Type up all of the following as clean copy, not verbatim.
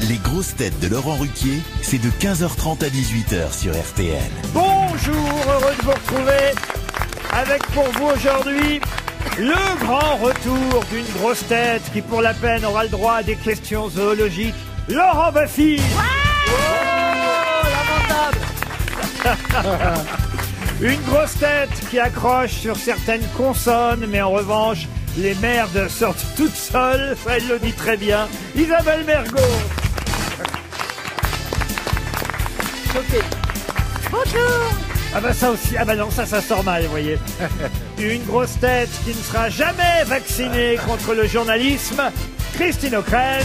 Les grosses têtes de Laurent Ruquier, c'est de 15h30 à 18h sur RTL. Bonjour, heureux de vous retrouver avec pour vous aujourd'hui le grand retour d'une grosse tête qui pour la peine aura le droit à des questions zoologiques, Laurent Baffy. Lamentable. Une grosse tête qui accroche sur certaines consonnes, mais en revanche, les merdes sortent toutes seules, ça elle le dit très bien, Isabelle Mergo. Okay. Bonjour. Ah bah ça aussi, ah bah non, ça sort mal, vous voyez. Une grosse tête qui ne sera jamais vaccinée contre le journalisme, Christine O'Krent.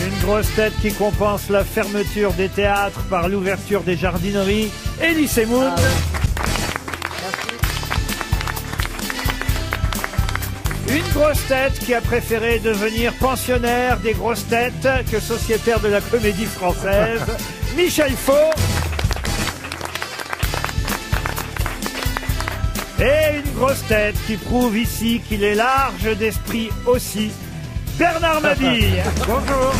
Une grosse tête qui compense la fermeture des théâtres par l'ouverture des jardineries, Elie Semoun. Une grosse tête qui a préféré devenir pensionnaire des grosses têtes que sociétaire de la comédie française, Michel Faux. Et une grosse tête qui prouve ici qu'il est large d'esprit aussi, Bernard Mabille. Bonjour.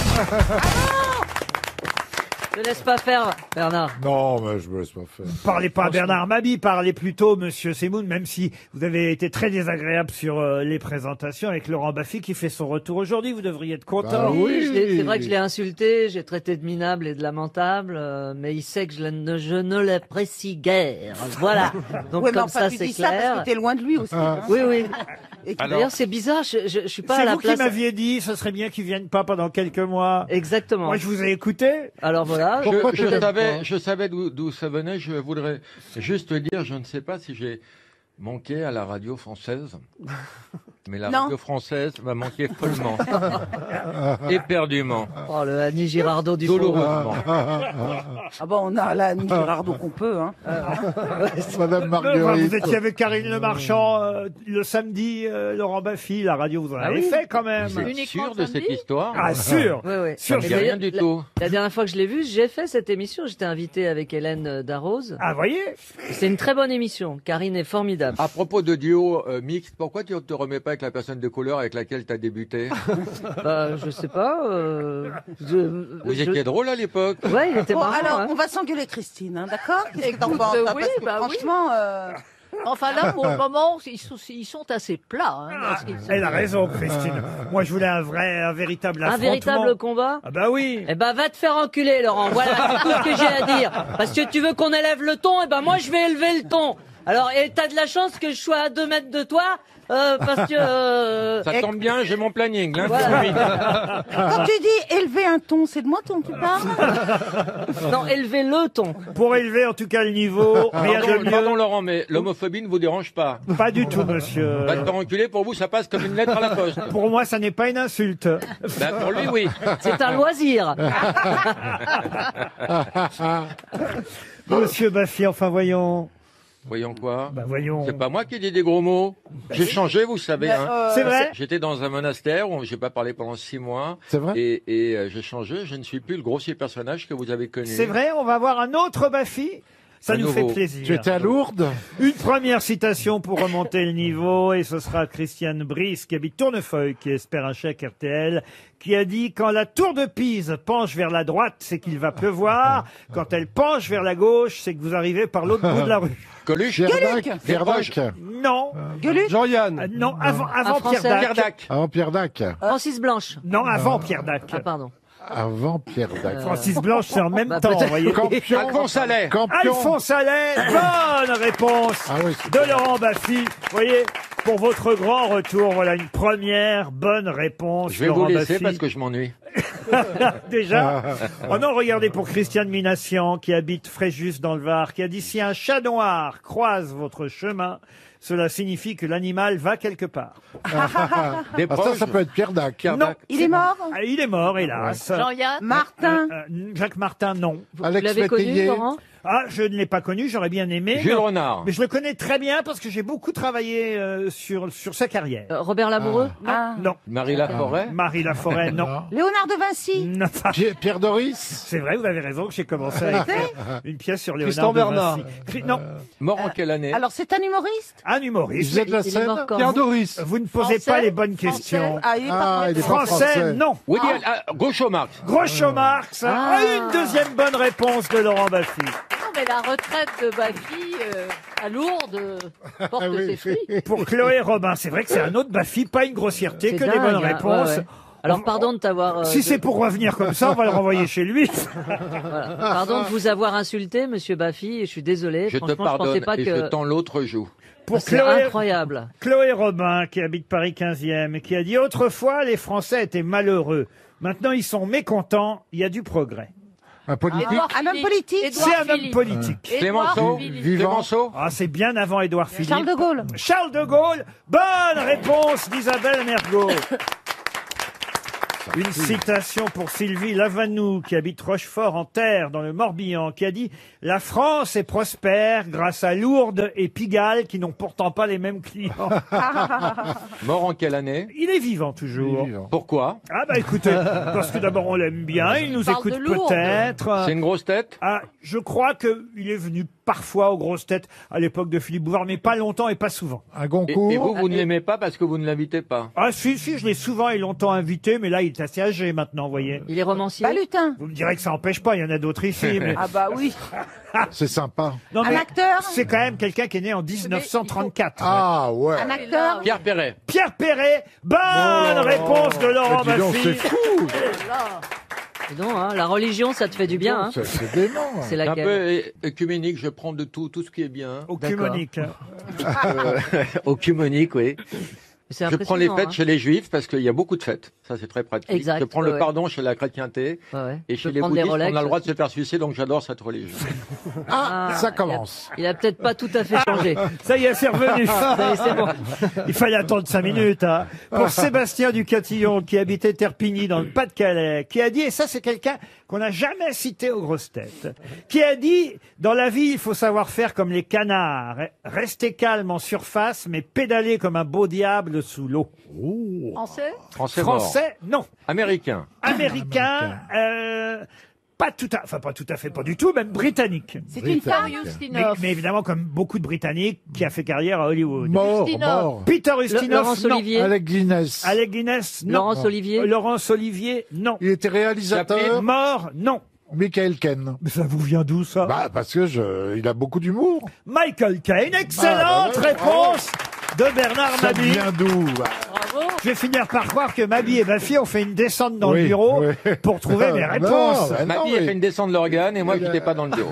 Ne laisse pas faire, Bernard. Non, mais je me laisse pas faire. Parlez pas à Bernard Mabille, parlez plutôt Monsieur Semoun, même si vous avez été très désagréable sur les présentations avec Laurent Baffy qui fait son retour aujourd'hui. Vous devriez être content. Bah oui. C'est vrai que je l'ai insulté, j'ai traité de minable et de lamentable, mais il sait que je ne l'apprécie guère. Voilà. Donc Ouais, mais comme enfin, ça, tu c'est dis ça parce clair. que t'es loin de lui aussi. Hein. Oui, oui. Et D'ailleurs, c'est bizarre, je suis pas à C'est la vous qui place. m'aviez dit, ce serait bien qu'il vienne pas pendant quelques mois. Exactement. Moi, je vous ai écouté. Alors voilà. Je savais d'où ça venait. Je voudrais juste dire, je ne sais pas si j'ai manqué à la radio française, mais la Non. radio française m'a manqué follement, éperdument, Oh, le Annie Girardot du douloureusement. Ah bon, on a la Annie Girardot qu'on peut. Hein. Madame Enfin, Marguerite. vous étiez avec Karine Le Marchand le samedi, Laurent Baffy, la radio, vous en avez fait quand même. Vous êtes sûr de cette histoire? Ah, sûr. Oui, oui. Ça me Sûr. dit rien du tout. La dernière fois que je l'ai vu, j'ai fait cette émission. J'étais invité avec Hélène Darroze. Ah, voyez. C'est une très bonne émission. Karine est formidable. À propos de duo mixte, pourquoi tu ne te remets pas avec la personne de couleur avec laquelle tu as débuté? Bah, je sais pas. Vous étiez drôle à l'époque. Ouais, il était Bon, marrant. alors, hein. on va s'engueuler Christine, hein, d'accord? Qu'est-ce que t'en Écoute, penses, hein, oui, parce que bah oui. franchement, Enfin là, pour le moment, ils sont assez plats. Hein, parce qu'ils sont- Elle a raison, Christine. Moi, je voulais un véritable Un affrontement. véritable combat. Ah bah oui. Eh ben, va te faire enculer, Laurent. Voilà, c'est tout ce que j'ai à dire. Parce que tu veux qu'on élève le ton, eh ben, moi, je vais élever le ton. Alors, et t'as de la chance que je sois à 2 mètres de toi, parce que, Ça tombe bien, j'ai mon planning. Hein, Voilà. quand tu dis élever un ton, c'est de moi dont tu parles? non, élever le ton. Pour élever en tout cas le niveau, rien de mieux. Pardon Laurent, mais l'homophobie ne vous dérange pas? Pas du tout, monsieur. Va te faire enculer, pour vous, ça passe comme une lettre à la poste. Pour moi, ça n'est pas une insulte. Ben, pour lui, oui. C'est un loisir. Monsieur Baffy, enfin voyons. Voyons quoi? Bah voyons. C'est pas moi qui dis des gros mots. J'ai changé, vous savez. Hein. C'est vrai. J'étais dans un monastère où j'ai pas parlé pendant 6 mois. C'est vrai? Et j'ai changé. Je ne suis plus le grossier personnage que vous avez connu. C'est vrai, on va voir un autre Baffy. Ça Un nous nouveau. fait plaisir. Tu étais à Lourdes? Une première citation pour remonter le niveau, et ce sera Christiane Brice, qui habite Tournefeuille, qui espère un chèque RTL, qui a dit « Quand la tour de Pise penche vers la droite, c'est qu'il va pleuvoir. Quand elle penche vers la gauche, c'est que vous arrivez par l'autre bout de la rue. Coluche. Pierre Dac. » Non, Jean-Yann. non, avant Pierre Français. Dac. Pierre Dac. Avant Pierre Dac. Francis Blanche. Non, avant Pierre Dac. Ah, pardon. Avant Pierre Dac. Francis Blanche, c'est en même Bah, temps, vous peut-être. voyez. Campion. Alphonse Allais. Campion. Alphonse Allais, bonne réponse Ah oui, c'est de Laurent Baffy. Vous voyez, pour votre grand retour, voilà une première bonne réponse. Je vais vous Laurent laisser Baffy. parce que je m'ennuie. Déjà. Oh non, regardez pour Christiane Minassian, qui habite Fréjus dans le Var, qui a dit « Si un chat noir croise votre chemin, cela signifie que l'animal va quelque part. Des Ah, proches. ça peut être Pierre Dac. Pierre Non. Dac. Il est mort? Ah, il est mort, hélas. Jean-Yann. Martin? Jacques Martin, non. Vous Alex l'avez connu, Métayer. Laurent? Ah, je ne l'ai pas connu, j'aurais bien aimé. Jules mais- Renard. Mais je le connais très bien parce que j'ai beaucoup travaillé sur sa carrière. Robert Lamoureux Non. Marie Laforêt. Marie Laforêt, non. Léonard de Vinci. Non, pas- Pierre Doris. C'est vrai, vous avez raison que j'ai commencé avec une pièce sur Léonard Tristan de Bernard. Vinci. Non, Mort en quelle année? Alors, c'est un humoriste? un Il humoriste. faisait de la Il est scène. mort quand Pierre Doris. Vous ne posez Français pas les bonnes questions. Ah, il est pas Ah, il est pas Français, français. non. Woody Groucho Marx. Groucho Marx. Ah. Une deuxième bonne réponse de Laurent Baffy. Non, mais la retraite de Baffy à Lourdes porte Ah oui. ses fruits. Pour Chloé Robin, c'est vrai que c'est un autre Baffy, pas une grossièreté, C'est que des dingue, bonnes hein. réponses. Ouais, ouais. Alors, pardon de t'avoir... Si c'est pour revenir comme ça, on va le renvoyer chez lui. voilà. Pardon de vous avoir insulté, monsieur Baffy, je suis désolé. Je te Franchement, je pardonne pensais pas et que... je tends l'autre joue. Pour C'est Chloé, incroyable. Chloé Robin, qui habite Paris 15e, qui a dit autrefois les Français étaient malheureux. Maintenant ils sont mécontents, il y a du progrès. Un politique. Un homme politique. Édouard C'est un homme Philippe. politique. Édouard Clémenceau. Philippe. Vivant. Clémenceau. Ah, c'est bien avant Édouard Philippe. Charles de Gaulle. Charles de Gaulle. Bonne réponse d'Isabelle Mergo. Une citation pour Sylvie Lavanou, qui habite Rochefort-en-Terre, dans le Morbihan, qui a dit « La France est prospère grâce à Lourdes et Pigalle, qui n'ont pourtant pas les mêmes clients. Mort en quelle année » Il est vivant toujours. Pourquoi? Ah bah écoutez, parce que d'abord on l'aime bien, il nous parle écoute de Lourdes. peut-être. C'est une grosse tête? Ah, je crois qu'il est venu parfois aux grosses têtes à l'époque de Philippe Bouvard, mais pas longtemps et pas souvent. Un Et Goncourt. vous ne l'aimez pas parce que vous ne l'invitez pas? Ah si, je l'ai souvent et longtemps invité, mais là il est assez âgé maintenant, vous voyez. Il est romancier. Balutin. Vous me direz que ça n'empêche pas, il y en a d'autres ici, mais... Ah bah oui. C'est sympa. Non, Un mais acteur. c'est quand même quelqu'un qui est né en 1934. Ah ouais. Un acteur. Pierre Perret. Pierre Perret, bonne réponse de Laurent Dis donc, Baffy. c'est fou. Dis donc, hein, la religion, ça te fait du bien. Hein. C'est dément. C'est Un laquelle? peu écuménique, je prends de tout ce qui est bien. Ocumonique. Ocumonique, oui. C'est Je prends les impressionnant, fêtes hein. chez les juifs parce qu'il y a beaucoup de fêtes. Ça, c'est très pratique. Exact, Je prends ouais, le pardon chez la chrétienté. Ouais, ouais. Et Je chez peux les prendre des bouddhistes, on Rolex a le droit de aussi. se faire sucer, donc j'adore cette religion. Ah, ça commence. Il a peut-être pas tout à fait changé. Ça y est, c'est revenu. C'est bon. Il fallait attendre 5 minutes. Hein. Pour Sébastien Ducatillon, qui habitait Terpigny, dans le Pas-de-Calais, qui a dit, et ça c'est quelqu'un qu'on n'a jamais cité aux grosses têtes, qui a dit, dans la vie, il faut savoir faire comme les canards, rester calme en surface, mais pédaler comme un beau diable sous l'eau. Français. Français mort. Français, non. Américain. Américain, pas tout à, enfin pas tout à fait, pas du tout, même britannique. C'est une femme. Mais évidemment, comme beaucoup de Britanniques, qui a fait carrière à Hollywood. Mort, Ustinov. mort. Peter Ustinov, Laurence non. Olivier. Alec Guinness. Alec Guinness, non. Laurence Olivier. Laurence Olivier, non. Il était réalisateur. Mort, non. Michael Caine. Mais ça vous vient d'où, ça? Bah, parce que il a beaucoup d'humour. Michael Caine, excellente Bah, ouais. réponse de Bernard Ça Mabie. vient d'où? Bah, Bravo. Je vais finir par croire que Mabie et Baffy ont fait une descente dans le Oui, bureau oui. pour trouver mes Non, réponses. bah, Ma non, fille a mais fait une descente de l'organe et moi, je n'étais pas dans le bureau.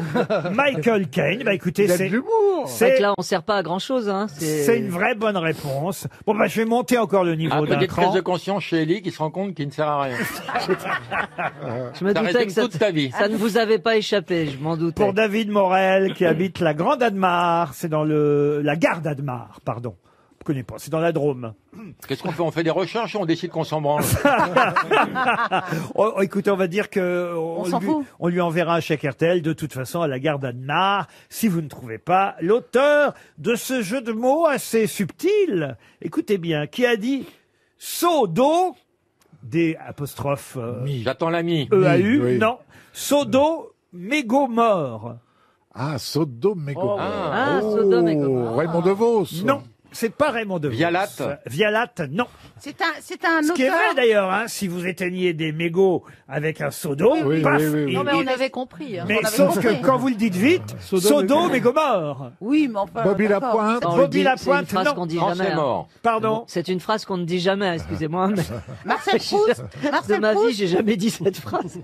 Michael Caine, bah écoutez, il a de c'est... l'humour. C'est vrai C'est que là, on sert pas à grand chose. Hein. c'est une vraie bonne réponse. Bon, bah, je vais monter encore le niveau Un d'un petite prise cran. de conscience chez Ellie qui se rend compte qu'il ne sert à rien. Je me Ça doutais résume que ça, toute ta vie. ça ne vous avait pas échappé, je m'en doutais. Pour David Morel, qui habite la Grande Admare, c'est dans la gare d'Admare, pardon. Je connais pas, c'est dans la Drôme. Qu'est-ce qu'on fait? On fait des recherches ou on décide qu'on s'en branle? Oh, écoutez, on va dire que s'en fout. on lui enverra un chèque RTL de toute façon à la gare d'Admare si vous ne trouvez pas l'auteur de ce jeu de mots assez subtil. Écoutez bien, qui a dit seau d'eau, des apostrophes J'attends l'ami. EAU, Oui. non, seau d'eau, mégot mort. Ah, Sodome et Gomorrhe. Ah, Sodome et Gomorrhe. Raymond DeVos. Non. C'est pas Raymond DeVos. Vialat. Vialat, non. C'est un Ce qui est auteur. vrai d'ailleurs, hein, si vous éteignez des mégots avec un seau d'eau, Oui, paf, oui, oui, oui. Non, mais on avait compris. Hein. mais on avait sauf compris. que quand vous le dites vite, Sodome et Gomorre. Oui, mais enfin. Bobby d'accord. Lapointe. Non, on le Bobby dit, Lapointe, c'est une phrase non. qu'on dit Français jamais. hein. mort. Pardon. C'est une phrase qu'on ne dit jamais, excusez-moi. Mais Marcel Proust. de Marcel ma vie, Proust. j'ai jamais dit cette phrase.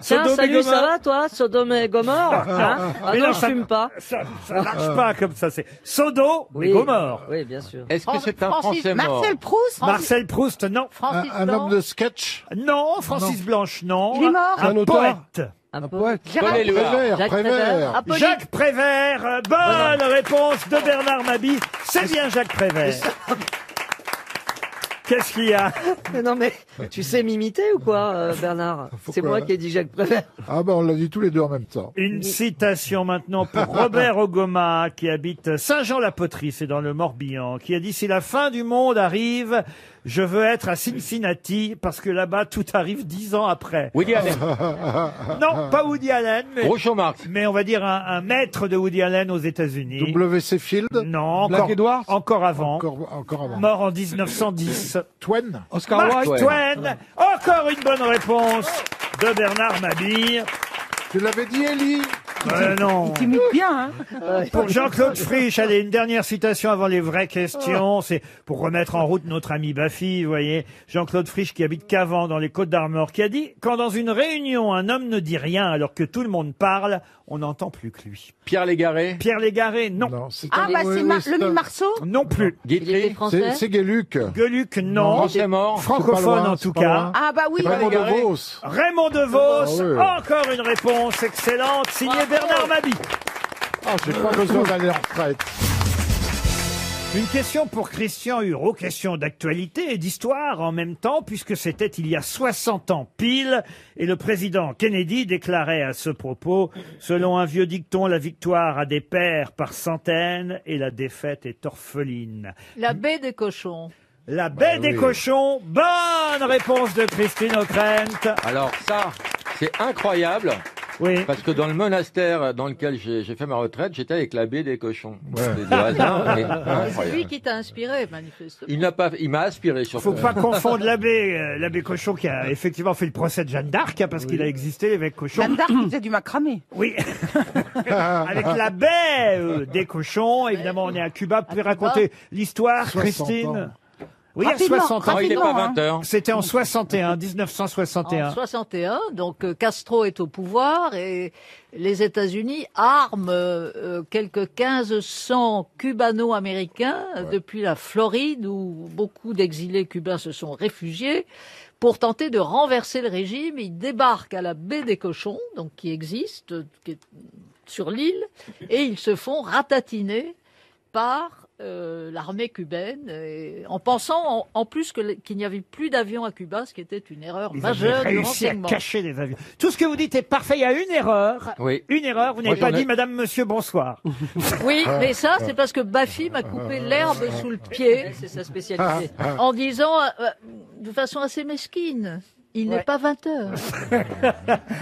Tiens, Sodome et salut, ça Gomorrhe. va toi, Sodome et Gomorre hein? Ah Mais non, non, je ça- fume pas. Ça marche pas comme ça, c'est Sodome et Oui, Gomorre. oui, bien sûr. Est-ce que c'est un Francis Français mort? Marcel Proust. Marcel Proust, non. Francis Un Blanc. homme de sketch. Non, Francis Blanche, non. Il est mort. Un Un auteur. poète. Un peu. Paul Éluard. Jacques Prévert. Apolline. Jacques Prévert, bonne Oh, non. réponse réponse de Bernard Mabie. C'est bien Jacques Prévert. C'est bien Jacques Prévert. Jacques Prévert, bonne réponse de Bernard Mabie. C'est bien Jacques Prévert. Bonne réponse de Bernard Mabie. C'est bien Jacques Prévert. Qu'est-ce qu'il y a? Non mais, tu sais m'imiter ou quoi, Bernard? C'est moi qui ai dit Jacques Prévert. Ah ben on l'a dit tous les deux en même temps. Une citation maintenant pour Robert Ogoma, qui habite Saint-Jean-la-Poterie, c'est dans le Morbihan, qui a dit « Si la fin du monde arrive, je veux être à Cincinnati, parce que là-bas, tout arrive 10 ans après. » Woody Allen. Non, pas Woody Allen, Groucho Marx. mais on va dire un maître de Woody Allen aux États-Unis. W.C. Field. Non, Black Edwards. encore avant. Encore avant. Mort en 1910. Twain. Oscar Mark Wilde. Twain. Encore une bonne réponse de Bernard Mabille. Tu l'avais dit, Ellie. Non. Tu imites bien, hein. Pour Jean-Claude Frisch, allez, une dernière citation avant les vraies questions. C'est pour remettre en route notre ami Baffy, vous voyez. Jean-Claude Frisch, qui habite Cavan, dans les Côtes-d'Armor, qui a dit « Quand dans une réunion, un homme ne dit rien alors que tout le monde parle, on n'entend plus que lui. Pierre Légaré. » Pierre Légaré, non. Non, c'est Ah, bah, c'est le mime Marceau. Non plus. Il était Guitry. français. C'est Gueluc. Gueluc, non. Français mort. Francophone, C'est pas loin, en c'est tout pas cas. loin. Ah, bah oui. Raymond Légaré. DeVos. Raymond DeVos, Ah ouais. encore une réponse excellente, signée Bernard Mabille. Ah, j'ai pas besoin d'aller en retraite. Une question pour Christian Hureau, question d'actualité et d'histoire en même temps, puisque c'était il y a 60 ans pile, et le président Kennedy déclarait à ce propos, selon un vieux dicton, la victoire a des pères par centaines et la défaite est orpheline. La baie des cochons. La baie des oui. cochons, bonne réponse de Christine O'Krent. Alors ça, c'est incroyable. Oui. Parce que dans le monastère dans lequel j'ai fait ma retraite, j'étais avec l'abbé des cochons. Ouais. C'est du hasard, mais C'est lui incroyable. qui t'a inspiré, manifestement. Il m'a aspiré surtout. Faut pas confondre l'abbé Cochon qui a effectivement fait le procès de Jeanne d'Arc, hein, parce qu'il a existé, l'évêque Cochon. Jeanne d'Arc qui faisait du macramé. Oui. Avec la baie des cochons. Évidemment, on est à Cuba. Vous pouvez Cuba. raconter l'histoire, 60 Christine? ans. Oui, à Rapidement, 60 ans. Non, il n'est pas rapidement, hein. 20 heures. C'était en 61, 1961. En 61, donc Castro est au pouvoir et les États-Unis arment quelques 1500 cubano-américains depuis la Floride où beaucoup d'exilés cubains se sont réfugiés pour tenter de renverser le régime. Ils débarquent à la baie des Cochons, donc qui existe, qui est sur l'île, et ils se font ratatiner par l'armée cubaine, et en pensant en plus qu'il n'y avait plus d'avions à Cuba, ce qui était une erreur Ils majeure avaient du réussi à renseignement. cacher les avions. Tout ce que vous dites est parfait. Il y a une erreur. Oui. Une erreur. Vous Moi, n'avez pas j'en ai- dit Madame, Monsieur, bonsoir. Oui, mais ça, c'est parce que Baffy m'a coupé l'herbe sous le pied, c'est sa spécialité, en disant de façon assez mesquine, il n'est pas 20 heures.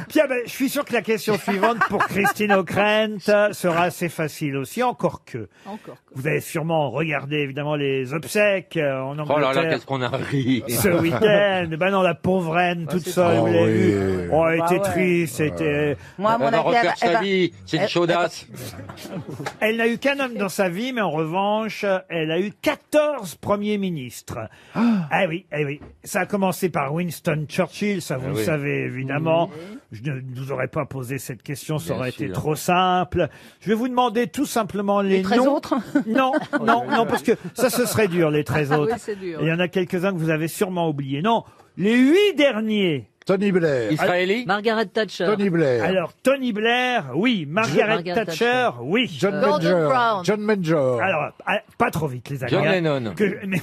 Pierre, je suis sûr que la question suivante pour Christine O'Krent sera assez facile aussi, encore que. Encore. Vous avez sûrement regardé évidemment les obsèques en Oh là là, Angleterre. qu'est-ce qu'on a ri. Ce week-end, ben non, la pauvre reine toute c'est seule, pas vous l'avez vrai. vu. Oh, elle était ouais. triste, c'était. Moi, à mon Elle va avis, refaire sa va- vie, c'est une chaudasse. Elle n'a eu qu'un homme dans sa vie, mais en revanche, elle a eu 14 premiers ministres. Ah oui, eh oui. Ça a commencé par Winston Churchill, ça vous Ah le oui. savez évidemment. Je ne vous aurais pas posé cette question, ça Bien aurait sûr. été trop simple. Je vais vous demander tout simplement les Les 13 noms. autres. Non, non, parce que ça, ce serait dur, les 13 Ah autres. oui, c'est dur. Et il y en a quelques-uns que vous avez sûrement oubliés. Non, les 8 derniers. Tony Blair. Israéli. Margaret Thatcher. Tony Blair. Alors, Tony Blair, oui. Margaret Margaret Thatcher, oui. John Gordon Major. Brown. John Major. Alors, pas trop vite, les amis. John hein. Lennon. Mais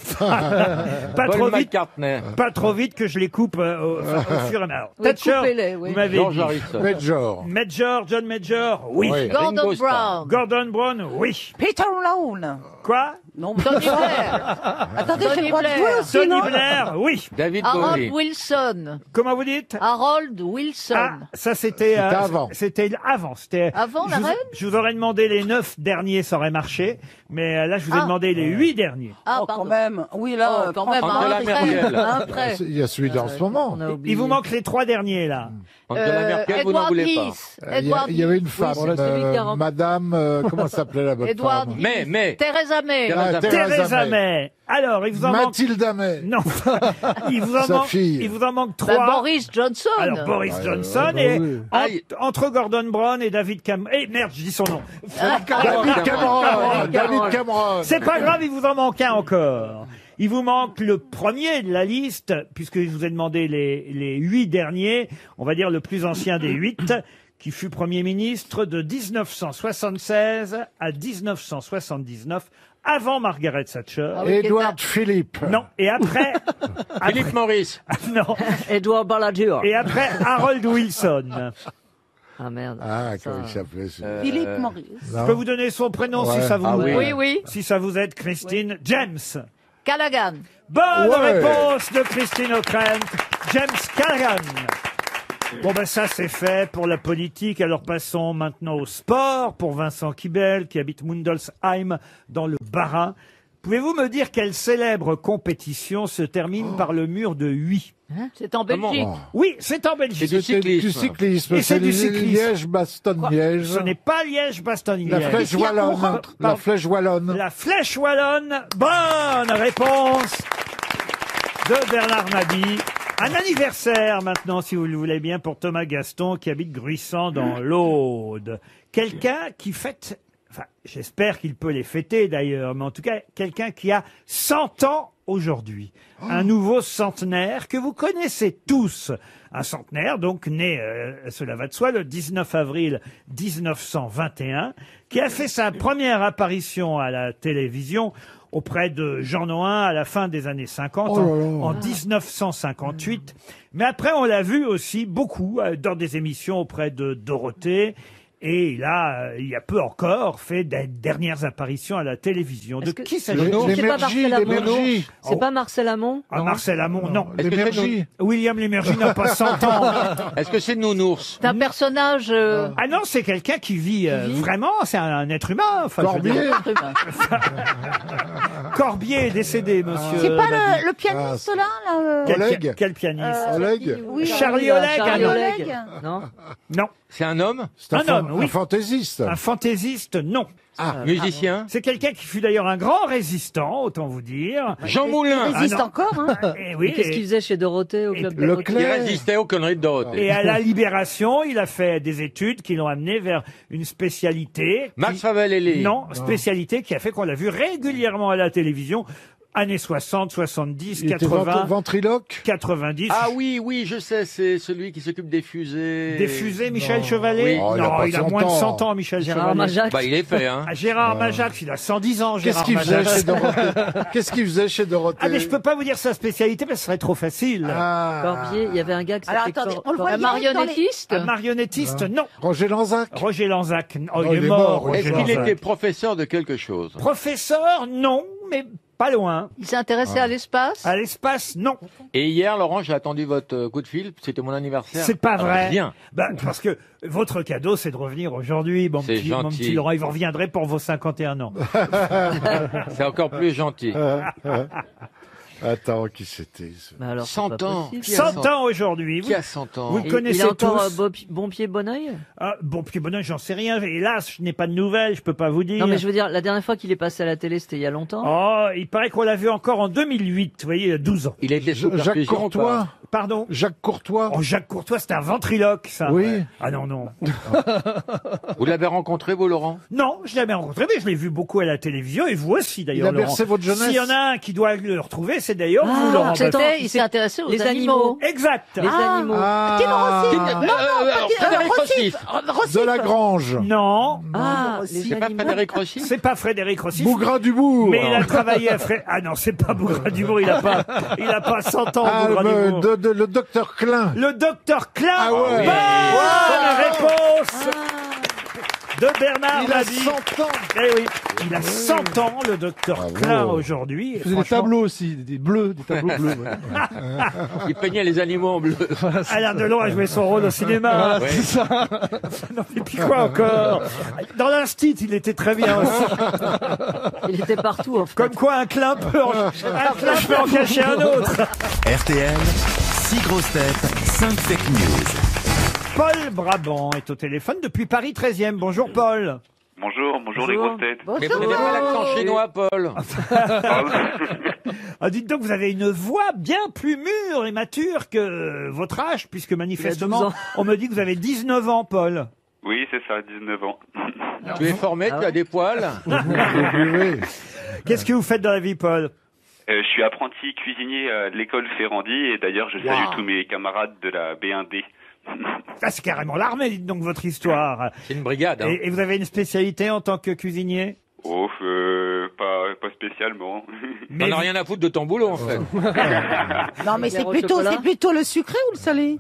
pas trop Paul vite. McCartney. Pas trop vite que je les coupe au fur et à mesure. Oui, Thatcher, coupez-les, oui. vous m'avez George dit. Harrison. Major. Major, John Major, oui. Oui. Gordon Ringo Starr. Brown. Gordon Brown, oui. Peter Lone. Quoi? Non, Tony Blair. attendez, j'ai Tony le droit de Blair. jouer aussi, Tony non Blair, oui. David Harold Bowie. Wilson. Comment vous dites? Harold Wilson. Ah, ça c'était avant. C'était avant. C'était Avant la je vous- reine Je vous aurais demandé les 9 derniers, ça aurait marché. Mais là, je vous ai Ah. demandé les 8 derniers. Ah, Oh, quand pardon. même. Oui, là, Oh, quand même, Angela un Merkel. prêt. Un prêt. Il y a celui d'en ce moment. On a oublié. Il vous manque les 3 derniers là. Angela Merkel, vous n'en Edward voulez pas. Heath. Il y avait une femme, c'est celui qui a rencontré- madame, comment s'appelle la bonne Edward femme Heath. Mais. Theresa May. Theresa May. Theresa May. Alors, il vous en manque. Mathilda May. Non, il vous en Sa manque. fille. Il vous en manque Bah, 3. Boris Johnson. Alors Boris Johnson bah et oui. Aïe. entre Gordon Brown et David Cameron. Eh merde, je dis son nom. David Cameron. David Cameron. C'est pas grave, il vous en manque un encore. Il vous manque le premier de la liste, puisque je vous ai demandé les 8 derniers, on va dire le plus ancien des 8, qui fut Premier ministre de 1976 à 1979, avant Margaret Thatcher. Ah oui, Édouard Philippe. Non, et après... Philippe Maurice. Non, Edouard Balladur. et après Harold Wilson. Ah merde. Ah, Ça- comment il s'appelait ce... Philippe Maurice. Je peux vous donner son prénom si Ouais. ça vous Ah oui. Oui, oui. si ça vous aide, Christine. James. Callaghan. Bonne Ouais. réponse de Christine O'Krent. James Callaghan. Bon ben ça c'est fait pour la politique. Alors passons maintenant au sport pour Vincent Kibel qui habite Mundelsheim dans le Bas-Rhin. Pouvez-vous me dire quelle célèbre compétition se termine par le mur de 8? C'est en Comment Belgique. Oui, c'est en Belgique. C'est du cyclisme. Du cyclisme. Et c'est du cyclisme. Liège-Bastogne-Liège. Ce n'est pas Liège-Bastogne-Liège. La flèche wallonne. La flèche wallonne. La flèche wallonne. Bonne réponse de Bernard Mabie. Un anniversaire maintenant, si vous le voulez bien, pour Thomas Gaston qui habite Gruissant dans l'Aude. Quelqu'un qui fête, enfin, j'espère qu'il peut les fêter d'ailleurs, mais en tout cas, quelqu'un qui a 100 ans aujourd'hui. Un nouveau centenaire que vous connaissez tous. Un centenaire, donc né, cela va de soi, le 19 avril 1921, qui a fait sa première apparition à la télévision auprès de Jean Nohain à la fin des années 50, Oh là là. en 1958. Mais après, on l'a vu aussi beaucoup dans des émissions auprès de Dorothée. Et il y a peu encore, fait des dernières apparitions à la télévision. De Est-ce que- qui s'agit-il C'est pas Marcel Amont. l'énergie. C'est pas Marcel Amont? Ah, Marcel Amont, non. Est-ce que c'est L'énergie. William Lémergie n'a pas 100 ans. Est-ce que c'est Nounours? C'est un personnage. Ah non, c'est quelqu'un qui vit vraiment, c'est un être humain. Enfin, je veux Corbier. dire, Corbier est décédé, monsieur. C'est pas Mabie. le pianiste là, là Quel, quel pianiste Oleg. oui, Charlie Oleg, Charlie ah non. Oleg. Non. Non. C'est un homme? C'est Un homme, oui. un fantaisiste. Un fantaisiste, non. Musicien? C'est quelqu'un qui fut d'ailleurs un grand résistant, autant vous dire. Jean Moulin. Il résiste non. encore, hein. Et oui, Qu'est-ce qu'il faisait chez Dorothée au club et- Dorothée? Il résistait aux conneries de Dorothée. et à la Libération, il a fait des études qui l'ont amené vers une spécialité. Max Favalelli. Non, spécialité qui a fait qu'on l'a vu régulièrement à la télévision. Années 60, 70, Il était 80, ventriloque. 90. Ah oui, oui, je sais, c'est celui qui s'occupe des fusées. Des fusées, Michel Chevalet? Oui. Oh, non, pas il a 100 moins de ans. 100 ans, Michel Gérard Chevalet. Majac. Bah, il est fait, hein. Ah, Gérard Majac, il a 110 ans, Qu'est-ce Gérard qu'il faisait Majac. chez Dorothée? Qu'est-ce qu'il faisait chez Dorothée? Ah, mais je peux pas vous dire sa spécialité parce que ce serait trop facile. Ah. Corbier, il y avait un gars qui Alors, s'appelait attendez, on le voit Un marionnettiste. Un marionnettiste, non. Roger Lanzac. Roger Lanzac, oh, Oh, il est mort, oui. Est-ce Roger qu'il Lanzac. était professeur de quelque chose? Professeur, non, mais pas loin. Il s'est intéressé à l'espace. À l'espace, non. Et hier, Laurent, j'ai attendu votre coup de fil. C'était mon anniversaire. C'est pas vrai. Rien. Bah, parce que votre cadeau, c'est de revenir aujourd'hui, mon C'est mon gentil. petit Laurent. Et vous reviendrez pour vos 51 ans. C'est encore plus gentil. Attends, qui c'était ce- Bah alors, c'est 100 pas ans. possible. Qui a 100 ans aujourd'hui. Qui a 100 ans? Vous Et connaissez il a encore tous. bon pied, bon oeil? Ah, bon, puis bonhomme, j'en sais rien. Hélas, je n'ai pas de nouvelles, je peux pas vous dire. Non, mais je veux dire, la dernière fois qu'il est passé à la télé, c'était il y a longtemps. Oh, il paraît qu'on l'a vu encore en 2008, vous voyez, il y a 12 ans. Il a été sous Jacques perfusion ou Courtois. pas? Pardon? Jacques Courtois. Oh, Jacques Courtois, c'était un ventriloque, ça. Oui. Ah non, non. Vous l'avez rencontré, vous, Laurent? Non, je l'ai jamais rencontré, mais je l'ai vu beaucoup à la télévision, et vous aussi, Il d'ailleurs, a Laurent. bercé votre jeunesse. S'il y en a un qui doit le retrouver, c'est d'ailleurs vous, Laurent. attends, Baffie. Il s'est intéressé aux les animaux. Exact. Les animaux. Frédéric Rossi. De la Grange. Non, Ah, les C'est pas animaux. Frédéric Rossi? c'est pas Frédéric Rossi. Bougrin Dubourg. Mais il a travaillé à Ah non, c'est pas Bougrin Dubourg, il a pas 100 ans, Ah, Bougrin Dubourg. le docteur Klein. Le docteur Klein. Ah ouais. Bonne réponse de Bernard Il a Mabie. 100 ans. Eh oui, il a 100 ans, le docteur Bravo. Klein, aujourd'hui. Et Il faisait des franchement, tableaux aussi, des bleus, des tableaux bleus. ouais. Il peignait les animaux en bleu. Alain Delon a joué son rôle au cinéma. Voilà, c'est ça. Non, et puis quoi encore? Dans l'Instit, il était très bien aussi. Il était partout, en fait. Comme quoi, un Klein peut en cacher un autre. RTL, 6 grosses têtes, 5 fake news. Paul Brabant est au téléphone depuis Paris 13e. Bonjour Paul. Bonjour les grosses têtes. Mais vous n'avez pas l'accent chinois, Paul. Ah, dites donc, vous avez une voix bien plus mûre et mature que votre âge, puisque 12 manifestement, ans. on me dit que vous avez 19 ans, Paul. Oui, c'est ça, 19 ans. Tu es formé, tu as des poils. Qu'est-ce que vous faites dans la vie, Paul? Je suis apprenti cuisinier à l'école Ferrandi et d'ailleurs je salue tous mes camarades de la B1D Ah, c'est carrément l'armée, dites donc, votre histoire. C'est une brigade. Hein. Et vous avez une spécialité en tant que cuisinier? Oh, pas spécialement. T'en as rien à foutre de ton boulot, en fait. Non, mais Bière au chocolat. c'est plutôt le sucré ou le salé?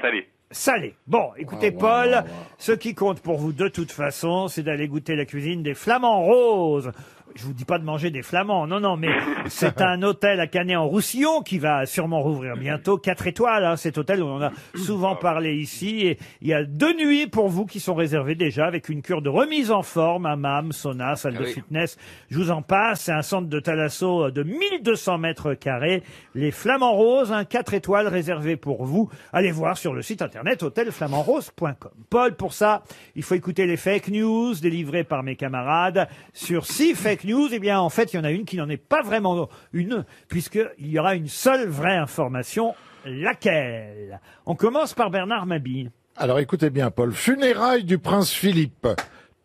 Salé. Salé. Bon, écoutez, Paul, ce qui compte pour vous de toute façon, c'est d'aller goûter la cuisine des Flamands Roses. Je vous dis pas de manger des flamands, non, mais c'est un hôtel à Canet-en-Roussillon qui va sûrement rouvrir bientôt. 4 étoiles, hein, cet hôtel où on a souvent parlé ici. Et il y a 2 nuits pour vous qui sont réservées déjà avec une cure de remise en forme, hammam, sauna, salle de fitness. Je vous en passe. C'est un centre de thalasso de 1200 mètres carrés. Les Flamands Roses, un 4 étoiles réservé pour vous. Allez voir sur le site internet hôtelflamandrose.com. Paul, pour ça, il faut écouter les fake news délivrées par mes camarades sur 6 fake news. Eh bien, en fait, il y en a une qui n'en est pas vraiment une, puisqu'il y aura une seule vraie information. Laquelle? On commence par Bernard Mabille. Alors écoutez bien, Paul. Funérailles du prince Philippe.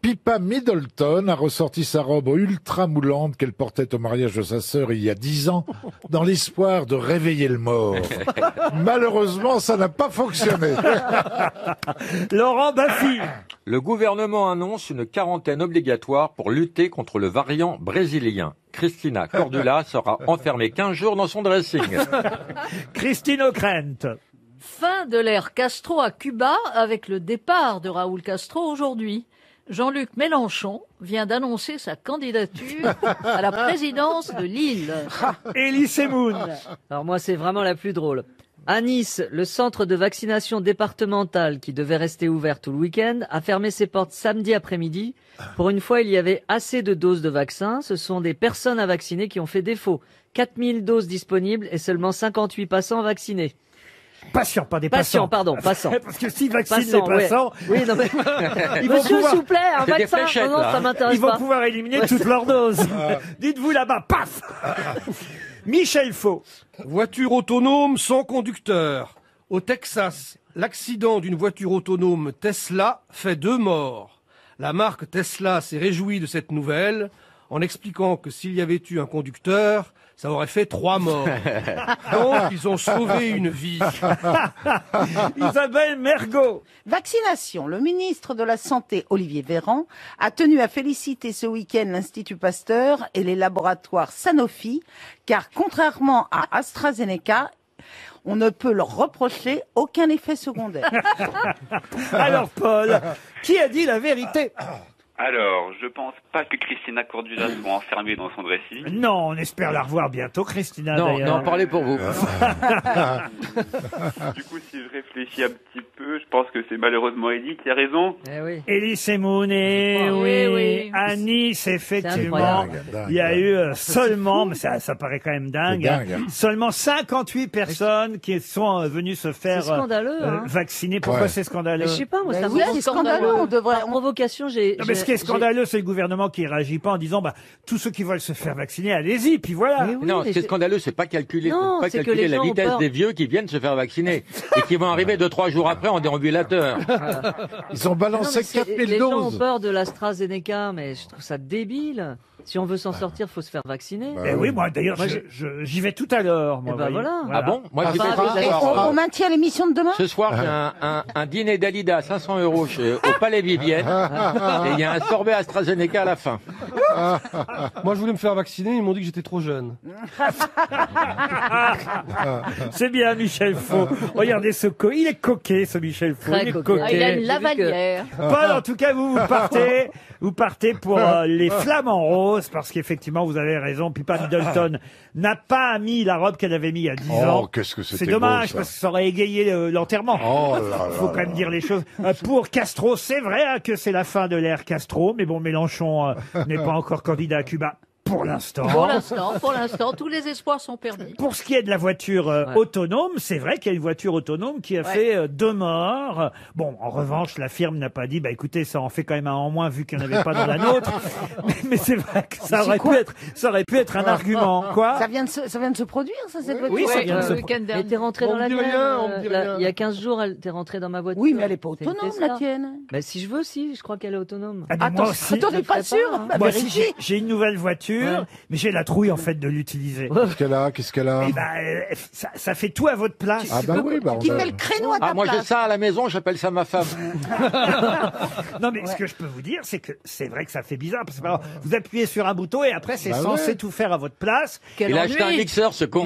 Pippa Middleton a ressorti sa robe ultra moulante qu'elle portait au mariage de sa sœur il y a 10 ans, dans l'espoir de réveiller le mort. Malheureusement, ça n'a pas fonctionné. Laurent Baffy. Le gouvernement annonce une quarantaine obligatoire pour lutter contre le variant brésilien. Christina Cordula sera enfermée 15 jours dans son dressing. Christine O'Krent. Fin de l'ère Castro à Cuba avec le départ de Raoul Castro aujourd'hui. Jean-Luc Mélenchon vient d'annoncer sa candidature à la présidence de Lille. Elie Semoun. Alors moi, c'est vraiment la plus drôle. À Nice, le centre de vaccination départemental, qui devait rester ouvert tout le week-end, a fermé ses portes samedi après-midi. Pour une fois, il y avait assez de doses de vaccins. Ce sont des personnes à vacciner qui ont fait défaut. 4000 doses disponibles et seulement 58 passants vaccinés. Patients, pas des passants. Pardon, passants. Parce que s'ils vaccinent Passants, les passants, Oui, non mais... ils vont Monsieur, pouvoir, s'il vous plaît, un C'est des vaccin. fléchettes, Non, là. ça m'intéresse ils vont pas. pouvoir éliminer toutes leurs doses. Dites-vous là-bas, paf. Michel Faux. Voiture autonome sans conducteur. Au Texas, l'accident d'une voiture autonome Tesla fait 2 morts. La marque Tesla s'est réjouie de cette nouvelle en expliquant que s'il y avait eu un conducteur, ça aurait fait 3 morts. Donc, ils ont sauvé une vie. Isabelle Mergot. Vaccination. Le ministre de la Santé, Olivier Véran, a tenu à féliciter ce week-end l'Institut Pasteur et les laboratoires Sanofi, car contrairement à AstraZeneca, on ne peut leur reprocher aucun effet secondaire. Alors, Paul, qui a dit la vérité? Alors, je pense pas que Christina Cordula soit enfermée dans son dressing. Non, on espère la revoir bientôt, Christina, Non, d'ailleurs. non, parlez pour vous. Du coup, si je réfléchis un petit peu, je pense que c'est malheureusement Elie qui a raison. Eh oui. Elie Semoun, et Oui, oui, oui. à Nice, effectivement, incroyable. il y a eu seulement, mais ça paraît quand même dingue, C'est dingue, hein. seulement 58 personnes qui sont venues se faire C'est scandaleux, hein. vacciner. Pourquoi Ouais. c'est scandaleux? Mais je sais pas, moi, ça Oui, me c'est scandaleux. scandaleux. On devrait. Par provocation, Non, mais ce qui est scandaleux, c'est le gouvernement qui réagit pas en disant, bah, tous ceux qui veulent se faire vacciner, allez-y, puis voilà. Mais oui, Non, mais ce qui est c'est- scandaleux, c'est pas calculer, Non, pas c'est que calculer les la gens ont vitesse peur. des vieux qui viennent se faire vacciner et qui vont arriver 2-3 jours après en déambulateur. Ils ont Non, balancé mais 4000 les gens ont doses. peur de l'AstraZeneca, mais je trouve ça débile. Si on veut s'en sortir, faut se faire vacciner. Eh oui, moi, d'ailleurs, Moi, j'y vais tout à l'heure, moi. Eh ben voyez. voilà. Ah bon? Moi, j'y vais Enfin, ce Et soir. on maintient l'émission de demain? Ce soir, j'ai un dîner d'Alida à 500 € au Palais Vivienne et il y a un sorbet AstraZeneca à la fin. Moi, je voulais me faire vacciner, ils m'ont dit que j'étais trop jeune. C'est bien, Michel Faux. Regardez ce il est coquet, ce Michel Faux. Très Il est coquet. Ah, il a coquet. une J'ai vu lavalière. Paul, en tout cas, vous partez pour les Flamands Roses, parce qu'effectivement, vous avez raison, Pippa Middleton n'a pas mis la robe qu'elle avait mis il y a 10 ans. Oh, qu'est-ce que C'est c'était dommage, beau, ça. parce que ça aurait égayé l'enterrement. Oh là là Faut quand là même dire les choses. Pour Castro, c'est vrai que c'est la fin de l'ère Castro, mais bon, Mélenchon n'est pas encore candidat à Cuba. Pour l'instant. Pour l'instant, tous les espoirs sont permis. Pour ce qui est de la voiture autonome, c'est vrai qu'il y a une voiture autonome qui a fait 2 morts. Bon, en revanche, la firme n'a pas dit, bah écoutez, ça en fait quand même un en moins vu qu'il n'y en avait pas dans la nôtre. Mais c'est vrai que ça aurait pu être un argument. Quoi? Ça vient de se produire, ça, cette voiture? Oui, ça vient de se le week-end Mais dernier. t'es rentré On dans me la dit mienne. rien, on me dit rien. Il y a 15 jours, t'es rentré dans ma voiture. Oui, mais elle est pas C'est une autonome, Tesla. la tienne. Bah, si je veux, si, je crois qu'elle est autonome. Ah, mais moi aussi. Attends, t'es pas sûr? Bah, Moi aussi, vérifie. j'ai une nouvelle voiture. voiture, Ouais. mais j'ai la trouille en fait de l'utiliser. Qu'est-ce qu'elle a Eh ben, ça fait tout à votre place. Ah bah oui, bah on Qui a- fait le créneau à ta Ah, moi j'ai place. ça à la maison, j'appelle ça ma femme. Non, mais ce que je peux vous dire, c'est que c'est vrai que ça fait bizarre. Parce que par exemple, vous appuyez sur un bouton et après, c'est Bah censé ouais. tout faire à votre place. Quel Il a acheté un ennui. mixeur, ce con.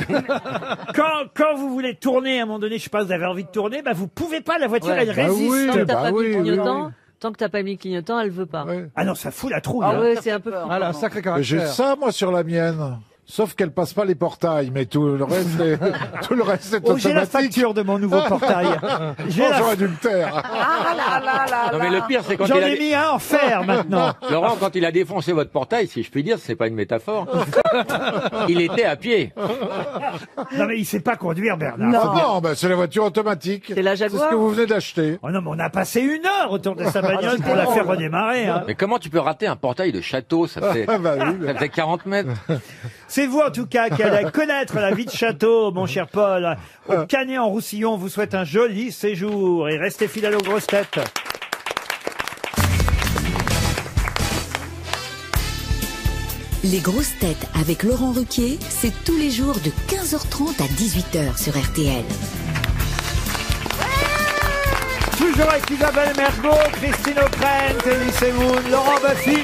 Quand vous voulez tourner, à un moment donné, je sais pas, vous avez envie de tourner, bah, vous pouvez pas, la voiture, Ouais. elle Bah résiste. oui. Tant que t'as bah pas mis oui, le oui, clignotant, tant que t'as pas mis le clignotant, elle veut pas. Ouais. Ah non, ça fout la trouille. Ah hein. ouais, c'est un peu peur. flippant. Ah là, sacré Mais j'ai caractère. ça, moi, sur la mienne. Sauf qu'elle passe pas les portails, mais tout le reste est, tout le reste est Oh, j'ai la automatique. facture de mon nouveau portail. J'ai Sans la- adultère. Ah là là là Non mais le pire c'est quand J'en il a... ai mis un en fer maintenant. Laurent, quand il a défoncé votre portail, si je puis dire, c'est pas une métaphore. Il était à pied. Non mais il sait pas conduire, Bernard. Ah non, bah, c'est la voiture automatique. C'est la C'est Jaguar. ce que vous venez d'acheter. Oh non, mais on a passé 1 heure autour de sa bagnole pour la faire redémarrer. Hein. Mais comment tu peux rater un portail de château? Ça fait, Ah bah oui. ça faisait 40 mètres. C'est vous en tout cas qui allez connaître la vie de château, mon cher Paul. Au Canet-en-Roussillon, on vous souhaite un joli séjour et restez fidèles aux grosses têtes. Les grosses têtes avec Laurent Ruquier, c'est tous les jours de 15h30 à 18h sur RTL. Toujours avec Isabelle Mergo, Christine O'Krent, Elie Semoun, Laurent Baffy,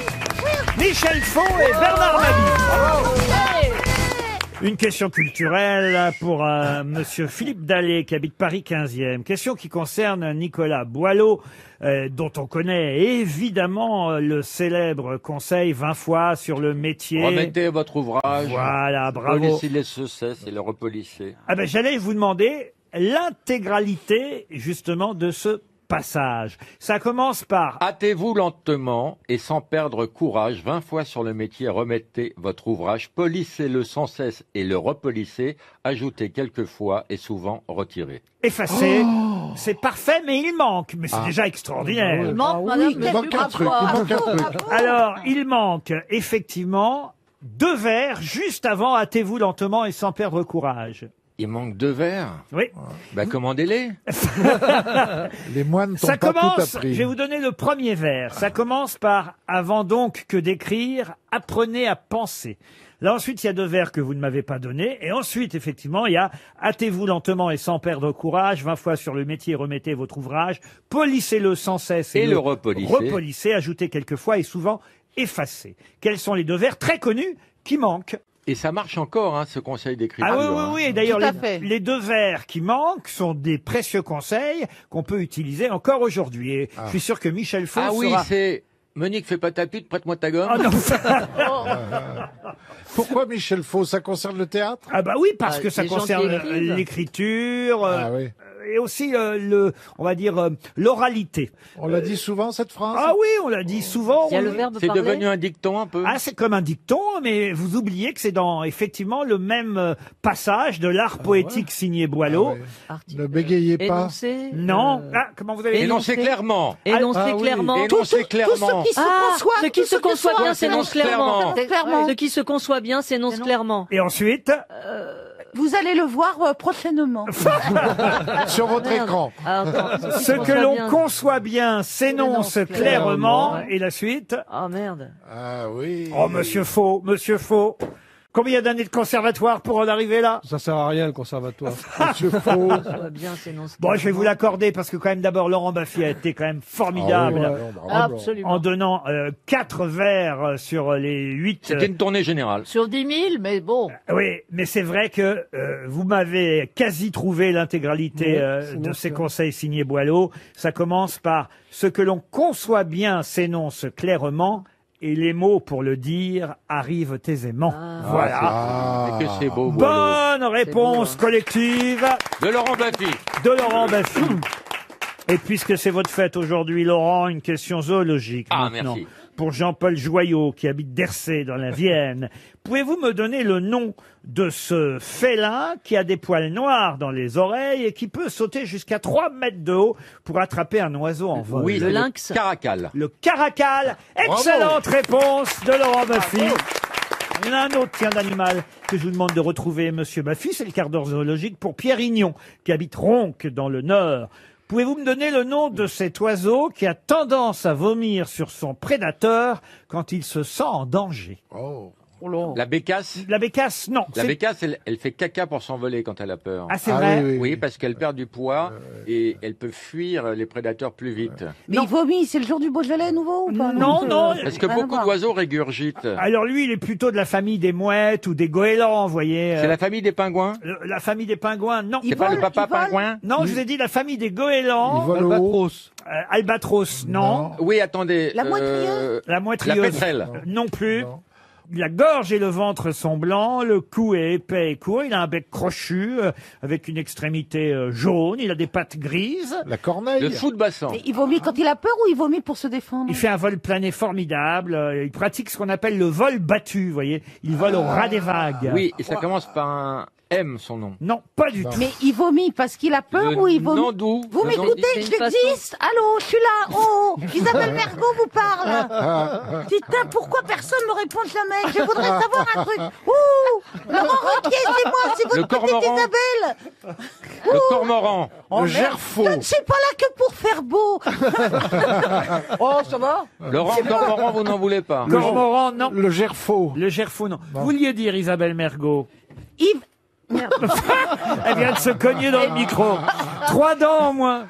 Michel Faux et Bernard Mabie. Une question culturelle pour monsieur Philippe Dallet qui habite Paris 15e. Question qui concerne Nicolas Boileau, dont on connaît évidemment le célèbre conseil 20 fois sur le métier. Remettez votre ouvrage. Voilà, bravo. Polissez les succès et le repolissez. Ah ben, j'allais vous demander l'intégralité justement de ce passage. Ça commence par Hâtez-vous lentement et sans perdre courage, 20 fois sur le métier, remettez votre ouvrage, polissez-le sans cesse et le repolissez, ajoutez quelques fois et souvent retirez. effacer. C'est parfait, mais il manque. Mais c'est déjà extraordinaire. Il manque, madame, Il manque un truc, il manque un truc. Alors, il manque effectivement 2 vers juste avant hâtez-vous lentement et sans perdre courage. Il manque 2 vers. Oui. Ben commandez-les. Les moines Ça n'ont pas tout commence, appris. je vais vous donner le premier vers. Ça commence par avant donc que d'écrire, apprenez à penser. Là ensuite, il y a 2 vers que vous ne m'avez pas donnés. Et ensuite, effectivement, il y a hâtez-vous lentement et sans perdre courage, 20 fois sur le métier, remettez votre ouvrage, polissez-le sans cesse Et le repolissez. repolissez, ajoutez quelquefois et souvent effacez. Quels sont les 2 vers très connus qui manquent? Et ça marche encore, hein, ce conseil d'écriture. Ah oui, oui, hein. oui. Et d'ailleurs, Tout à fait. les 2 vers qui manquent sont des précieux conseils qu'on peut utiliser encore aujourd'hui. Et je suis sûr que Michel Faux Ah oui, sera... c'est Monique, fais pas ta pute, prête-moi ta gomme. Ah non. Pourquoi Michel Faux? Ça concerne le théâtre? Ah bah oui, parce Ah, que ça les gens qui concerne écrivent. l'écriture Ah oui. et aussi on va dire l'oralité. On l'a dit souvent, cette phrase? Ah oui, on l'a dit souvent. Il y a le verbe C'est parler. devenu un dicton un peu. Ah, c'est comme un dicton, mais vous oubliez que c'est dans effectivement le même passage de l'art poétique signé Boileau. Ah ouais. Article. Ne bégayez pas. Énoncé. Non, ah, comment vous avez dit Énoncez clairement. Énoncé Ah oui. clairement. Énoncez clairement. Qui se Ah, conçoit, ce qui tout se ce conçoit soit, bien s'énonce clairement. Clairement. Ce qui se conçoit bien s'énonce clairement. Et ensuite, Vous allez le voir prochainement. Sur votre Merde. écran. Ah, attends, ce que l'on conçoit bien s'énonce S'énonce clairement. clairement. Et la suite. Ah merde. Ah oui. Oh, monsieur Faux, monsieur Faux. Combien d'années de conservatoire pour en arriver là? Ça sert à rien, le conservatoire. Monsieur Faux. Conçoit bien s'énonce Bon, je vais vous clairement. l'accorder parce que quand même d'abord Laurent Baffy a été quand même formidable Ah oui, bravo, bravo. Absolument. en donnant 4 vers sur les 8. C'était une tournée générale. Sur 10 000, mais bon. Oui, mais c'est vrai que vous m'avez quasi trouvé l'intégralité de ces conseils signés Boileau. Ça commence par ce que l'on conçoit bien s'énonce clairement et les mots pour le dire arrivent aisément. Voilà. Ah. Et que c'est beau, Boileau. Bonne réponse collective De Laurent Baffy. de Laurent Baffy. Et puisque c'est votre fête aujourd'hui, Laurent, une question zoologique Ah, maintenant. merci. Pour Jean-Paul Joyot, qui habite Dersay, dans la Vienne. Pouvez-vous me donner le nom de ce félin qui a des poils noirs dans les oreilles et qui peut sauter jusqu'à 3 mètres de haut pour attraper un oiseau en vol? Oui, Le c'est lynx. Caracal. Le caracal. Excellente réponse de Laurent Baffy. Il y en a un autre, tiens, d'animal que je vous demande de retrouver, monsieur Baffy. C'est le quart d'heure zoologique pour Pierre Ignon, qui habite Ronque, dans le Nord. Pouvez-vous me donner le nom de cet oiseau qui a tendance à vomir sur son prédateur quand il se sent en danger? Oh. La bécasse. La bécasse, non. La C'est- bécasse, elle fait caca pour s'envoler quand elle a peur. Ah, c'est vrai Oui, parce qu'elle perd du poids et elle peut fuir les prédateurs plus vite. Mais il vomit, c'est le jour du Beaujolais nouveau ou pas Non, non. Parce que Rien à beaucoup voir. d'oiseaux régurgitent. Alors lui, il est plutôt de la famille des mouettes ou des goélands, vous voyez. C'est la famille des pingouins? La famille des pingouins, non. C'est pas le papa pingouin? Non, je vous ai dit la famille des goélands. Il vole au haut. Albatros, non. Oui, attendez. La moitrieuse La moitrieuse. La pétrelle. Non plus. La gorge et le ventre sont blancs, le cou est épais et court, il a un bec crochu avec une extrémité jaune, il a des pattes grises. La corneille. Le fou de bassin. Et il vomit quand il a peur ou il vomit pour se défendre? Il fait un vol plané formidable, il pratique ce qu'on appelle le vol battu, vous voyez. Il vole au ras des vagues. Oui, et ça commence par un M, son nom. Non, pas du tout. Mais il vomit parce qu'il a peur ou il vomit? Non, d'où? Vous m'écoutez, j'existe? Allô, je suis là. Oh, Isabelle Mergo vous parle. Putain, pourquoi personne ne me répond jamais? Je voudrais savoir un truc. Ouh, Laurent Ruquier, c'est moi, c'est Le votre petite cormoran. Isabelle. Le cormoran. Oh, Le merde. gerfaut. Je ne suis pas là que pour faire beau. Oh, ça va? Laurent Cormoran, vous n'en voulez pas. Cormoran, non. Le gerfaut. Le gerfaut, non. Vous vouliez dire Isabelle Mergo. Yves. Merde. Elle vient de se cogner dans le micro. 3 dents au moins.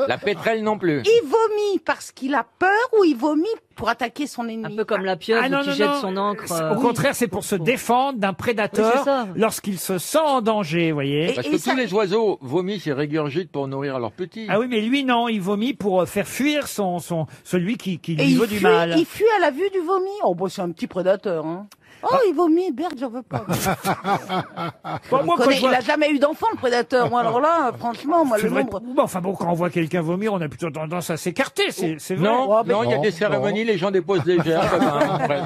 La pétrelle non plus. Il vomit parce qu'il a peur ou il vomit pour attaquer son ennemi? Un peu comme la pieuvre non, qui non, jette non. son encre. Au contraire, c'est pour se défendre d'un Oui, prédateur c'est ça. lorsqu'il se sent en danger, vous voyez. Parce que tous les oiseaux vomissent et régurgitent pour nourrir leurs petits. Ah oui, mais lui, non, il vomit pour faire fuir celui qui Et lui veut du mal. il fuit à la vue du vomi. Oh, bah, c'est un petit prédateur, hein. Oh, il vomit, merde, j'en veux pas. Bon, moi, quand je Il vois- a jamais eu d'enfant, le prédateur. Moi, alors là, franchement, moi, C'est le vrai nombre. que- bon, enfin bon, quand on voit quelqu'un vomir, on a plutôt tendance à s'écarter, c'est vrai. Non, Oh, mais non, il y a non, des cérémonies, les gens déposent des germes. après.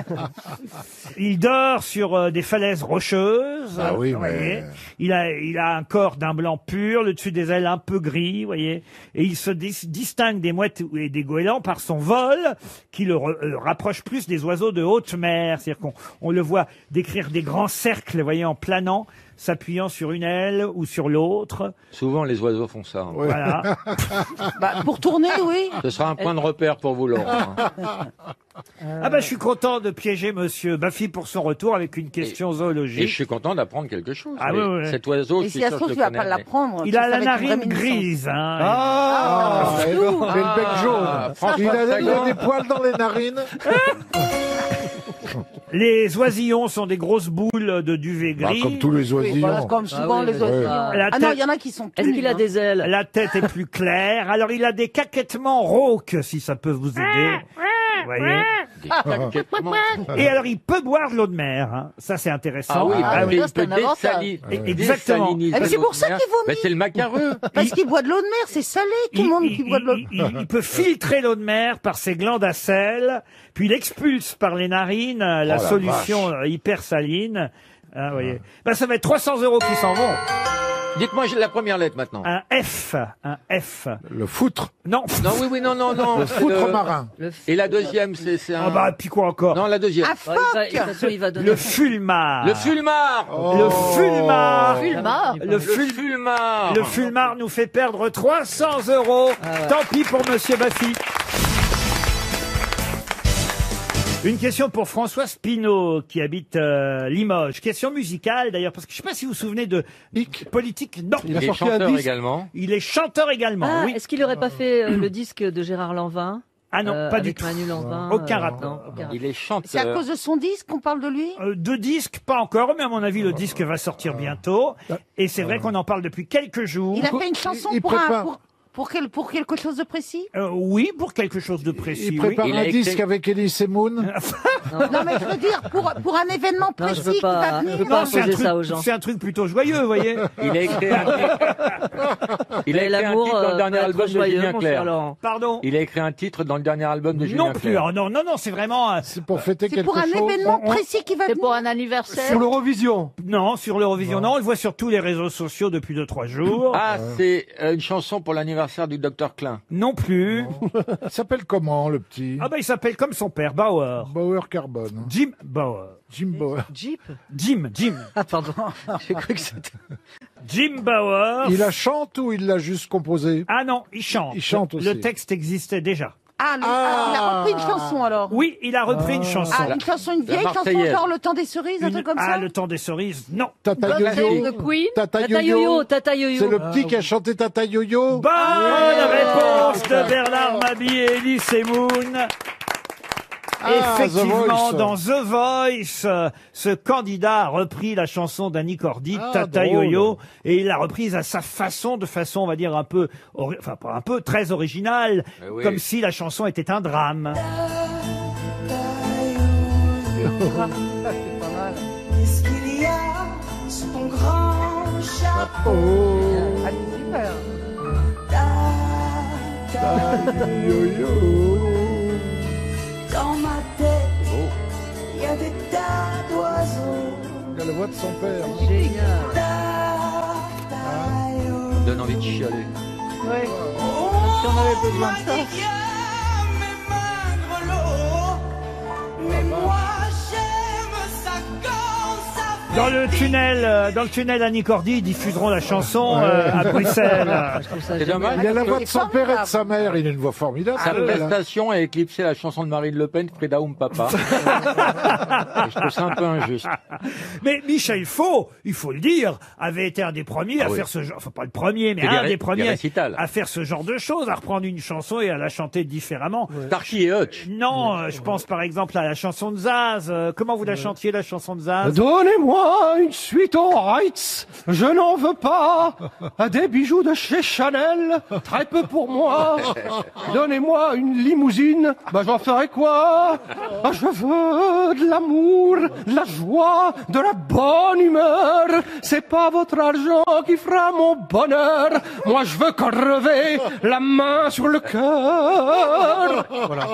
Il dort sur des falaises rocheuses. Ah oui, vous mais- voyez. Il a un corps d'un blanc pur, le dessus des ailes un peu gris, vous voyez. Et il se distingue des mouettes et des goélands par son vol, qui le rapproche plus des oiseaux de haute mer. C'est-à-dire qu'on le voit décrire des grands cercles, vous voyez, en planant, s'appuyant sur une aile ou sur l'autre. Souvent, les oiseaux font ça. Voilà. Bah, pour tourner, oui. Ce sera un point de repère pour vous, Laurent. Ah bah je suis content de piéger Monsieur Baffy pour son retour avec une question zoologique. Et je suis content d'apprendre quelque chose. Ah Mais oui, oui. Cet oiseau, Et je si suis ça sûr se trouve, que tu je vas le pas connais. l'apprendre. Il Ça a la va être une vraie narine munition. grise. Hein. Ah, et le bec jaune. Ah, Il François a Sagan. des poils dans les narines. Les oisillons sont des grosses boules de duvet Bah, gris. comme tous les Oui, voilà, oisillons. comme souvent oui, les mais oiseaux. c'est pas- Ah non, il y en a qui sont Est-ce plus. qu'il a des ailes? La tête est plus claire. Alors il a des caquettements rauques, si ça peut vous aider. Vous voyez. Des caquettements. Et alors il peut boire de l'eau de mer. Hein. Ça c'est intéressant. Ah oui, Ah il oui, peut c'est un avantage. Exactement. désaliniser Eh ben, c'est l'eau pour de ça mer. qu'il vomit. Ben, c'est le macareux. Parce qu'il boit de l'eau de mer, c'est salé. Tout le monde qui boit de l'eau. Il peut filtrer l'eau de mer par ses glandes à sel, puis il expulse par les narines la la solution hyper saline. Hein, voyez. Ben, ça va être 300 € qui s'en vont. Dites-moi la première lettre maintenant. Un F. Un F. Le foutre. Non. Non, oui, non. Le c'est foutre le- marin. Et la deuxième, c'est un... Ah bah, puis quoi encore? Non, la deuxième. Un Bah, de toute façon, il va donner. Le fulmar. Le fulmar. Le fulmar. Fulmar. Le fulmar. Le fulmar nous fait perdre 300 €. Tant pis pour Monsieur Baffy. Une question pour François Spinaud, qui habite Limoges. Question musicale, d'ailleurs, parce que je ne sais pas si vous vous souvenez de politique. Non. Il a Il est sorti un chanteur disque. également. Il est chanteur également, Ah, oui. est-ce qu'il n'aurait pas fait le disque de Gérard Lanvin? Ah non, pas du avec tout. Manu Lanvin. Aucun rapport. Non, aucun rapport. Il est C'est à chanteur. cause de son disque qu'on parle de lui? De disques, pas encore, mais à mon avis, le disque va sortir bientôt. Et c'est vrai qu'on en parle depuis quelques jours. Il a fait une chanson il pour prépare. pour quelque chose de précis? Oui, pour quelque chose de précis. Il oui. prépare Il a un écrit- disque avec Elise et Moon. Non, mais je veux dire, pour un événement Non, je précis veux qui pas- va je venir. veux pas Non, c'est un, imposer ça aux truc, gens. c'est un truc plutôt joyeux, vous voyez. Il a écrit un il a écrit un L'amour titre dans le dernier peut être album de joyeux, Julien mon Clerc. cher Laurent. Pardon. Il a écrit un titre dans le dernier album de Julien Non plus. Clerc. Oh, non, c'est vraiment. C'est pour fêter C'est quelque pour un chose. événement précis qui va C'est venir. pour un anniversaire. Sur l'Eurovision. Non, sur l'Eurovision, non. On le voit sur tous les réseaux sociaux depuis 2-3 jours. Ah, c'est une chanson pour l'anniversaire du Dr Klein. Non plus. Il s'appelle comment, le petit Ah bah il s'appelle comme son père, Bauer. Bauer Carbone. Jim Bauer. Jim Bauer. Jeep? Jim. Ah, pardon. J'ai cru que c'était. Jim Bauer. Il la chante ou il l'a juste composé? Ah non, il chante. Il chante aussi. Le texte existait déjà. Ah, il a repris une chanson alors. Oui, il a repris une chanson. Ah, une chanson, une vieille chanson, Marseillaise. genre Le Temps des cerises, un truc comme ça. Ah, Le Temps des cerises, non. Tata God Yo-Yo. Save the Queen. Tata Tata Yo-Yo. Yo-Yo, Tata Yo-Yo. C'est le petit qui a chanté Tata Yo-Yo. Bonne réponse de Bernard Mabie et Elie Semoun. Effectivement, The Voice. dans The Voice, ce candidat a repris la chanson d'Annie Cordy, Ah, Tata drôle. Yo-Yo, et il l'a reprise à sa façon, on va dire un peu, enfin pas un peu, très originale, oui. comme si la chanson était un drame. Qu'est-ce qu'il y a sous ton grand chapeau? Ah, c'est super. Dans ma tête, il y a des tas d'oiseaux. Il a la voix de son père. Donne envie de chialer. Ouais. Si on avait besoin de ça. Mes mains grelots, mais moi j'aime ça quand ça fait Dans le tunnel Annie Cordy, ils diffuseront la chanson à Bruxelles. C'est dommage. Il a la voix de C'est son père et de formidable. sa mère. Il a une voix formidable. Sa celle-là. prestation a éclipsé la chanson de Marine Le Pen, Frida Papa. Je trouve ça un peu injuste. Mais Michel Faux, il faut le dire, avait été un des premiers à oui. faire ce genre, enfin pas le premier, mais C'est un des des premiers récitals. à faire ce genre de choses, à reprendre une chanson et à la chanter différemment. Starkey et Hutch. Non, je pense par exemple à la chanson de Zaz. Comment vous la chantiez, la chanson de Zaz? Donnez-moi une suite aux Ritz, je n'en veux pas. Des bijoux de chez Chanel, très peu pour moi. Donnez-moi une limousine, j'en ferai quoi? Je veux de l'amour, de la joie, de la bonne humeur. C'est pas votre argent qui fera mon bonheur. Moi je veux crever la main sur le cœur. Voilà.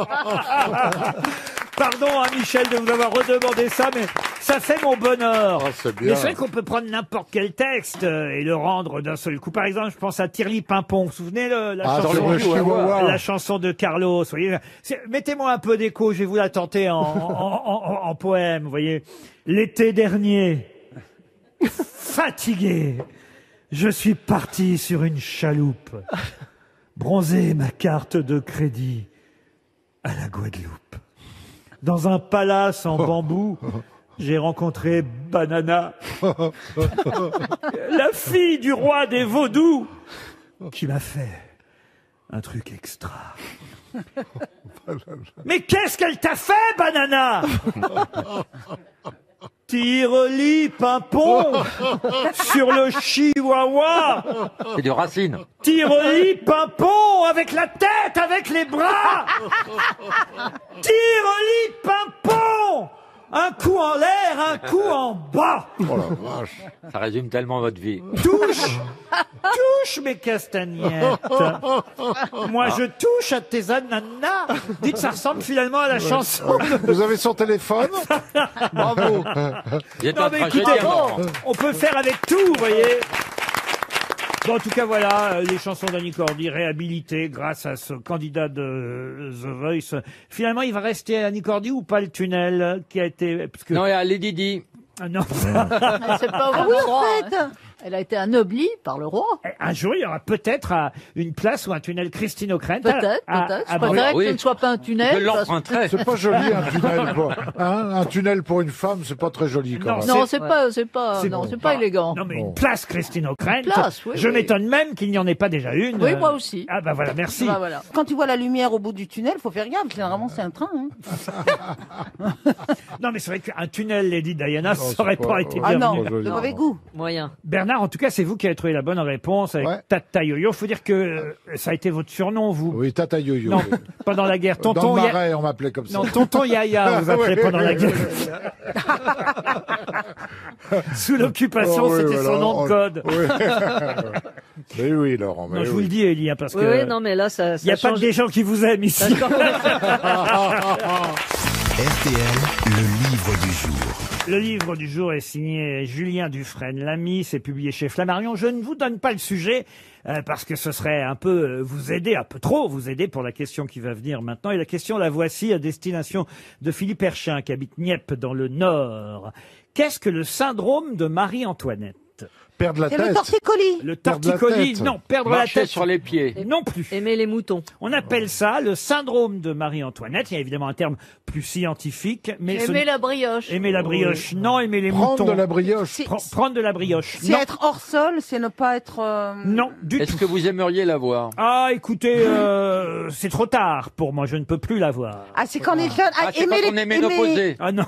Pardon à Michel de vous avoir redemandé ça, mais ça fait mon bonheur. Ah, c'est bien. Mais c'est vrai qu'on peut prendre n'importe quel texte et le rendre d'un seul coup. Par exemple, je pense à Tirli Pimpon. Vous vous souvenez la Ah, chanson, dans le Chihuahua. la chanson de Carlos, vous voyez. Mettez-moi un peu d'écho, je vais vous la tenter en poème, vous voyez. L'été dernier, fatigué, je suis parti sur une chaloupe, bronzer ma carte de crédit à la Guadeloupe. Dans un palace en bambou, j'ai rencontré Banana, la fille du roi des vaudous, qui m'a fait un truc extra. Mais qu'est-ce qu'elle t'a fait, Banana? Tireli Pimpon sur le chihuahua. C'est du Racine. Tireli Pimpon avec la tête, avec les bras. Tireli Pimpon. Un coup en l'air, un coup en bas. Oh la vache. Ça résume tellement votre vie. Touche mes castagnettes. Moi, je touche à tes ananas. Dites, ça ressemble finalement à la chanson. Vous avez son téléphone? Bravo. Vous êtes Non, un mais tragédien, écoutez, Laurent. on peut faire avec tout, vous voyez. Bon, en tout cas, voilà, les chansons d'Annie Cordy réhabilitées grâce à ce candidat de The Voice. Finalement, il va rester Annie Cordy ou pas le tunnel qui a été... Parce que... Non, il y a Lady Di. Ah, non. C'est pas Ah au oui, roi, en fait. hein. Elle a été anoblie par le roi. Un jour, il y aura peut-être une place ou un tunnel Christine O'Krent. Peut-être, à- peut-être. à Je préférerais oui. que ce ne soit pas un Je tunnel. parce- l'emprunterai. C'est pas joli un tunnel pour un tunnel pour une femme, c'est pas très joli quand Non, même. Non, C'est- c'est pas bon. élégant. Non, mais Bon. une place Christine O'Krent. Une place, oui, Je oui. m'étonne même qu'il n'y en ait pas déjà une. Oui, moi aussi. Ah, bah voilà, merci. Bah, voilà. Quand tu vois la lumière au bout du tunnel, faut faire gaffe. Généralement, c'est un train. Hein. Non, mais c'est vrai qu'un tunnel, Lady Diana, ça c'est aurait pas- pas été Ah non, bienvenu. joli. de mauvais goût. Moyen. Bernard, en tout cas, c'est vous qui avez trouvé la bonne réponse avec Ouais. Tata Yo-Yo. Faut dire que ça a été votre surnom, vous. Oui, Tata Yo-Yo. Non, pendant la guerre. Dans Tonton le Ya- marais, on m'appelait comme ça. Non, Tonton Yaya, vous appelez pendant la guerre. Sous l'occupation, Oh, oui, c'était son voilà, nom de code. Oui. Mais oui, Laurent. Mais Non, je vous oui. le dis, Elie, hein, parce Oui, que oui, non, mais là, ça il n'y a pas change. des gens qui vous aiment ici. RTL, le livre du jour. Le livre du jour est signé Julien Dufresne Lamy, c'est publié chez Flammarion. Je ne vous donne pas le sujet parce que ce serait un peu vous aider, un peu trop vous aider pour la question qui va venir maintenant. Et la question, la voici à destination de Philippe Herchin qui habite Nieppe dans le Nord. Qu'est-ce que le syndrome de Marie-Antoinette? Perdre la C'est tête. le torticolis. Le Perdre la torticolis, tête. non. Perdre la Marcher tête. sur les pieds. Non plus. Aimer les moutons. On appelle ça le syndrome de Marie-Antoinette. Il y a évidemment un terme plus scientifique, mais Aimer la brioche. aimer la brioche, non. Aimer les Prendre moutons. de la brioche. Prendre de la brioche, C'est non. être hors sol, c'est ne pas être... Non, du Est-ce tout. que vous aimeriez la voir? Ah, écoutez, c'est trop tard pour moi. Je ne peux plus la voir. Ah, c'est quand on est jeune. Ah, c'est quand on est ménopausé. Ah non.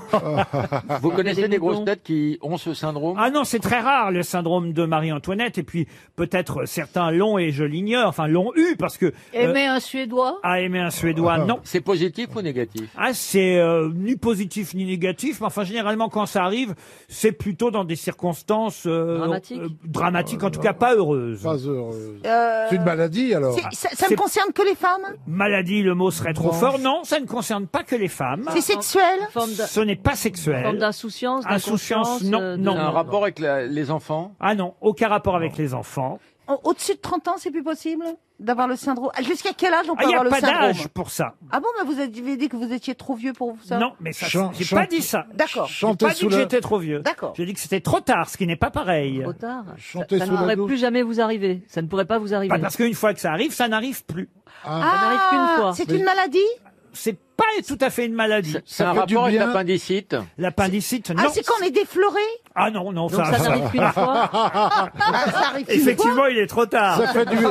Vous connaissez des des grosses moutons. têtes qui ont ce syndrome? Ah non, c'est très rare le syndrome de Marie-Antoinette. Et puis peut-être certains l'ont et je l'ignore. Enfin, l'ont eu parce que Aimer un Suédois. aimer un Suédois, non. C'est positif ou négatif? Ah, c'est ni positif ni négatif, mais enfin généralement quand ça arrive, c'est plutôt dans des circonstances Dramatiques. dramatiques, en tout cas pas heureuses. Pas heureuse. Euh, C'est une maladie, alors. ça c'est- ne concerne que les femmes. Maladie, le mot serait trop Non. fort. Non, ça ne concerne pas que les femmes. C'est sexuel. Ce n'est pas sexuel. Forme d'insouciance, Insouciance, d'inconscience, non, non. Un rapport avec les enfants? Ah non, aucun rapport avec les enfants. Au-dessus de 30 ans, c'est plus possible d'avoir le syndrome. Jusqu'à quel âge on peut Ah, il n'y a avoir pas le syndrome? d'âge pour ça. Ah bon, mais vous avez dit que vous étiez trop vieux pour ça. Non, mais ça, Chan- j'ai chante- pas dit ça. D'accord. J'ai Chanter pas dit sous que la... j'étais trop vieux. D'accord. J'ai dit que c'était trop tard, ce qui n'est pas pareil. Trop tard. Chanter Ça sous ne la pourrait douche. plus jamais vous arriver. Ça ne pourrait pas vous arriver. Pas parce qu'une fois que ça arrive, ça n'arrive plus. Ça n'arrive qu'une fois. C'est une maladie. C'est pas tout à fait une maladie. C'est un fait du rapport avec bien. l'appendicite? L'appendicite, non. Ah, c'est quand on est défloré. Ah non, non, Donc ça n'arrive qu'une fois. Ah, ça arrive une fois. Effectivement, il est trop tard. Ça fait du...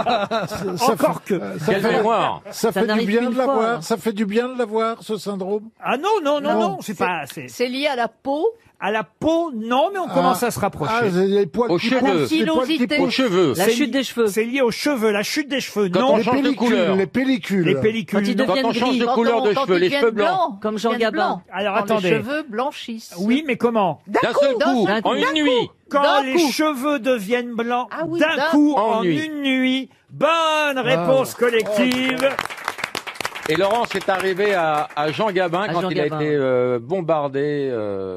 Encore que. Quelle mémoire! Ça fait du n'arrive bien qu'une de fois, l'avoir. alors. Ça fait du bien de l'avoir, ce syndrome. Ah non, non, non, non, c'est pas. C'est lié à la peau. À la peau, non, mais on commence à se rapprocher. Ah, c'est les poils Aux qui cheveux. poussent, les poils qui Pilosité. Aux poussent. cheveux. La C'est chute li- des cheveux. C'est lié aux cheveux, la chute des cheveux. Quand non, on Les change de couleur. pellicules, les pellicules. les pellicules. Quand ils non. deviennent Quand on change gris. de couleur de cheveux, les cheveux blancs. Comme Jean Ils deviennent Gabin. blancs. Alors, Quand attendez. Les cheveux blanchissent. Oui, mais comment? D'un seul coup, D'un coup. en une nuit. Quand D'un les coup. cheveux deviennent blancs Ah oui, d'un d'un coup, coup. en En nuit. une nuit. Bonne réponse collective. Et Laurent, c'est arrivé à Jean Gabin À quand Jean il a Gabin. été bombardé.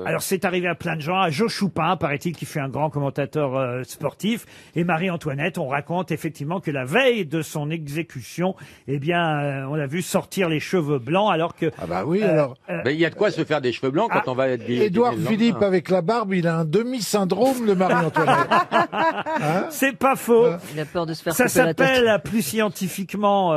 Alors c'est arrivé à plein de gens, à Joe Choupin, paraît-il, qui fait un grand commentateur sportif, et Marie-Antoinette. On raconte effectivement que la veille de son exécution, eh bien, on l'a vu sortir les cheveux blancs, alors que Ah bah oui, alors. Ben, il y a de quoi se faire des cheveux blancs quand on va être guillotiné Édouard le Philippe, lendemain. avec la barbe, il a un demi-syndrome de Marie-Antoinette. c'est pas faux. Il a peur de se faire Ça couper la tête. s'appelle plus scientifiquement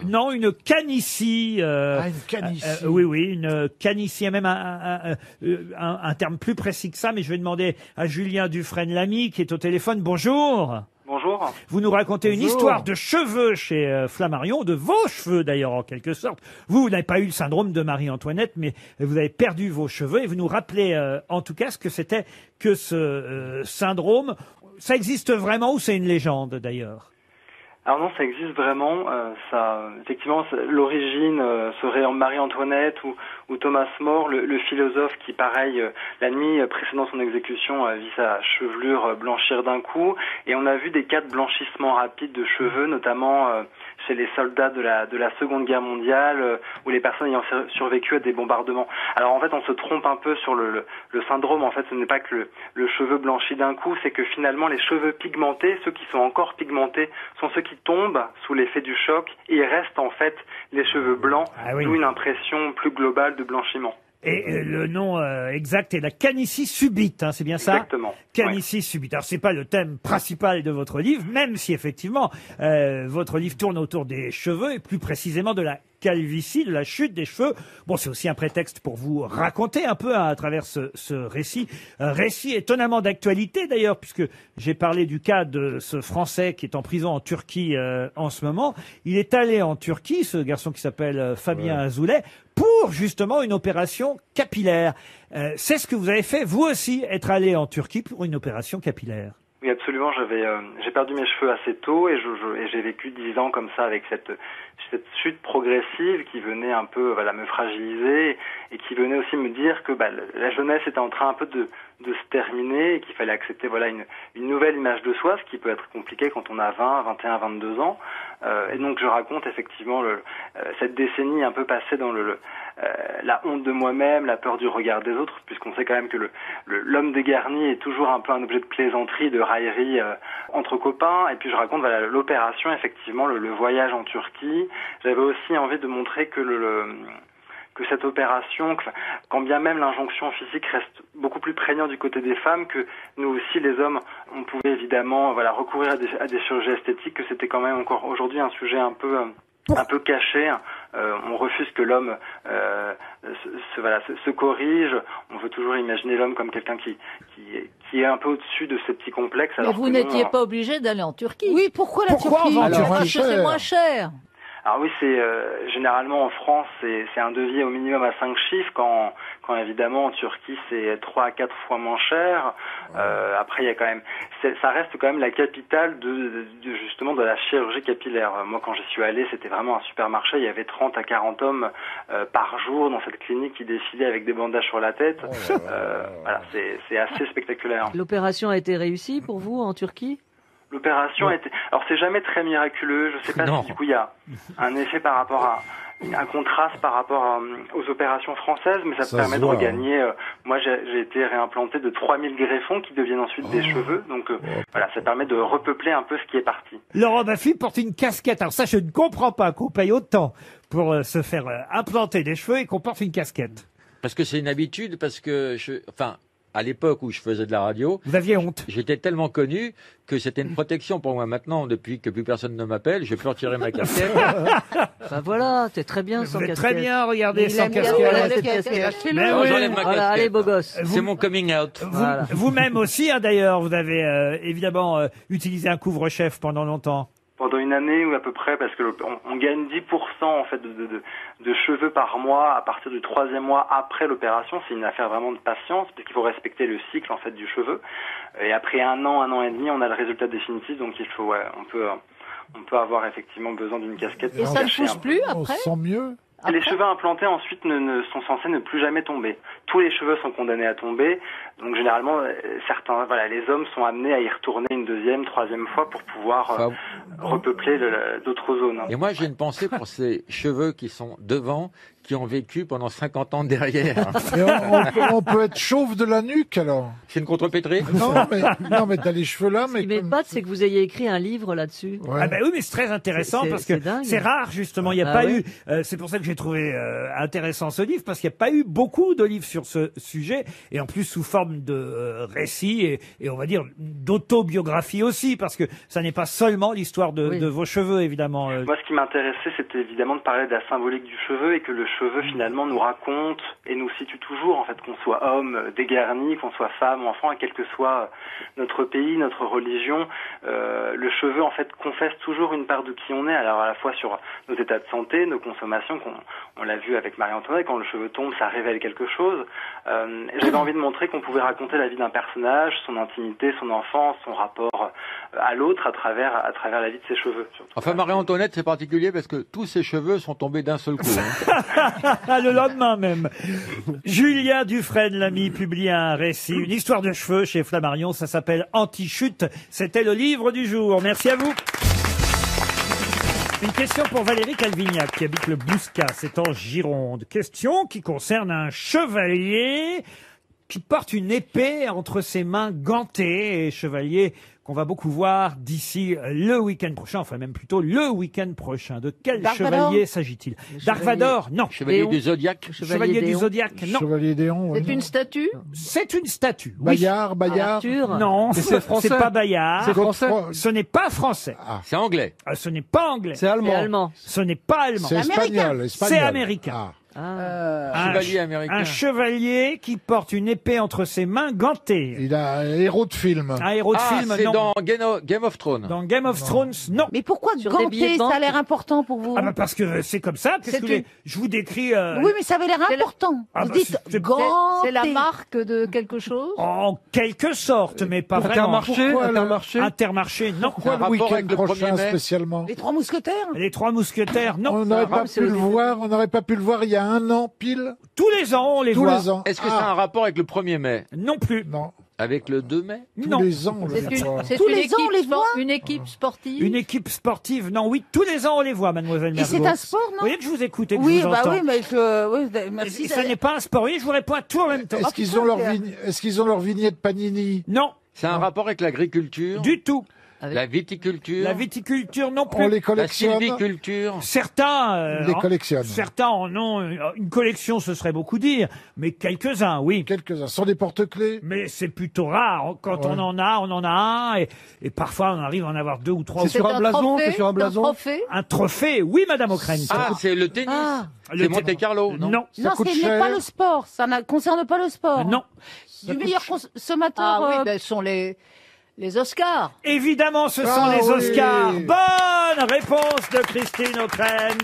non, une canicie. Ah, une canicie. Oui, oui, une canicie. Il y a même un terme plus précis que ça, mais je vais demander à Julien Dufresne-Lamy qui est au téléphone. Bonjour. Bonjour. Vous nous racontez une Bonjour. histoire de cheveux chez Flammarion, de vos cheveux d'ailleurs en quelque sorte. Vous n'avez pas eu le syndrome de Marie-Antoinette, mais vous avez perdu vos cheveux et vous nous rappelez en tout cas ce que c'était que ce syndrome. Ça existe vraiment ou c'est une légende d'ailleurs? Alors non, ça existe vraiment. Effectivement, l'origine serait en Marie-Antoinette ou Thomas More, le philosophe qui, pareil, la nuit précédant son exécution, a vu sa chevelure blanchir d'un coup. Et on a vu des cas de blanchissement rapide de cheveux, notamment chez les soldats de la Seconde Guerre mondiale, ou les personnes ayant survécu à des bombardements. Alors en fait, on se trompe un peu sur le syndrome. En fait, ce n'est pas que le cheveu blanchit d'un coup, c'est que finalement les cheveux pigmentés, ceux qui sont encore pigmentés, sont ceux qui tombent sous l'effet du choc et il reste en fait les cheveux blancs, Ah oui. d'où une impression plus globale de blanchiment. Et le nom exact est la canicie subite, hein, c'est bien ça? Exactement. Canicie subite. Alors c'est pas le thème principal de votre livre, même si effectivement votre livre tourne autour des cheveux et plus précisément de la calvitie, de la chute des cheveux. Bon, c'est aussi un prétexte pour vous raconter un peu à travers ce récit. Un récit étonnamment d'actualité d'ailleurs, puisque j'ai parlé du cas de ce Français qui est en prison en Turquie en ce moment. Il est allé en Turquie, ce garçon qui s'appelle Fabien Azoulay, pour justement une opération capillaire. C'est ce que vous avez fait, vous aussi, être allé en Turquie pour une opération capillaire. Oui, absolument. J'ai perdu mes cheveux assez tôt et j'ai vécu 10 ans comme ça avec cette chute progressive qui venait un peu me fragiliser et qui venait aussi me dire que la jeunesse était en train un peu de se terminer et qu'il fallait accepter une nouvelle image de soi, ce qui peut être compliqué quand on a 20, 21, 22 ans. Et donc je raconte effectivement cette décennie un peu passée dans la honte de moi-même, la peur du regard des autres, puisqu'on sait quand même que l'homme dégarni est toujours un peu un objet de plaisanterie, de raillerie entre copains. Et puis je raconte l'opération, effectivement, le voyage en Turquie. J'avais aussi envie de montrer que cette opération, quand bien même l'injonction physique reste beaucoup plus prégnante du côté des femmes, que nous aussi les hommes, on pouvait évidemment recourir à des chirurgies esthétiques, que c'était quand même encore aujourd'hui un sujet un peu caché. On refuse que l'homme se corrige. On veut toujours imaginer l'homme comme quelqu'un qui est un peu au-dessus de ce petit complexe. Mais vous n'étiez pas obligé d'aller en Turquie. Oui, pourquoi la Turquie? Parce que c'est moins cher. Alors oui, c'est généralement en France, c'est un devis au minimum à 5 chiffres, quand évidemment en Turquie c'est 3 à 4 fois moins cher. Après il y a quand même, ça reste quand même la capitale justement de la chirurgie capillaire. Moi quand j'y suis allé, c'était vraiment un supermarché, il y avait 30 à 40 hommes par jour dans cette clinique qui défilaient avec des bandages sur la tête. Voilà, c'est assez spectaculaire. L'opération a été réussie pour vous en Turquie? L'opération a été... Alors c'est jamais très miraculeux, je sais pas si du coup il y a un effet par rapport à... un contraste par rapport aux opérations françaises, mais ça permet de regagner... moi j'ai été réimplanté de 3000 greffons qui deviennent ensuite des cheveux, donc voilà, ça permet de repeupler un peu ce qui est parti. Laurent Baffy porte une casquette. Alors ça, je ne comprends pas qu'on paye autant pour se faire implanter des cheveux et qu'on porte une casquette. Parce que c'est une habitude, parce que à l'époque où je faisais de la radio, vous aviez honte. J'étais tellement connu que c'était une protection pour moi. Maintenant, depuis que plus personne ne m'appelle, je peux retirer ma casquette. Ben voilà, t'es très bien sans casquette. Très bien, regardez, sans casquette. J'enlève ma casquette. Allez, beau gosse. C'est mon coming out. Vous-même aussi, d'ailleurs, vous avez évidemment utilisé un couvre-chef pendant longtemps. Pendant une année ou à peu près, parce que on gagne 10% en fait de cheveux par mois à partir du 3e mois après l'opération. C'est une affaire vraiment de patience, parce qu'il faut respecter le cycle en fait du cheveu. Et après un an et demi, on a le résultat définitif. Donc il faut, on peut avoir effectivement besoin d'une casquette. Et ça ne pousse plus après? On se sent mieux. Les cheveux implantés ensuite sont censés ne plus jamais tomber. Tous les cheveux sont condamnés à tomber. Donc généralement, les hommes sont amenés à y retourner une 2e, 3e fois pour pouvoir repeupler d'autres zones. Et moi, j'ai une pensée pour ces cheveux qui sont devant, qui ont vécu pendant 50 ans derrière. Et on peut être chauve de la nuque, alors? C'est une contrepétrie? Non, mais t'as les cheveux là, mais... Ce qui m'épate, c'est que vous ayez écrit un livre là-dessus. Ah ben oui, mais c'est très intéressant parce que c'est rare, justement. Il n'y a pas eu... c'est pour ça que j'ai trouvé intéressant ce livre, parce qu'il n'y a pas eu beaucoup de livres sur ce sujet, et en plus sous forme de récits et on va dire d'autobiographie aussi, parce que ça n'est pas seulement l'histoire de vos cheveux, évidemment. Moi, ce qui m'intéressait, c'était évidemment de parler de la symbolique du cheveu, et que le cheveu, finalement, nous raconte et nous situe toujours, en fait, qu'on soit homme dégarni, qu'on soit femme, enfant, et quel que soit notre pays, notre religion, le cheveu, en fait, confesse toujours une part de qui on est, alors à la fois sur nos états de santé, nos consommations, on l'a vu avec Marie-Antoinette, quand le cheveu tombe, ça révèle quelque chose. J'avais envie de montrer qu'on pouvait raconter la vie d'un personnage, son intimité, son enfance, son rapport à l'autre à travers la vie de ses cheveux. Surtout. Enfin, Marie-Antoinette, c'est particulier parce que tous ses cheveux sont tombés d'un seul coup. Le lendemain même. Julien Dufresne, l'ami, publie un récit, une histoire de cheveux chez Flammarion. Ça s'appelle Anti-chute. C'était le livre du jour. Merci à vous. Une question pour Valérie Calvignac, qui habite le Bouscat, c'est en Gironde. Question qui concerne un chevalier qui porte une épée entre ses mains gantées, et chevalier qu'on va beaucoup voir d'ici le week-end prochain, enfin même plutôt le week-end prochain. De quel chevalier s'agit-il? Dark Vador, non. Chevalier du Zodiaque. Chevalier du Zodiaque, non. Chevalier d'Éon. C'est une statue? C'est une statue. Bayard. Non, c'est français. C'est pas Bayard. C'est français. Ce n'est pas français. C'est anglais. Ce n'est pas anglais. C'est allemand. Ce n'est pas allemand. C'est espagnol. C'est américain. Chevalier américain. Un chevalier qui porte une épée entre ses mains gantées. Il a un héros de film. Un héros de film, c'est non. dans Game of Thrones. Dans Game of Thrones, non. Mais pourquoi ganté? Ça a l'air important pour vous. Ah bah parce que c'est comme ça. Qu'est-ce que je vous décris Oui, mais ça avait l'air important. Vous dites ganté. C'est la marque de quelque chose? En quelque sorte, mais pas vraiment. Intermarché, non. Pourquoi le week-end prochain spécialement? Les Trois Mousquetaires? Les Trois Mousquetaires, non. On n'aurait pas pu le voir. On n'aurait pas pu le voir il y a un an pile. Tous les ans, on les voit. Tous les ans. Est-ce que ça a un rapport avec le 1er mai? Non plus. Non. Avec le 2 mai? Non. Tous les ans, on les voit. C'est Tous les ans, on les voit. Une équipe sportive? Une équipe sportive, non. Oui, tous les ans, on les voit, mademoiselle Mergo. Et c'est un sport, non? Vous voyez que je vous écoute et que Oui, je vous bah entends. oui, mais merci. Et ce n'est pas un sport. Oui, je vous réponds à tout en même temps. Est-ce qu'ils ont leur vignette Panini? Non. C'est un rapport avec l'agriculture? Du tout. La viticulture. La viticulture non plus. On les La collectionne. sylviculture. Certains Les collectionnent. Certains en ont une collection, ce serait beaucoup dire, mais quelques-uns, oui. Quelques-uns. Sont des porte-clés. Mais c'est plutôt rare. Quand on en a un, et parfois on arrive à en avoir 2 ou 3. C'est sur un blason, trophée, c'est sur un blason. trophée. Un trophée, oui, Madame O'Krent. Ah, c'est le tennis. C'est Monte Carlo, non? Non, coûte ce n'est cher. pas le sport. Ça ne concerne pas le sport. Non. Du meilleur consommateur. Ah oui, ben, ce sont les Oscars. Évidemment, ce sont les Oscars. Bonne réponse de Christine O'Krent.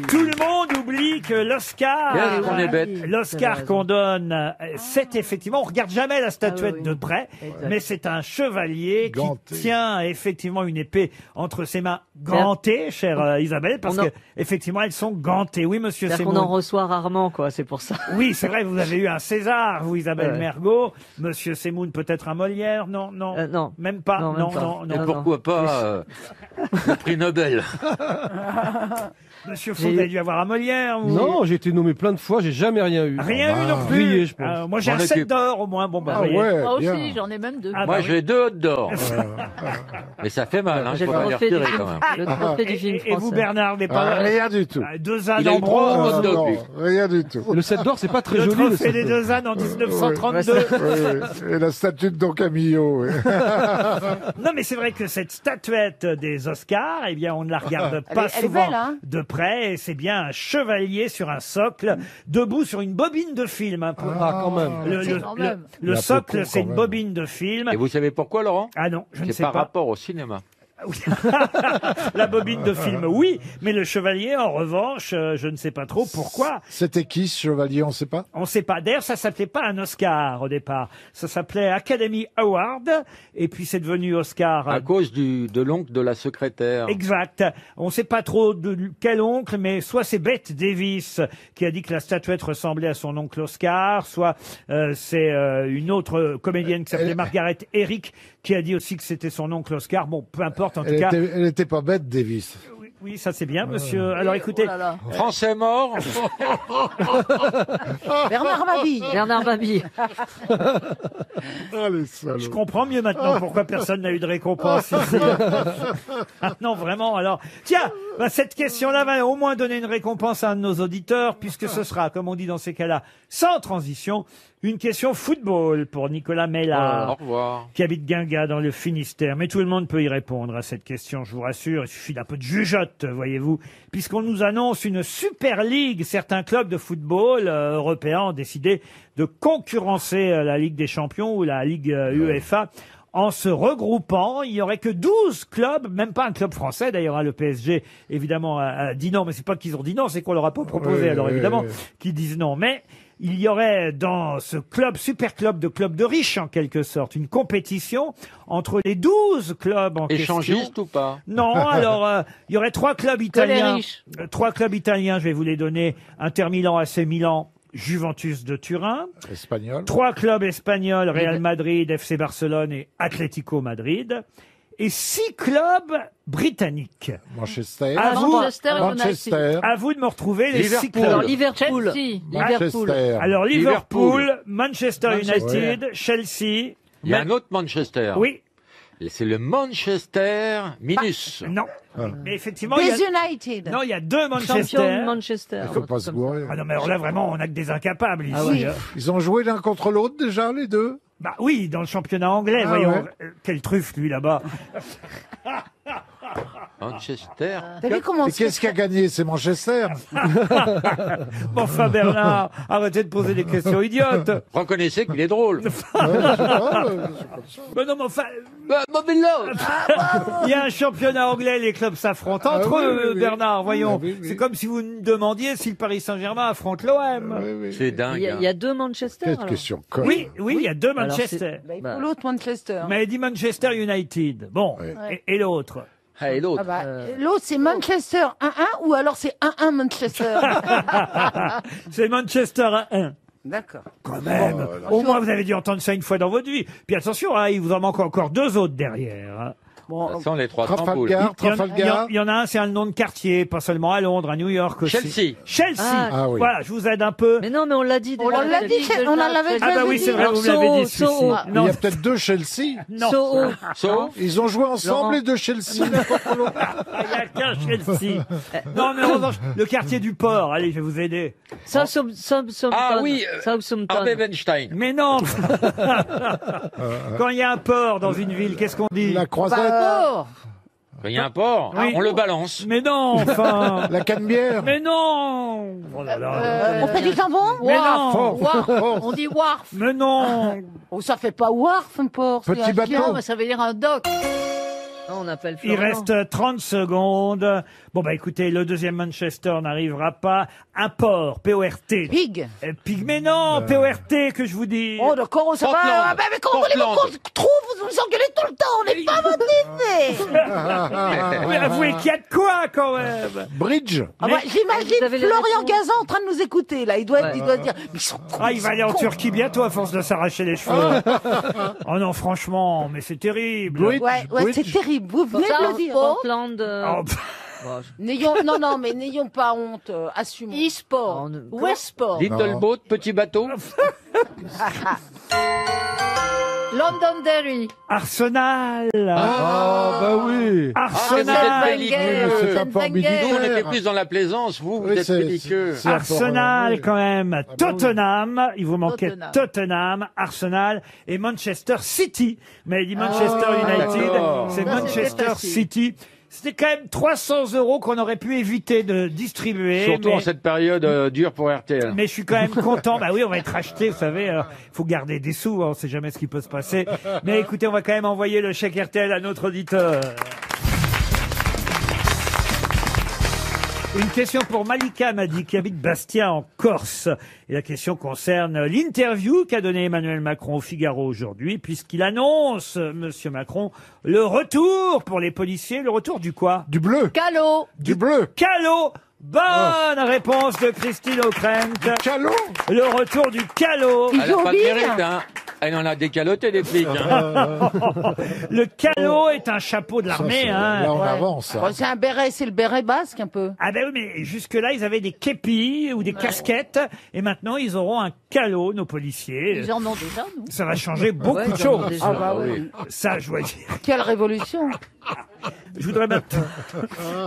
Tout le monde oublie que l'Oscar, Qu'est-ce qu'on est bête. l'Oscar qu'on donne, c'est effectivement, on regarde jamais la statuette de près, mais c'est un chevalier Ganté. qui tient effectivement une épée entre ses mains gantées, chère Isabelle, parce que effectivement elles sont gantées. Oui, monsieur C'est-à-dire qu'on Semoun. en reçoit rarement, quoi, c'est pour ça. Oui, c'est vrai, vous avez eu un César, vous, Isabelle Ouais. Mergo. Monsieur Semoun, peut-être un Molière. Non, non. Non. Même pas. Non, même Non, pas. non, Et non. pourquoi pas le prix Nobel? Monsieur Fou, vous avez dû avoir un Molière. Vous... Non, j'ai été nommé plein de fois, j'ai jamais rien eu. Rien eu non plus. Grillé, je pense. Moi, j'ai un M'en 7 occupe. d'or au moins. Bon, bah, Ah voyez. ouais, Moi bien. aussi, j'en ai même 2. Ah, Moi, bah, j'ai 2 hot d'or. Mais ça fait mal, hein. J'ai Il le faut pas les trophée du retirer film, quand même. le trophée du film Et vous, français. Bernard, n'est pas Rien du tout. 2 ânes Il a en eu 3 bronze. hot dogs, lui. Rien du tout. Le 7 d'or, c'est pas très Le joli. trophée des 7 d'or. 2 ânes en 1932. Oui. Et la statue de Don Camillo. oui. Non, mais c'est vrai que cette statuette des Oscars, eh bien, on ne la regarde pas elle est souvent belle, hein. de près. Et c'est bien un chevalier sur un socle, debout sur une bobine de film. Hein, pour- Ah, quand même. Quand même. le La socle, peau, c'est quand une même. bobine de film. Et vous savez pourquoi, Laurent? Ah non, je ne C'est sais par pas. rapport au cinéma. Oui. La bobine de film, oui, mais le chevalier, en revanche, je ne sais pas trop pourquoi. C'était qui ce chevalier, on ne sait pas? On ne sait pas. D'ailleurs, ça s'appelait pas un Oscar au départ. Ça s'appelait Academy Award, et puis c'est devenu Oscar. À cause de l'oncle de la secrétaire. Exact. On ne sait pas trop de quel oncle, mais soit c'est Bette Davis qui a dit que la statuette ressemblait à son oncle Oscar, soit c'est une autre comédienne qui s'appelait Margaret Eric qui a dit aussi que c'était son oncle Oscar. Bon, peu importe, en tout cas. Elle était pas bête, Davis. Oui, ça c'est bien, monsieur. Alors écoutez, Oh là là. Français mort. Bernard Mabille. Bernard Mabille. Ah, les salauds. je comprends mieux maintenant pourquoi personne n'a eu de récompense ici. Non, vraiment. Alors, tiens, cette question-là va au moins donner une récompense à un de nos auditeurs, puisque ce sera, comme on dit dans ces cas-là, sans transition, une question football pour Nicolas Mellard. Au revoir. Qui habite Guingamp dans le Finistère. Mais tout le monde peut y répondre à cette question, je vous rassure. Il suffit d'un peu de jugeote, voyez-vous, puisqu'on nous annonce une Super League. Certains clubs de football européens ont décidé de concurrencer la Ligue des Champions ou la Ligue UEFA. En se regroupant, il y aurait que 12 clubs, même pas un club français d'ailleurs, hein, le PSG évidemment a dit non, mais c'est pas qu'ils ont dit non, c'est qu'on leur a pas proposé, Oui, alors oui, évidemment oui. qu'ils disent non. Mais il y aurait dans ce club, super club de riches en quelque sorte, une compétition entre les 12 clubs en question. Échangiste ou pas? Non, alors il y aurait 3 clubs italiens. riches. 3 clubs italiens, je vais vous les donner. Inter Milan, AC Milan, Juventus de Turin. Espagnol. 3 clubs espagnols, Real Madrid, FC Barcelone et Atlético Madrid. Et 6 clubs britanniques. Manchester. À vous, Manchester et Manchester. à vous de me retrouver les 6 Liverpool. Alors, clubs. Liverpool. Chelsea. Liverpool. Manchester. Alors Liverpool, Liverpool. Manchester United, Chelsea. Il y a un autre Manchester. Oui, Et c'est le Manchester Minus. non. Mais effectivement, il y a... Des United. Non, il y a 2 Champion de Manchester. Manchester. Il faut pas se gourer. Ah non, mais alors là, vraiment, on a que des incapables ici. Ah ouais. Ils ont joué l'un contre l'autre déjà, les deux? Bah oui, dans le championnat anglais, Ah voyons. ouais. Quelle truffe, lui, là-bas. Manchester. T'as vu comment Et qu'est-ce qui a gagné? C'est Manchester. Bon, enfin, Bernard, arrêtez de poser des questions idiotes. Reconnaissez qu'il est drôle. Ouais, je sais pas, Mais non, mais enfin, Mobile il y a un championnat anglais, les clubs s'affrontent Ah entre oui, eux, oui, oui. Bernard, voyons. Ah oui, oui. C'est comme si vous me demandiez si le Paris Saint-Germain affronte l'OM. Oui, oui. C'est dingue. Il y a 2 Manchester. Quelle alors. question conne. Oui, oui, il y a 2 Alors, Manchester. Bah, il faut Bah. l'autre Manchester. Mais elle dit Manchester United. Bon, Ouais. et l'autre Ah, et l'autre. Ah bah, l'autre c'est Manchester 1-1 ou alors c'est 1-1 Manchester. C'est Manchester 1. D'accord. Quand même. Au moins, vous avez dû entendre ça une fois dans votre vie. Puis attention, hein, il vous en manque encore 2 autres derrière. Hein. Bon, Ça sent les 300 boules. Il y en a un, c'est un nom de quartier, pas seulement à Londres, à New York aussi. Chelsea. Chelsea. Ah, oui. Voilà, je vous aide un peu. Mais non, mais on l'a dit. On l'a dit, on l'avait déjà Ah bah oui, dit. c'est vrai, vous l'avez dit celui-ci. Il y a peut-être deux Chelsea. Non. Soho. Ils ont joué ensemble, les deux Chelsea. Il n'y a qu'un Chelsea. Non, mais en revanche, le quartier du port. Allez, je vais vous aider. Southampton. Ah oui, Southampton. Harvey Weinstein. Mais non. Quand il y a un port dans une ville, qu'est-ce qu'on dit? La croisette. Quand il y a un port, Oui. on le balance. Mais non, enfin. La canne-bière. Mais non. Oh là là. On fait du jambon? Mais non. Wharf. On dit wharf. Mais non. Oh, ça fait pas wharf, un port. c'est Petit un bateau. Non, mais ça veut dire un dock. Non, on appelle Il Florian. reste 30 secondes. Bon, bah écoutez, le deuxième Manchester n'arrivera pas. Un port, P-O-R-T. Pig. Pig, mais non, P-O-R-T que je vous dis. Oh, d'accord, ça va. Portland. Ah, mais comment voulez-vous Portland. qu'on trouve? Vous nous engueulez tout le temps, on n'est pas motivés. Mais avouez qu'il y a de quoi quand même. Bridge. Ah bah, Vous j'imagine avez les Florian réponses Gazan en train de nous écouter, là. Il doit se dire, mais ils sont cons. Ah, il va aller en Turquie bientôt à force de s'arracher les cheveux. Oh non, franchement, mais c'est terrible. Bridge. Ouais, c'est terrible. Vous venez de le dire. Portland. Oh, pff. Non, mais n'ayons pas honte. Assumons. E-sport. Westport. Little boat, petit bateau. Londonderry. Arsenal. Ah, bah oui. Arsenal. Wenger. C'est un Arsène port Wenger. Nous, on était militaire. plus dans la plaisance. Vous Oui, êtes c'est- belliqueux. c'est- Arsenal quand même, bah oui. Tottenham, il vous manquait Tottenham. Tottenham, Arsenal et Manchester City. Mais il dit Manchester United, d'accord. c'est Ça, c'était Manchester facile. City. C'était quand même 300 € qu'on aurait pu éviter de distribuer. Surtout mais... en cette période dure pour RTL. Mais je suis quand même content. Bah oui, on va être racheté, vous savez. Il faut garder des sous, on sait jamais ce qui peut se passer. Mais écoutez, on va quand même envoyer le chèque RTL à notre auditeur. Une question pour Malika Madi qui habite Bastia en Corse. Et la question concerne l'interview qu'a donné Emmanuel Macron au Figaro aujourd'hui, puisqu'il annonce, Monsieur Macron, le retour pour les policiers. Le retour du quoi? Du bleu. Calot. Du bleu. Calot. Bonne réponse de Christine O'Krent. Calot. Le retour du calot. Elle n'a pas de mérite, hein. Elle en a décaloté des flics. Hein. Le calot est un chapeau de l'armée. Hein. Là, on avance. Bon, c'est un béret, c'est le béret basque, un peu. Ah ben oui, mais jusque-là, ils avaient des képis ou des casquettes, et maintenant, ils auront un calot, nos policiers. Ils en ont déjà, nous. Ça va changer beaucoup Ouais, de ils en ont choses. déjà. Ah bah oui. Ça, je dois dire. Quelle révolution. Je voudrais maintenant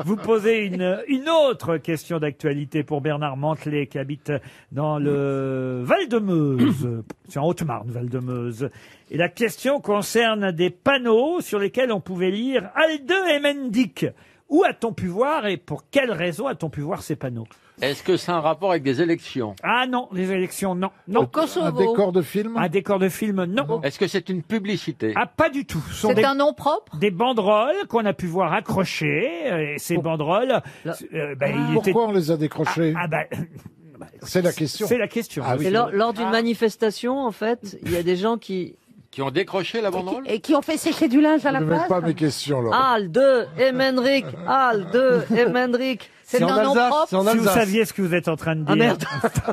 vous poser une autre question d'actualité pour Bernard Mantelet, qui habite dans le Val-de-Meuse. C'est en Haute-Marne, Val-de-Meuse. Et la question concerne des panneaux sur lesquels on pouvait lire « Alde Emendik ». Où a-t-on pu voir et pour quelle raison a-t-on pu voir ces panneaux? Est-ce que c'est un rapport avec des élections? Ah non, les élections, non. Non. Au Kosovo. Un décor de film. Un décor de film, non. Est-ce que c'est une publicité? Ah, pas du tout. Ce sont C'est un nom propre. des banderoles qu'on a pu voir accrochées. Et ces banderoles, il était... Pourquoi on les a décrochés? Ah bah, C'est la question. c'est la question. Ah oui. Et lors d'une manifestation, en fait, il y a des gens qui... Qui ont décroché la banderole? Et qui ont fait sécher du linge à la Ne mets place. pas mes questions, Laurent. Al de Emenrik, Al de Emenrik. C'est un nom propre. C'est en Si vous Alsace. saviez ce que vous êtes en train de dire. Ah merde.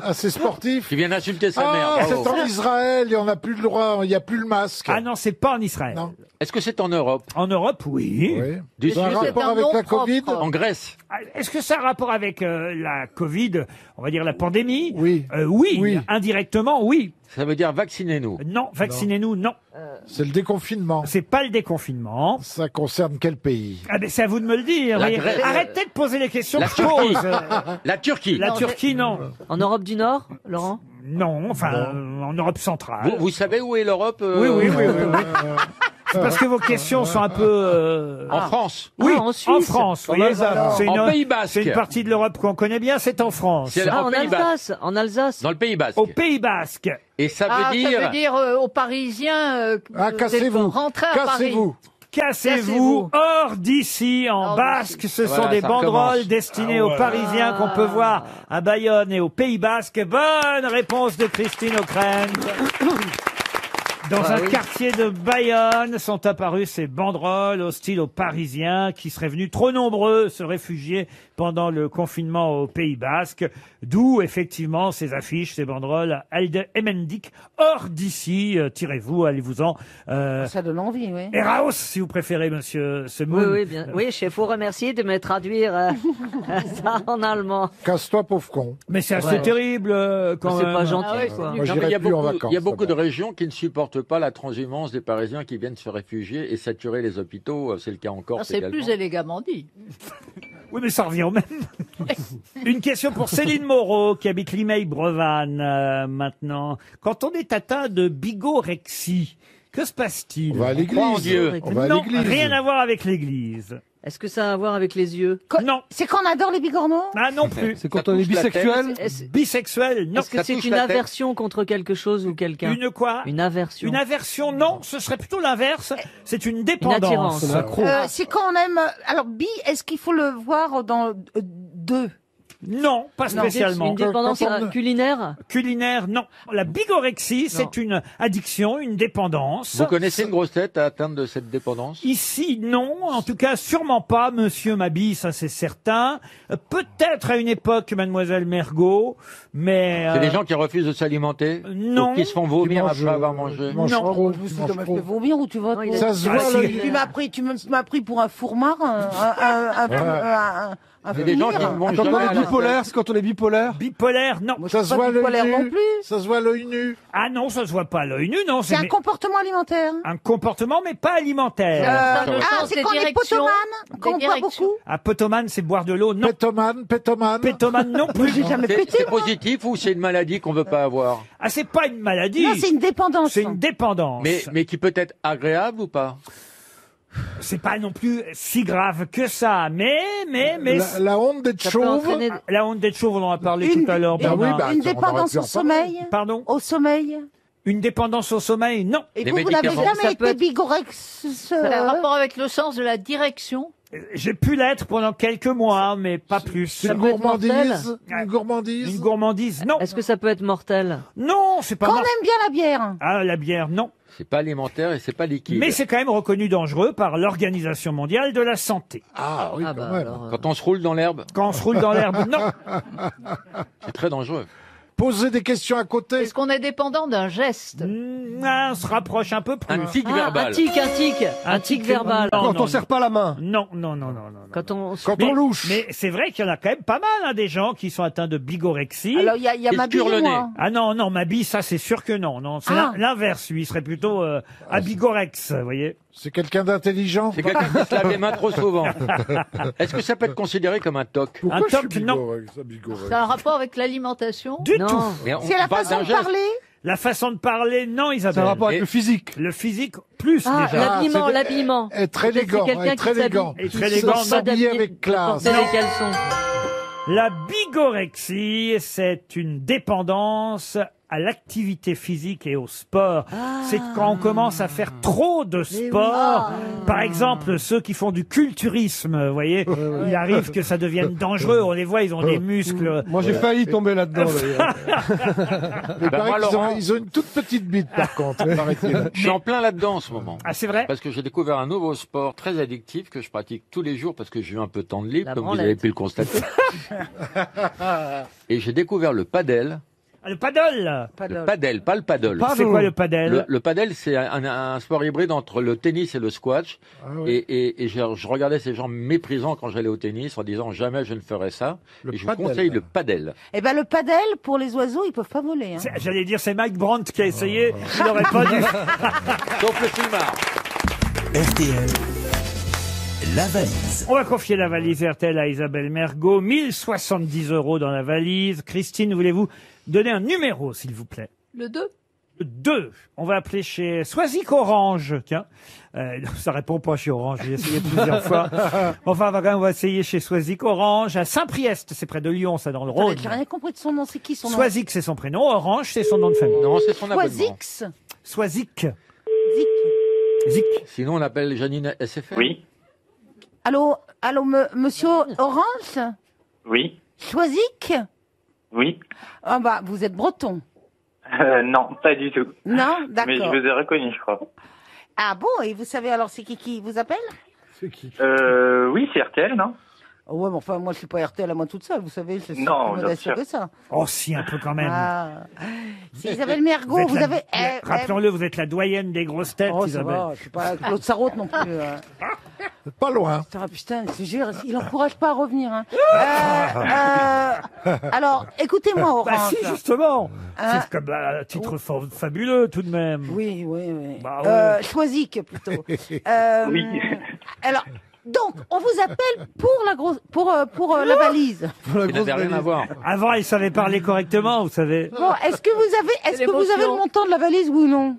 Ah, c'est sportif. Qui vient d'insulter sa mère. Ah, Bravo. c'est en Israël et on n'a plus le droit, il n'y a plus le masque. Ah non, c'est pas en Israël. Non. Est-ce que c'est en Europe? En Europe, oui. Oui. Du C'est un Sud? rapport un avec nom la propre. Covid? En Grèce? Ah, est-ce que ça a un rapport avec la Covid, on va dire la pandémie? Oui. Oui. Oui. Indirectement, oui. Ça veut dire vaccinez-nous. Non, vaccinez-nous, non. C'est le déconfinement. C'est pas le déconfinement. Ça concerne quel pays? Ah ben c'est à vous de me le dire. La voyez. Grèce. Arrêtez de poser les questions La que je Turquie. pose. La Turquie. La Turquie, non. En Europe du Nord, Laurent? Non, enfin, en Europe centrale. Vous savez où est l'Europe? Oui. C'est parce que vos questions sont un peu... En France. Oui, Ah, en Suisse. France. vous En voyez. Alsace. C'est En Pays Basque. C'est une partie de l'Europe qu'on connaît bien, c'est en France. C'est Ah, en en Pays Basque. Alsace, en Alsace. Dans le Pays Basque. Au Pays Basque. Et ça Ah, veut ça dire... veut dire aux Parisiens Ah, cassez-vous. rentrez à Paris. Cassez-vous. Cassez-vous hors d'ici en Hors basque. Ce sont Voilà, des ça banderoles recommence. destinées aux Parisiens qu'on peut voir à Bayonne et au Pays Basque. Bonne réponse de Christine O'Krent. Dans Ah un oui. quartier de Bayonne sont apparus ces banderoles hostiles aux Parisiens qui seraient venus trop nombreux se réfugier pendant le confinement au Pays Basque. D'où effectivement ces affiches, ces banderoles. Elde Emendik, hors d'ici, tirez-vous, allez-vous-en. Ça donne envie, oui. Eraos, si vous préférez, monsieur Oui, Semoun. oui, bien. Oui, chef, faut remercier de me traduire ça en allemand. Casse-toi, pauvre con. Mais c'est assez Ouais. terrible quand C'est même. pas gentil, Ah ouais, quoi. c'est Moi, Non, mais j'irai plus en vacances. il y a beaucoup de là-bas. régions qui ne supportent pas la transhumance des Parisiens qui viennent se réfugier et saturer les hôpitaux. C'est le cas en Corse Ah, c'est également. plus élégamment dit. Oui, mais ça revient au même. Une question pour Céline Moreau, qui habite Limeil-Brevanne, maintenant. Quand on est atteint de bigorexie, que se passe-t-il? On va à croit en l'église. Dieu. On va à Non, l'église. rien à voir avec l'église. Est-ce que ça a à voir avec les yeux? Non. C'est qu'on adore les bigorneaux? Ah non plus. C'est quand Ça on est touche la bisexuel. Est-ce Bisexuel, non. est-ce que Ça c'est touche une la tête. aversion contre quelque chose ou quelqu'un? Une quoi? Une aversion. Une aversion, non. Ce serait plutôt l'inverse. C'est une Une dépendance. attirance. C'est un accro. C'est quand on aime. Alors, est-ce qu'il faut le voir dans deux? Non, pas spécialement. Une dépendance Quand on- culinaire? Culinaire, non. La bigorexie, c'est une addiction, une dépendance. Vous connaissez une grosse tête atteinte de cette dépendance? Ici, non. En tout cas, sûrement pas, monsieur Mabille, ça c'est certain. Peut-être à une époque, mademoiselle Mergot, mais... C'est des gens qui refusent de s'alimenter? non. Ou qui se font vomir mangent, après avoir mangé? mange Non. trop, Je me suis mange dit, je trop. vais vomir ou tu vas Non, il te- a- Ça se Ah, voit, si. l'œil. Tu m'as pris pour un fourmard, un C'est des gens qui fourmire. ne mangent Quand jamais on à est la bipolaire, c'est quand on est bipolaire. Bipolaire, non. Moi, je Ça suis se pas voit bipolaire l'œil non nu. plus. Ça se voit l'œil nu. Ah non, ça se voit pas à l'œil nu, non. C'est un comportement alimentaire. un comportement, mais pas alimentaire. Dans le sens C'est des quand on est directions. potomane, quand on Des boit directions. beaucoup. À potomane, c'est boire de l'eau, non. Pétomane, pétomane. Pétomane, non plus. J'ai jamais pété. C'est positif ou c'est une maladie qu'on veut pas avoir? Ah, c'est pas une maladie. Non, c'est une dépendance. C'est une dépendance. Mais qui peut être agréable ou pas? C'est pas non plus si grave que ça. Mais... La honte d'être Ça peut chauve. entraîner- La honte d'être chauve, on en a parlé Une- tout à l'heure, une- Bernard. oui, bah, Une on aurait dépendance pu en au parler. sommeil. Pardon. Au sommeil. Une dépendance au sommeil, non. Et Les vous n'avez médicaments. jamais Ça peut été être- bigorex. Ça a un rapport avec le sens de la direction. J'ai pu l'être pendant quelques mois, mais pas plus. C'est Ça une peut être mortel. gourmandise. Une gourmandise. Une gourmandise, non. Est-ce que ça peut être mortel? Non, c'est pas Quand on mort- aime bien la bière. Ah, la bière, non. C'est pas alimentaire et c'est pas liquide. Mais c'est quand même reconnu dangereux par l'Organisation mondiale de la santé. Ah oui, Ah quand bah même. alors, Quand on se roule dans l'herbe, Quand on se roule dans l'herbe, non. c'est très dangereux. Poser des questions à côté. Est-ce qu'on est dépendant d'un geste? On se rapproche un peu plus. Un tic Ah, verbal. un tic verbal. Non, Quand non, on serre pas la main. Non. Non. Quand on... Quand on louche. Mais c'est vrai qu'il y en a quand même pas mal, hein, des gens qui sont atteints de bigorexie. Alors, il y a Il ma se cure le bille, nez. moi. Ah non, ma bille, ça c'est sûr que non. Non, c'est Ah. l'inverse, lui, il serait plutôt à bigorex, vous voyez. C'est quelqu'un d'intelligent. C'est quelqu'un qui se lave les mains trop souvent. Est-ce que ça peut être considéré comme un toc? Un Pourquoi je toc, suis non. bigorex, ça, bigorex Ça a un rapport avec l'alimentation? Du Non. tout. Mais on C'est la parle façon d'un de geste. parler. La façon de parler, non, C'est Isabelle. un rapport avec Et- le physique. Le physique, plus Ah, déjà. l'habillement, c'est- l'habillement. Être Peut-être élégant, c'est quelqu'un être qui s'habille- élégant. Être qui élégant, se non. s'habiller avec classe. porter les caleçons. La bigorexie, c'est une dépendance à l'activité physique et au sport. C'est quand on commence à faire trop de sport. Par exemple, ceux qui font du culturisme, vous voyez, il arrive que ça devienne dangereux. On les voit, ils ont des muscles. Moi, j'ai failli tomber là-dedans. d'ailleurs. Il paraît moi, qu'ils ont- Laurent- ils ont une toute petite bite, par contre, paraît-il. Je suis en plein là-dedans en ce moment. Ah, c'est vrai? Parce que j'ai découvert un nouveau sport très addictif que je pratique tous les jours parce que j'ai eu un peu de temps de libre, La comme vous branlette. avez pu le constater. Et j'ai découvert le padel. Ah, le paddle. Le padel, pas le paddle. C'est quoi le paddle? Le padel, c'est un sport hybride entre le tennis et le squash. Ah ouais. Et je regardais ces gens méprisants quand j'allais au tennis en disant jamais je ne ferai ça. Le et je vous padel. conseille le padel. Eh ben, le padel, pour les oiseaux, ils peuvent pas voler. Hein. J'allais dire, c'est Mike Brandt qui a essayé. Il n'aurait pas dû. Sauf le filmard. RTL, la valise. On va confier la valise RTL à Isabelle Mergot. 1070 € dans la valise. Christine, voulez-vous donner un numéro, s'il vous plaît? Le 2? 2. On va appeler chez Soisic Orange. Tiens, ça répond pas chez Orange. J'ai essayé plusieurs fois. Enfin, on va essayer chez Soisic Orange à Saint-Priest. C'est près de Lyon, ça, dans le Rhône. J'ai rien compris de son nom. C'est qui son nom? Soisic, c'est son prénom. Orange, c'est son nom de famille. Non, c'est son abonnement. Soisix. Soisic. Zik. Zic. Sinon, on l'appelle Janine SFR. Oui, Allô, monsieur Orange? oui, Soisic? oui. Ah bah, vous êtes breton. Non, pas du tout. Non, Mais je d'accord. vous ai reconnu, je crois. Ah bon, et vous savez alors c'est qui vous appelle? Oui, c'est RTL, non? Oh ouais, mais enfin, moi, je suis pas RTL à moi toute seule, vous savez, c'est Non, plus bien modeste sûr. que ça. Oh, si, un peu quand même. Ah. C'est Isabelle Mergo, vous la- avez... Rappelons-le, vous êtes la doyenne des grosses têtes, Oh, ça Isabelle. va, je suis pas Claude Sarraute non plus. Pas loin. Putain, je te jure, il encourage pas à revenir. Hein. Alors, écoutez-moi, Orange. Bah si, justement. Hein C'est comme un titre fabuleux, tout de même. Oui, oui, oui. Bah, ouais. Choisic, plutôt. Oui. Alors, donc, on vous appelle pour la grosse, pour la valise. Il n'avait rien à voir. Avant, il savait parler correctement, vous savez. Bon, est-ce que vous avez le montant de la valise, oui ou non?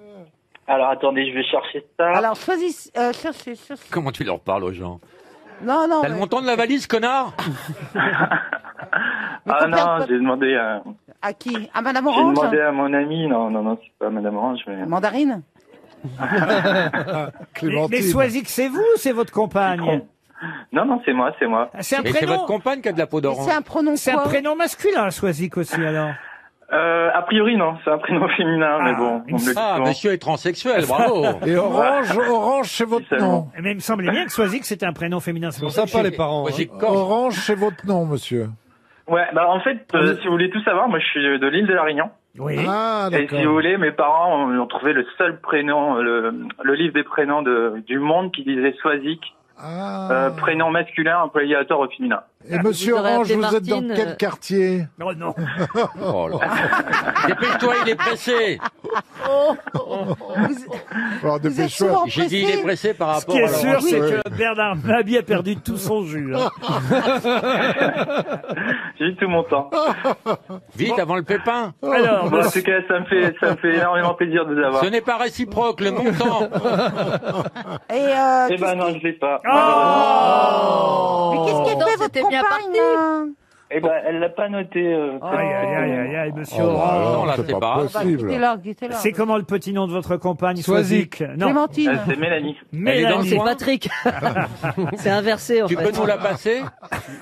Alors, attendez, je vais chercher ça. Alors, cherchez. Comment tu leur parles aux gens? Non, non. T'as le montant de la valise, connard? Ah non, j'ai demandé À qui? À Madame j'ai Orange? demandé à mon ami. Non, c'est pas Madame Orange, mais... Mandarine? Mais Soisic, c'est vous ou c'est votre compagne? Non, c'est moi. C'est un Et c'est prénom. votre compagne qui a de la peau d'orange. C'est un pronom C'est un quoi? prénom masculin, Soisic aussi, alors. A priori, non, c'est un prénom féminin, mais bon, on me le dit Ah, souvent. monsieur est transsexuel, bravo. Et Orange, c'est votre nom. Mais il me semblait bien que Soisic, c'était un prénom féminin. C'est Ils pour sont ça que sympas, j'ai- les parents. Moi, hein. j'ai corps. Orange, c'est votre nom, monsieur. Ouais, bah en fait, si vous voulez tout savoir, moi je suis de l'île de la Réunion. Oui. Ah, Et si vous d'accord. voulez, mes parents ont trouvé le seul prénom, le livre des prénoms du monde qui disait Soisic, prénom masculin employé à tort au féminin. Et monsieur Vous aurez Orange, appelé vous êtes dans Martine, quel quartier? Oh non. Oh là. Dépêche-toi, il est pressé. Alors, Vous êtes dépêche-toi. souvent J'ai dit il est pressé. pressé par Ce rapport qui est à sûr, Laurent. c'est Oui. que Bernard Mabie a perdu tout son jus. hein. J'ai eu tout mon temps. Vite avant le pépin. Alors, Bon, en tout cas, ça me fait énormément plaisir de vous avoir. Ce n'est pas réciproque, le montant. Et Eh ben non, je l'ai pas. Oh mais qu'est-ce qu'elle Non, fait votre c'était bien compagne là? Eh ben, elle l'a pas noté. aïe, monsieur Oh, Orange. non, là, c'est c'est pas pas. possible. Quittez-la. C'est comment le petit nom de votre compagne, Soisic. Soisic? Non. Clémentine. C'est Mélanie. Elle est dans le Mélanie. C'est coin. Patrick. C'est inversé, en Tu fait. peux nous la passer?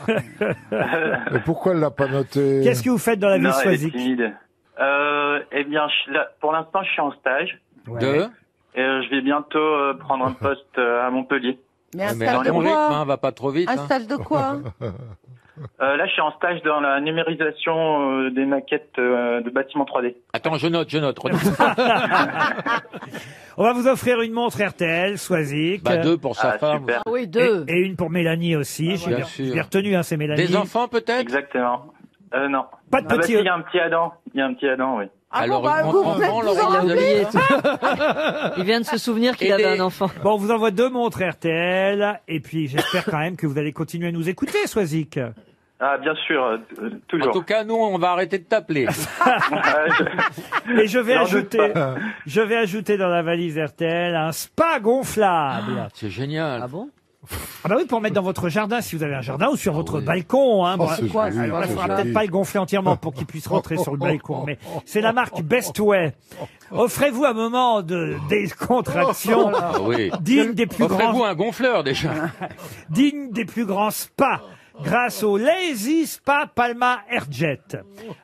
Et pourquoi elle l'a pas noté? Qu'est-ce que vous faites dans la vie, Non, elle est Soisic? timide. Eh bien, pour l'instant, je suis en stage. De? Et je vais bientôt prendre un poste à Montpellier. Mais un Mais stage à de ton rythme, quoi? hein, va pas trop vite. Un hein. stage de quoi? Là, je suis en stage dans la numérisation des maquettes de bâtiments 3D. Attends, je note. On va vous offrir une montre RTL, Soisic. Bah, 2 pour sa Ah, femme. super. Ah oui, 2. Et une pour Mélanie aussi. J'ai bien bien, sûr. bien retenu, hein, c'est Mélanie. Des enfants, peut-être? Exactement. Non. Pas de Ah bah petit- si, il y a un petit Adam. Il y a un petit Adam, oui. Alors, bah, une vous montre venez enfant, de Laurent, vous en vous rappeler. avez- Il vient de se souvenir qu'il Et avait des- un enfant. Bon, on vous envoie 2 montres RTL. Et puis, j'espère quand même que vous allez continuer à nous écouter, Soisic. Ah, bien sûr, En toujours. tout cas, nous, on va arrêter de t'appeler. Et je vais J'en doute ajouter dans la valise RTL un spa gonflable. C'est génial. Ah bon? Ah bah oui, pour mettre dans votre jardin, si vous avez un jardin, ou sur votre balcon. Hein, Oh, bon, c'est quoi, joli, alors là, il c'est faudra joli. peut-être pas le gonfler entièrement pour qu'il puisse rentrer sur le balcon. Mais c'est la marque Bestway. Offrez-vous un moment de décontraction Ah oui. digne des plus Offrez-vous grands, un gonfleur, déjà. digne des plus grands spas. Grâce au Lazy Spa Palma Airjet.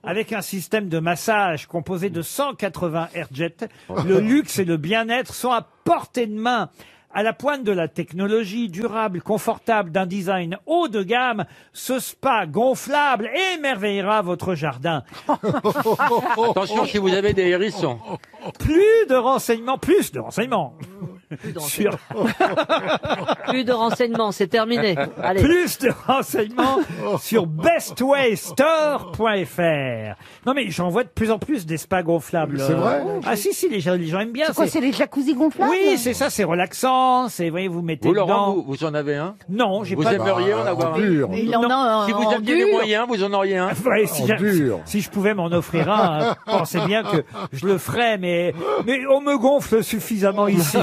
Avec un système de massage composé de 180 Airjet, le luxe et le bien-être sont à portée de main. À la pointe de la technologie, durable, confortable, d'un design haut de gamme, ce spa gonflable émerveillera votre jardin. Attention si vous avez des hérissons. Plus de renseignements. Sur Plus de renseignements, c'est terminé. Allez. plus de renseignements sur bestwaystore.fr. Non mais j'en vois de plus en plus des spas gonflables. C'est vrai? Ah si, les gens aiment bien. C'est quoi, c'est les jacuzzi gonflables? Oui, c'est ça, c'est relaxant. C'est, voyez, vous mettez Vous, dedans. Laurent, vous en avez un? Non, j'ai Vous pas. aimeriez en avoir un? dur. Il en a un Si vous en aviez les dur. moyens, vous en auriez un? Ouais, si, En dur. si je pouvais m'en offrir un, hein, pensez bien que je le ferais, mais on me gonfle suffisamment ici.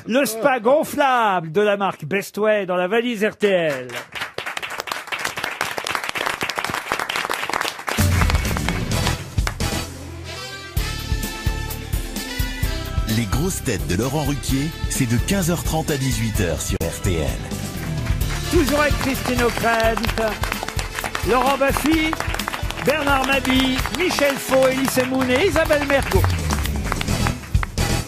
Le spa gonflable de la marque Bestway dans la valise RTL. Les grosses têtes de Laurent Ruquier, c'est de 15h30 à 18h sur RTL. Toujours avec Christine O'Krent, Laurent Baffy, Bernard Mabille, Michel Faux, Elie Moon et Isabelle Mergo.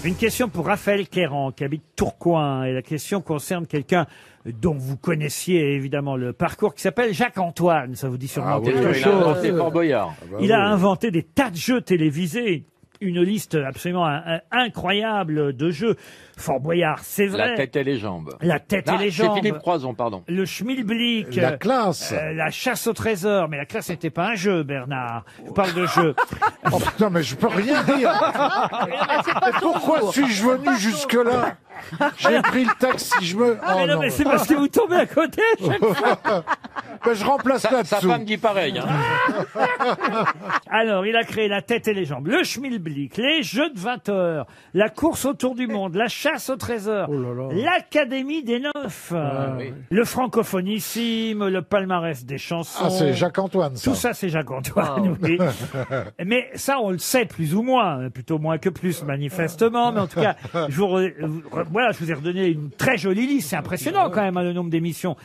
Une question pour Raphaël Quéran, qui habite Tourcoing. Et la question concerne quelqu'un dont vous connaissiez évidemment le parcours, qui s'appelle Jacques-Antoine. Ça vous dit sûrement quelque chose. Il a inventé Fort Boyard. Il a inventé des tas de jeux télévisés. Une liste absolument incroyable de jeux. Fort Boyard, c'est vrai. La tête et les jambes. La tête et les jambes. C'est Philippe Croison, pardon. Le schmilblick. La classe. La chasse au trésor. Mais la classe n'était pas un jeu, Bernard. Je parle de jeu. Oh putain, mais je peux rien dire. Mais pourquoi suis-je venu jusque-là? J'ai pris le taxi, je me... Ah, mais non, mais c'est parce que vous tombez à côté chaque fois. Ben, je remplace Sa là-dessous. femme dit pareil. Hein. Alors, il a créé la tête et les jambes, le schmilblick, les jeux de 20 heures, la course autour du monde, la chasse au trésor, l'Académie des Neufs, le francophonissime, le palmarès des chansons. Ah, c'est Jacques-Antoine, ça. Tout ça, c'est Jacques-Antoine, oui. Mais ça, on le sait plus ou moins, plutôt moins que plus, manifestement. Mais en tout cas, voilà, je vous ai redonné une très jolie liste. C'est impressionnant quand même, hein, le nombre d'émissions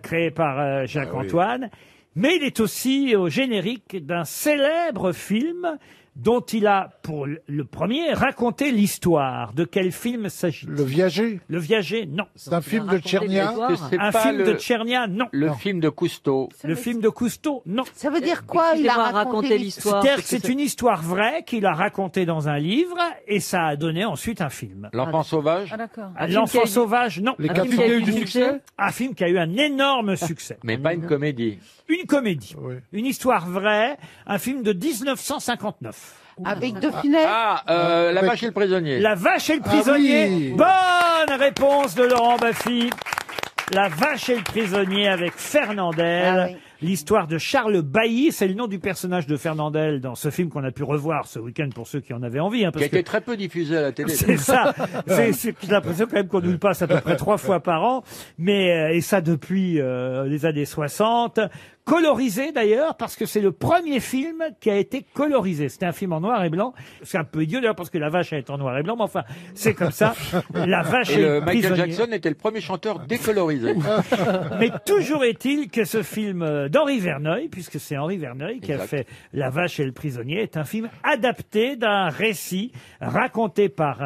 créées par Jacques-Antoine. Mais il est aussi au générique d'un célèbre film dont il a, pour le premier, raconté l'histoire. De quel film s'agit-il? Le Viager. Le Viager, non. C'est un film de Tchernia. Un film de Tchernia, non. Le film de Cousteau. Le film de Cousteau, non. Ça veut dire quoi? Il a raconté l'histoire. C'est-à-dire que c'est une histoire vraie qu'il a racontée dans un livre et ça a donné ensuite un film. L'enfant sauvage. Ah, d'accord. L'enfant sauvage, non. Les quatre qui a eu du succès. Un film qui a eu un énorme succès. Mais pas une comédie. Une comédie. Oui. Une histoire vraie. Un film de 1959. Avec Dauphinet. La vache et le prisonnier. La vache et le prisonnier. oui. Bonne réponse de Laurent Baffy. La vache et le prisonnier avec Fernandel. Ah oui. L'histoire de Charles Bailly, c'est le nom du personnage de Fernandel dans ce film qu'on a pu revoir ce week-end pour ceux qui en avaient envie. Hein, Qui a été très peu diffusé à la télé. c'est ça. J'ai l'impression quand même qu'on nous le passe à peu près 3 fois par an. Mais, et ça depuis les années 60. Colorisé d'ailleurs, parce que c'est le premier film qui a été colorisé. C'était un film en noir et blanc. C'est un peu idiot d'ailleurs, parce que la vache est en noir et blanc, mais enfin, c'est comme ça. La vache Et est le Michael prisonnier. Jackson était le premier chanteur décolorisé. Mais toujours est-il que ce film d'Henri Verneuil, puisque c'est Henri Verneuil qui a fait La vache et le prisonnier, est un film adapté d'un récit raconté par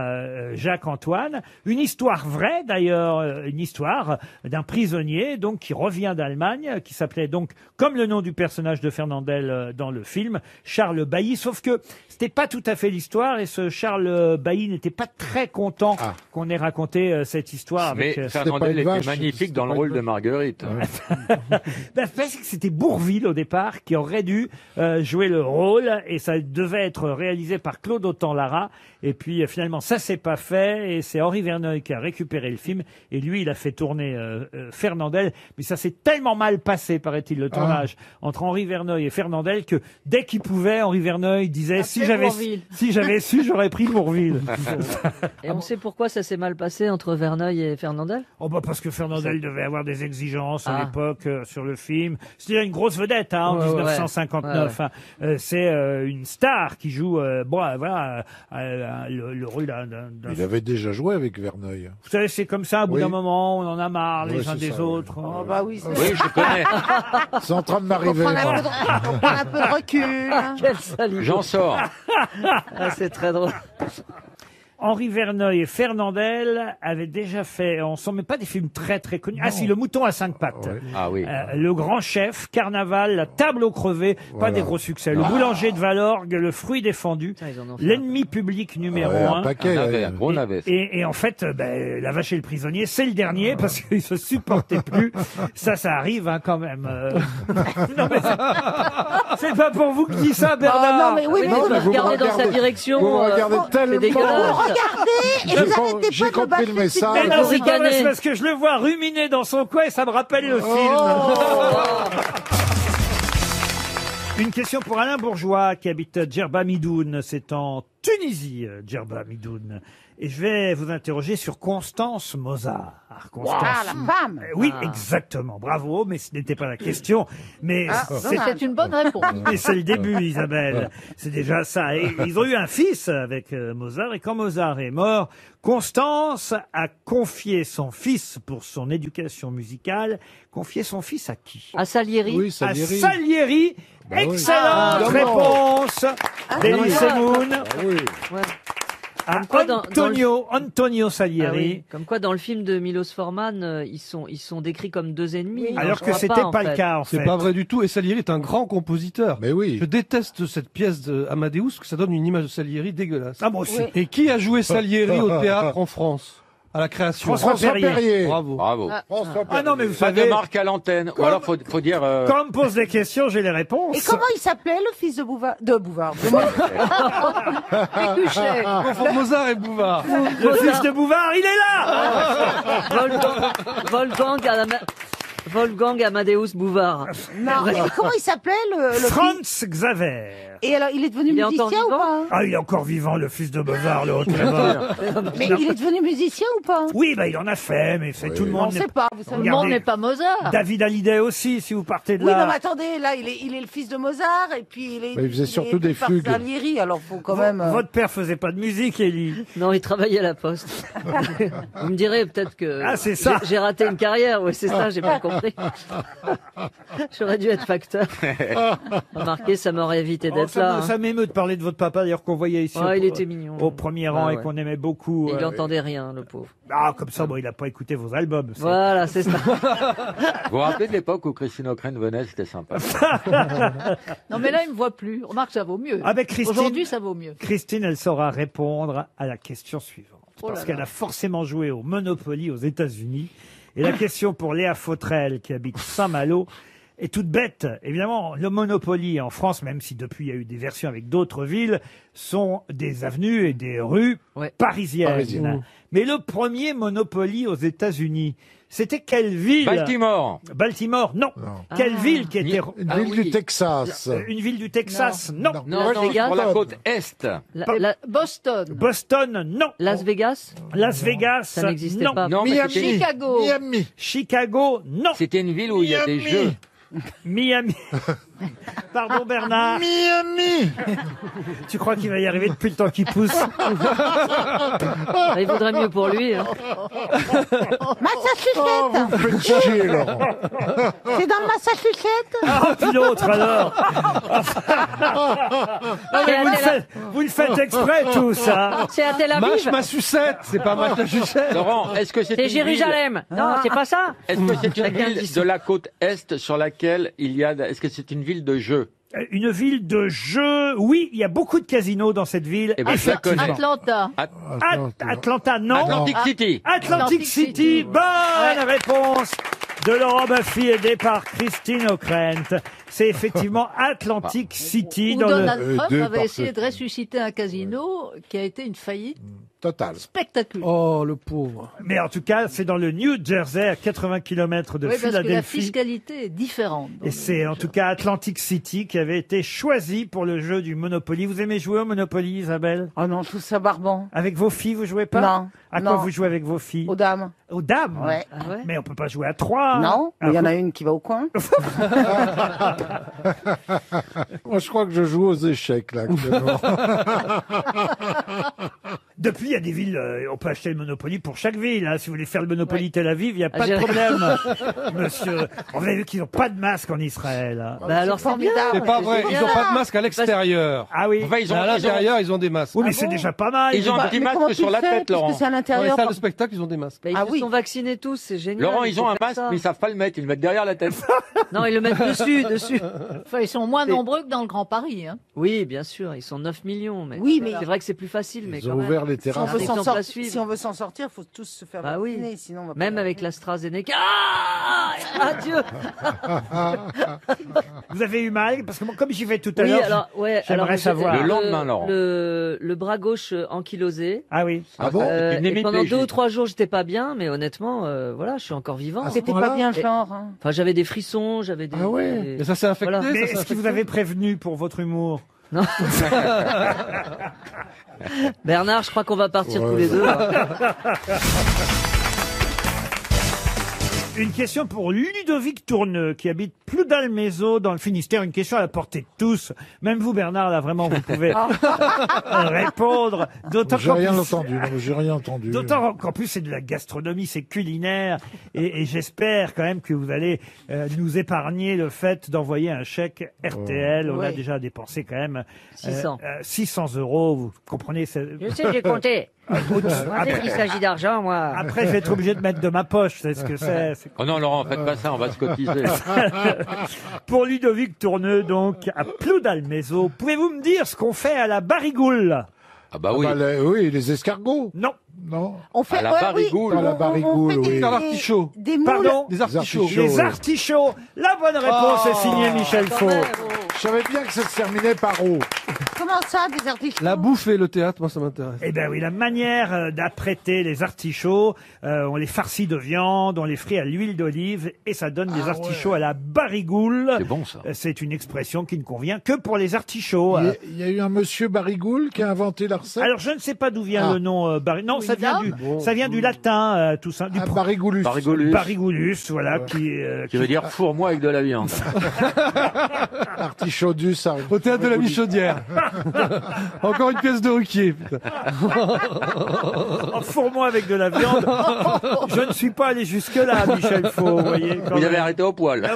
Jacques-Antoine. Une histoire vraie d'ailleurs, une histoire d'un prisonnier donc qui revient d'Allemagne, qui s'appelait donc, comme le nom du personnage de Fernandel dans le film, Charles Bailly, sauf que c'était pas tout à fait l'histoire et ce Charles Bailly n'était pas très content qu'on ait raconté cette histoire. Mais avec, Fernandel était magnifique dans le rôle de Marguerite. parce que c'était Bourvil au départ qui aurait dû jouer le rôle et ça devait être réalisé par Claude Autant-Lara et puis finalement ça s'est pas fait et c'est Henri Verneuil qui a récupéré le film et lui il a fait tourner Fernandel, mais ça s'est tellement mal passé paraît-il le tournage entre Henri Verneuil et Fernandel que dès qu'il pouvait Henri Verneuil disait si j'avais su j'aurais pris Bourvil. Et on sait pourquoi ça s'est mal passé entre Verneuil et Fernandel? Oh bah parce que Fernandel devait avoir des exigences à l'époque sur le film. C'était une grosse vedette en 1959. Hein. C'est une star qui joue le rôle d'un... Il avait déjà joué avec Verneuil. Vous savez, c'est comme ça, au bout d'un moment, on en a marre les uns des autres. Oh bah oui, Oui, je connais. C'est en train de m'arriver. Faut prendre un peu de recul. Quel salut. J'en sors. C'est très drôle. Henri Verneuil et Fernandel avaient déjà fait, on s'en met pas des films très très connus. Ah si, Le Mouton à 5 pattes. Ah oui. Le Grand Chef, Carnaval, La Table aux crevés, pas des gros succès. Le Boulanger de Valorgue, Le Fruit défendu, L'Ennemi public numéro 1. Un gros navet. Et en fait, La Vache et le Prisonnier, c'est le dernier parce qu'ils se supportaient plus. Ça arrive quand même. Non mais c'est pas pour vous que je dis ça, Bernard. non mais oui, mais vous regardez dans sa direction. Vous regardez tellement. regardez et vous arrêtez J'ai pas de compris le bâcher message. Mais non, c'est pas vrai, ricaner. c'est parce que je le vois ruminer dans son coin et ça me rappelle le film. Une question pour Alain Bourgeois qui habite Djerba Midoun. C'est en Tunisie, Djerba Midoun. Et je vais vous interroger sur Constance Mozart. Constance. Ah, la femme. Oui, exactement. Bravo, mais ce n'était pas la question. Mais C'est une bonne réponse. mais c'est le début, Isabelle. C'est déjà ça. Et ils ont eu un fils avec Mozart. Et quand Mozart est mort, Constance a confié son fils pour son éducation musicale. Confié son fils à qui? À Salieri. Oui, Salieri. À Salieri. Excellente réponse d'Elie Semoun. Comme quoi, Antonio Salieri. Ah oui. Comme quoi, dans le film de Milos Forman, ils sont décrits comme deux ennemis. Alors que c'était pas le cas, en fait. C'est pas vrai du tout. Et Salieri est un grand compositeur. Mais oui. Je déteste cette pièce de Amadeus, parce que ça donne une image de Salieri dégueulasse. Ah, moi aussi. Et qui a joué Salieri au théâtre en France? À la création. François Perrier. Bravo. Bravo. Ah non, mais vous Pas de savez, marque à l'antenne. Ou alors, faut dire... quand on me pose des questions, j'ai les réponses. Et comment il s'appelait, le fils de Bouvard? De Bouvard. Pécuchet. Confond Mozart et Bouvard. Le fils de Bouvard, il est là. Wolfgang Amadeus Bouvard. Non, mais comment il s'appelait, le Franz Xaver. Et alors, il est devenu Il est encore musicien ou vivant pas? Ah, il est encore vivant, le fils de Mozart, l'autre là-bas. Mais il est devenu musicien ou pas? Oui, bah, il en a fait, mais c'est tout le On monde. sait pas, vous savez. Tout le monde n'est pas Mozart. David Hallyday aussi, si vous partez de Oui, là. non, mais attendez, là, il est le fils de Mozart, et puis il faisait surtout est des par fugues. Salieri, alors faut quand même... Votre père faisait pas de musique, Élie. Non, il travaillait à la poste. Vous me direz peut-être que Ah, c'est ça. j'ai raté une carrière. Oui, c'est ça, j'ai pas compris. J'aurais dû être facteur. Remarquez, ça m'aurait évité d'être là. Hein. Ça m'émeut de parler de votre papa, d'ailleurs, qu'on voyait ici il était mignon. au premier rang Ouais, et ouais. qu'on aimait beaucoup. Et il n'entendait rien, le pauvre. Ah, comme ça, bon, il a pas écouté vos albums. ça. Voilà, c'est ça. Vous vous rappelez de l'époque où Christine O'Krent venait, c'était sympa. Non, mais là, il me voit plus. Remarque, ça vaut mieux. Avec Christine, Aujourd'hui, ça vaut mieux. Christine, elle saura répondre à la question suivante. Oh là Parce là. qu'elle a forcément joué au Monopoly aux États-Unis. Et la question pour Léa Fautrel, qui habite Saint-Malo, est toute bête. Évidemment, le Monopoly en France, même si depuis il y a eu des versions avec d'autres villes, sont des avenues et des rues parisiennes. Mais le premier Monopoly aux États-Unis, c'était quelle ville? Baltimore. Baltimore, non. Quelle ville qui était... Une ville du Texas. Une ville du Texas, non. Non, sur la côte Est. Boston. Boston, non. Las Vegas. Las Vegas, Ça n'existait non. pas. Non, mais Miami. c'était- Chicago. Miami. Chicago, non. C'était une ville où il y a des jeux. Miami. Pardon Bernard. Miami. Tu crois qu'il va y arriver depuis le temps qu'il pousse? Il vaudrait mieux pour lui. Hein. Massachusetts. Oh, vous me faites chier, Laurent. C'est dans le Massachusetts. Ah, puis l'autre alors. Non, mais vous le faites exprès tout ça. C'est à Tel Aviv. Massachusetts, c'est pas Massachusetts. Laurent, est-ce que c'est C'est une Jérusalem. Non, c'est pas ça. Est-ce que c'est une Chacun ville dit de la côte Est sur laquelle il y a... Est-ce que c'est une ville de jeux? Une ville de jeux. Oui, il y a beaucoup de casinos dans cette ville. Eh ben, je la connais. Atlanta. Atlanta, non. Atlantic City. Atlantic City. Bonne réponse de Laurent Baffy aidé par Christine O'Krent. C'est effectivement Atlantic City. Où dans Donald le... Trump deux avait par essayé ce- de ressusciter un casino qui a été une faillite Total. spectaculaire. Oh, le pauvre. Mais en tout cas, c'est dans le New Jersey, à 80 km de Oui, parce que la Philadelphie. fiscalité est différente. Et c'est en tout cas Atlantic City qui avait été choisi pour le jeu du Monopoly. Vous aimez jouer au Monopoly, Isabelle? Oh non, je trouve ça barbant. Avec vos filles, vous jouez pas? Non. À quoi Non. vous jouez avec vos filles? Aux dames. Aux dames? Ouais. Ah ouais. Mais on peut pas jouer à 3. Non, mais il y en a une qui va au coin. Moi, je crois que je joue aux échecs, là, actuellement. Depuis, il y a des villes, on peut acheter le Monopoly pour chaque ville. Hein. Si vous voulez faire le Monopoly Tel Aviv, il n'y a pas de problème, monsieur. Vous avez vu qu'ils n'ont pas de masque en Israël. Hein. Bah alors c'est bien. C'est pas vrai, ils ont pas de masque à l'extérieur. Ah oui. Enfin, Mais à l'intérieur, ils ont des masques. Oui, mais c'est déjà pas mal. Ils ont un petit Mais comment masque tu sur le la fais, tête, Laurent. puisque c'est à Dans les l'intérieur. salles de spectacle, ils ont des masques. Bah, ils Ah se oui. sont vaccinés tous, c'est génial. Laurent, il ils faut ont un faire masque, ça. mais ils savent pas le mettre. Ils le mettent derrière la tête. Non, ils le mettent dessus. Enfin, ils sont moins nombreux que dans le Grand Paris. Hein. Oui, bien sûr, ils sont 9 millions. Mais Oui, mais- c'est vrai que c'est plus facile. Mais Ils quand ont même. ouvert les Si on, terrasses. veut un s'en exemple à sortir, suivre. si on veut s'en sortir, il faut tous se faire Bah oui. vacciner, sinon on va pas Même y avec arriver. l'AstraZeneca. Ah, adieu. Vous avez eu mal? Parce que moi, comme j'y vais tout à Oui, l'heure, alors, ouais, j'aimerais alors, savoir. Le lendemain, Laurent. Le bras gauche ankylosé. Ah oui. Ah bon? C'est une Et pendant hémiplégie. 2 ou 3 jours, j'étais pas bien, mais honnêtement, voilà, je suis encore vivant. Ah, C'était Voilà. pas bien, Et- genre. Hein. Enfin, j'avais des frissons, j'avais des. Ah ouais. Mais ça s'est infecté, Voilà. Mais ça s'est est-ce que vous infecté. avez prévenu pour votre humour? Non. Bernard, je crois qu'on va partir tous les deux. Là. Une question pour Ludovic Tourneux, qui habite Ploudalmézeau, dans le Finistère. Une question à la portée de tous. Même vous, Bernard, là, vraiment, vous pouvez répondre. D'autant J'ai qu'en rien plus- entendu. Non, j'ai rien entendu. D'autant qu'en plus c'est de la gastronomie, c'est culinaire, et j'espère quand même que vous allez nous épargner le fait d'envoyer un chèque RTL. On a Oui. déjà dépensé quand même 600 €. Vous comprenez Je sais, j'ai compté. Moi, dès qu'il s'agit d'argent, moi. Après, je vais être obligé de mettre de ma poche. C'est ce que c'est. Oh non, Laurent, faites pas ça, on va se cotiser. Pour Ludovic Tourneux, donc, à Ploudalmézeau, pouvez-vous me dire ce qu'on fait à la barigoule? Ah bah oui. Oui, les escargots. Non. Non. On fait À la barigoule. À la barigoule, on fait oui. Faire l'artichaut. des moules. Pardon? Des artichauts. Les artichauts. La bonne réponse est signée Michel Faux. Je savais bien que ça se terminait par O. Comment ça, des artichauts? La bouffe et le théâtre, moi ça m'intéresse. Eh ben oui, la manière d'apprêter les artichauts, on les farcit de viande, on les frit à l'huile d'olive et ça donne des artichauts à la barigoule. C'est bon ça. C'est une expression qui ne convient que pour les artichauts. Il y a eu un monsieur Barigoule qui a inventé la recette. Alors je ne sais pas d'où vient le nom Non, ça vient du latin, tout ça. Du Barigulus. Barigulus, voilà, qui veut dire fourre-moi avec de la viande. Artichaudus. Au théâtre de la Michaudière. Encore une pièce de Ruquier. putain. Fourre-moi avec de la viande. Je ne suis pas allé jusque-là, Michel Faux, vous voyez. quand Vous même. avez arrêté au poil.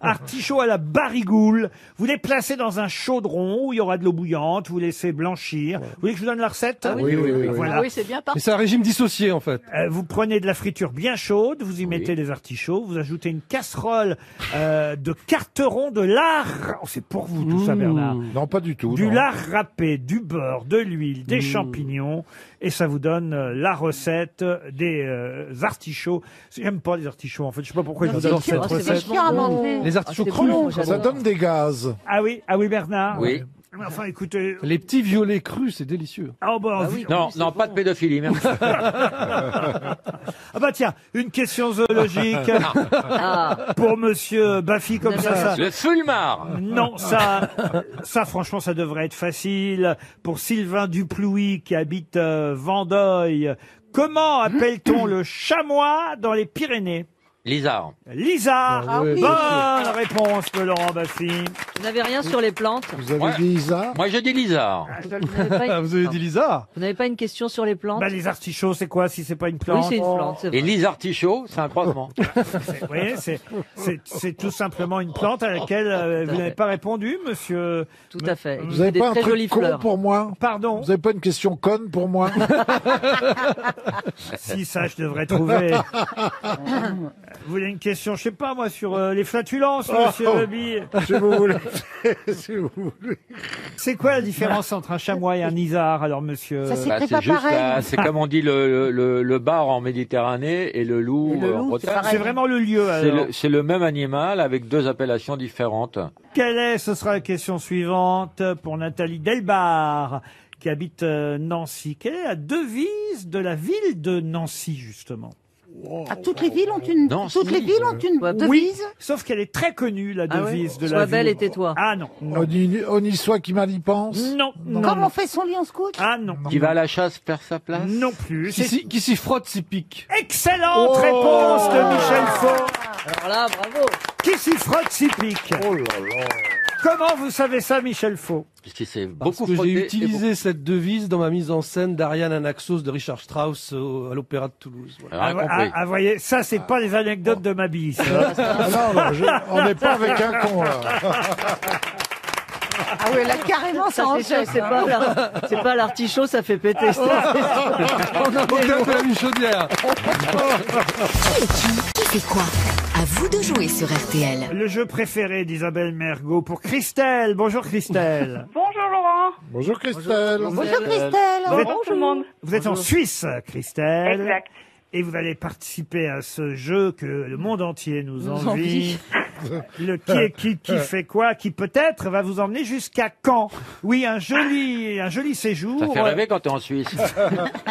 Artichaut à la barigoule. Vous les placez dans un chaudron où il y aura de l'eau bouillante. Vous laissez blanchir. Vous voulez que je vous donne la recette? Ah oui, Voilà. Ah oui, c'est bien Et parti. c'est un régime dissocié en fait. Vous prenez de la friture bien chaude, vous y mettez les artichauts, vous ajoutez une casserole de carteron de lard. Oh, c'est pour vous tout ça, Bernard. Non, pas du tout. Du non. lard râpé, du beurre, de l'huile, des champignons, et ça vous donne la recette des artichauts. J'aime pas les artichauts, en fait. Je sais pas pourquoi je vous donne cette recette. chiant à manger. Les artichauts c'est crus. bon, Ça j'adore. donne des gaz. Ah oui, Bernard. Oui. Mais enfin, écoutez. Les petits violets crus, c'est délicieux. Ah bah, Non, non, pas de pédophilie, merci. ah bah tiens, une question zoologique pour Monsieur Baffy comme ça. Le fulmar. Non, ça, franchement, ça devrait être facile. Pour Sylvain Duplouy, qui habite Vendeuil, comment appelle-t-on le chamois dans les Pyrénées? Lisard. Lizard. Ah oui. Bonne réponse de Laurent Baffy. Vous n'avez rien sur les plantes? Vous avez Ouais. dit Isa? Moi, je dis lisard. Vous avez dit Lisa? Vous n'avez pas une question sur les plantes? Bah, les artichauts, c'est quoi si c'est pas une Oui, plante? c'est une plante, c'est Et vrai. lisartichaut, c'est un croisement. Vous voyez, c'est tout simplement une plante à laquelle vous n'avez pas répondu, monsieur. Tout à fait. Vous avez Des pas un très truc jolies con fleurs. pour moi? Pardon. Vous avez pas une question conne pour moi? Si, ça, je devrais trouver. Vous voulez une question, je sais pas moi, sur les flatulences, monsieur Leby? Si vous voulez. Si vous voulez. C'est quoi la différence entre un chamois et un isard, alors, monsieur? Ça, c'est Bah, pas c'est juste pareil. c'est comme on dit le bar en Méditerranée et le loup, Et le loup, en c'est Bretagne. pareil. C'est vraiment le lieu, C'est alors. c'est le même animal avec deux appellations différentes. Quelle est, ce sera la question suivante pour Nathalie Delbar, qui habite Nancy. Quelle est la devise de la ville de Nancy, justement? Ah, toutes les villes ont une, Non, toutes si. les villes ont une Ouais. devise. Sauf qu'elle est très connue, la Ah ouais devise de la Sois ville. belle et tais-toi. Ah non. On y soit qui mal y pense. Non, non, Comme non. on fait son lit en scout. Ah non. Qui va à la chasse perd sa place. Non plus. Qui s'y frotte, s'y pique. Excellente réponse de Michel Faux. Alors là, bravo. Qui s'y frotte, s'y pique. Oh là là. Comment vous savez ça, Michel Faux? Puisqu'il s'est Parce beaucoup que frotté. j'ai et utilisé cette devise dans ma mise en scène d'Ariane Anaxos de Richard Strauss à l'Opéra de Toulouse. Voilà. beaucoup- rien compris. Voyez, ça, c'est pas les anecdotes de ma bille, ça. Ah non, on n'est pas avec un con, là. Ah oui, là, carrément, ça Ça, en c'est sûr, jette. c'est pas l'artichaut, ça fait péter. On en Au est théâtre de loin. la Michaudière. Qui fait quoi? À vous de jouer sur RTL. Le jeu préféré d'Isabelle Mergot pour Christelle. Bonjour, Christelle. Bonjour Laurent. Bonjour Christelle. Bonjour Christelle. Bonjour tout le monde. Vous êtes en Suisse, Christelle. Exact. Et vous allez participer à ce jeu que le monde entier nous envie. Le qui fait quoi, qui peut-être va vous emmener jusqu'à Caen. Oui, un joli séjour. Ça fait rêver quand t'es en Suisse.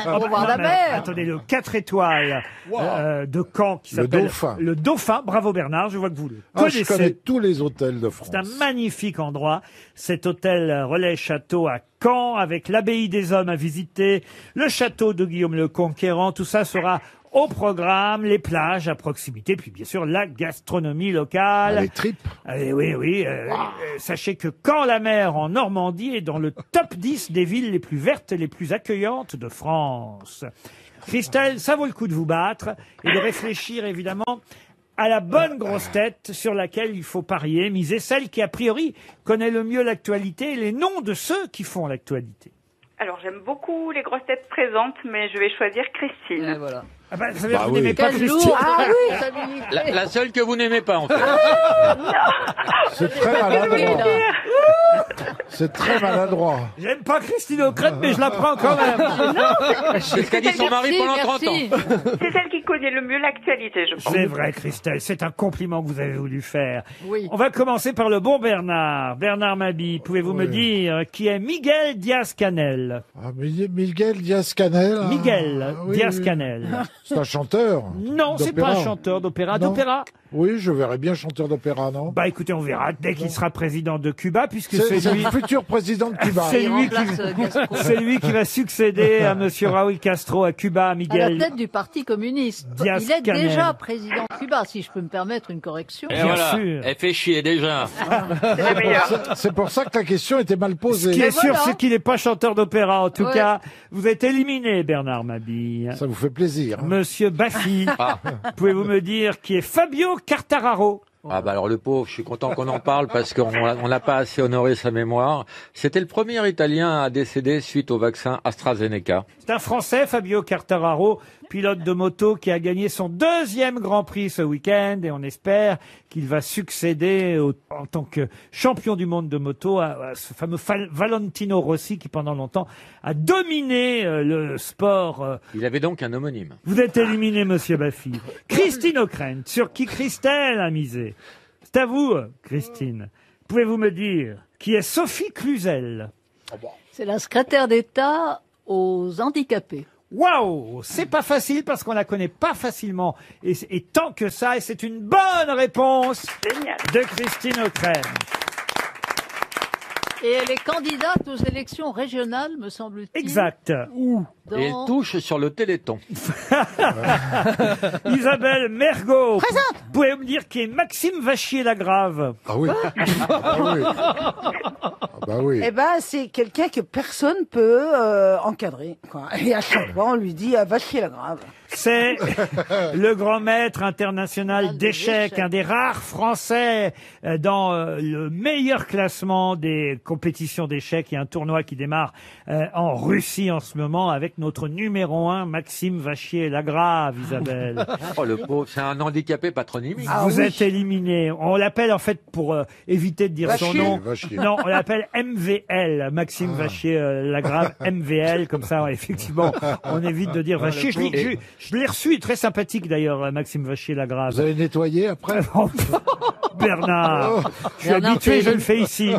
On va voir la mais mer. Attendez, le 4 étoiles de Caen qui Le s'appelle Dauphin. Le Dauphin. Bravo Bernard, je vois que vous le Ah, je connais connaissez. tous les hôtels de France. C'est un magnifique endroit. Cet hôtel Relais Château à Caen, avec l'abbaye des Hommes à visiter, le château de Guillaume le Conquérant. Tout ça sera Au programme, les plages à proximité, puis bien sûr la gastronomie locale. Les tripes. Oui. Sachez que Caen-la-Mer en Normandie est dans le top 10 des villes les plus vertes et les plus accueillantes de France. Christelle, ça vaut le coup de vous battre et de réfléchir évidemment à la bonne grosse tête sur laquelle il faut parier, miser celle qui a priori connaît le mieux l'actualité et les noms de ceux qui font l'actualité. Alors, j'aime beaucoup les grosses têtes présentes, mais je vais choisir Christine. Et voilà. Ah bah, ça veut dire que vous n'aimez pas Christine. Ah oui, La seule que vous n'aimez pas, en fait. C'est très maladroit. C'est très maladroit. J'aime pas Christine O'Krent, mais je la prends quand même. C'est ce qu'a dit son mari pendant 30 ans. C'est celle qui connaît le mieux l'actualité, je pense. C'est vrai, Christelle, c'est un compliment que vous avez voulu faire. Oui. On va commencer par le bon Bernard. Bernard Mabie, pouvez-vous me dire qui est Miguel Diaz-Canel? Ah, Miguel Diaz-Canel. Miguel Diaz-Canel. C'est un chanteur. Non, c'est pas un chanteur d'opéra. Non. D'opéra? Oui, je verrais bien chanteur d'opéra, non? Bah écoutez, on verra dès qu'il sera président de Cuba, puisque C'est c'est lui... le futur président de Cuba. C'est lui qui va succéder à monsieur Raúl Castro à Cuba, À Miguel. la tête du Parti communiste. Diaz Il est Canel. déjà président de Cuba, si je peux me permettre une correction. Et Bien voilà, sûr. elle fait chier déjà. C'est pour ça que la question était mal Ce posée. qui est sûr, voilà. c'est qu'il n'est pas chanteur d'opéra. En tout Ouais. cas, vous êtes éliminé, Bernard Mabille. Ça vous fait plaisir. Monsieur Baffy, Ah. pouvez-vous me dire qui est Fabio Quartararo? Ah bah alors le pauvre, je suis content qu'on en parle parce qu'on n'a pas assez honoré sa mémoire. C'était le premier Italien à décéder suite au vaccin AstraZeneca. C'est un Français, Fabio Quartararo, pilote de moto qui a gagné son 2e Grand Prix ce week-end et on espère qu'il va succéder en tant que champion du monde de moto à ce fameux Valentino Rossi qui pendant longtemps a dominé le sport. Il avait donc un homonyme. Vous êtes éliminé, monsieur Baffy. Christine O'Krent, sur qui Christelle a misé. C'est à vous, Christine. Pouvez-vous me dire qui est Sophie Cluzel? C'est la secrétaire d'État aux handicapés. Waouh, c'est pas facile parce qu'on la connaît pas facilement et tant que ça, et c'est une bonne réponse de Christine O'Krent. Et elle est candidate aux élections régionales, me semble-t-il. Exact. Et elle touche sur le Téléthon. Isabelle Mergot. Pouvez-vous me dire qui est Maxime Vachier-Lagrave? Ah oui. Bah oui. Eh ben, c'est quelqu'un que personne peut encadrer, quoi. Et à chaque fois, on lui dit va chier la grave. C'est le grand maître international d'échecs, un des rares Français dans le meilleur classement des compétitions d'échecs. Il y a un tournoi qui démarre en Russie en ce moment avec notre numéro 1, Maxime Vachier-Lagrave, Isabelle. Oh le pauvre, c'est un handicapé patronymique. Vous êtes éliminé. On l'appelle en fait pour éviter de dire son Vachier. nom. Vachier. Non, on l'appelle MVL, Maxime Vachier-Lagrave, MVL, comme ça effectivement on évite de dire Vachier. Je l'ai reçu, très sympathique d'ailleurs, Maxime Vachier-Lagrave. Vous avez nettoyé après? Bernard, je suis Bernard, habitué, t'es je le fais ici.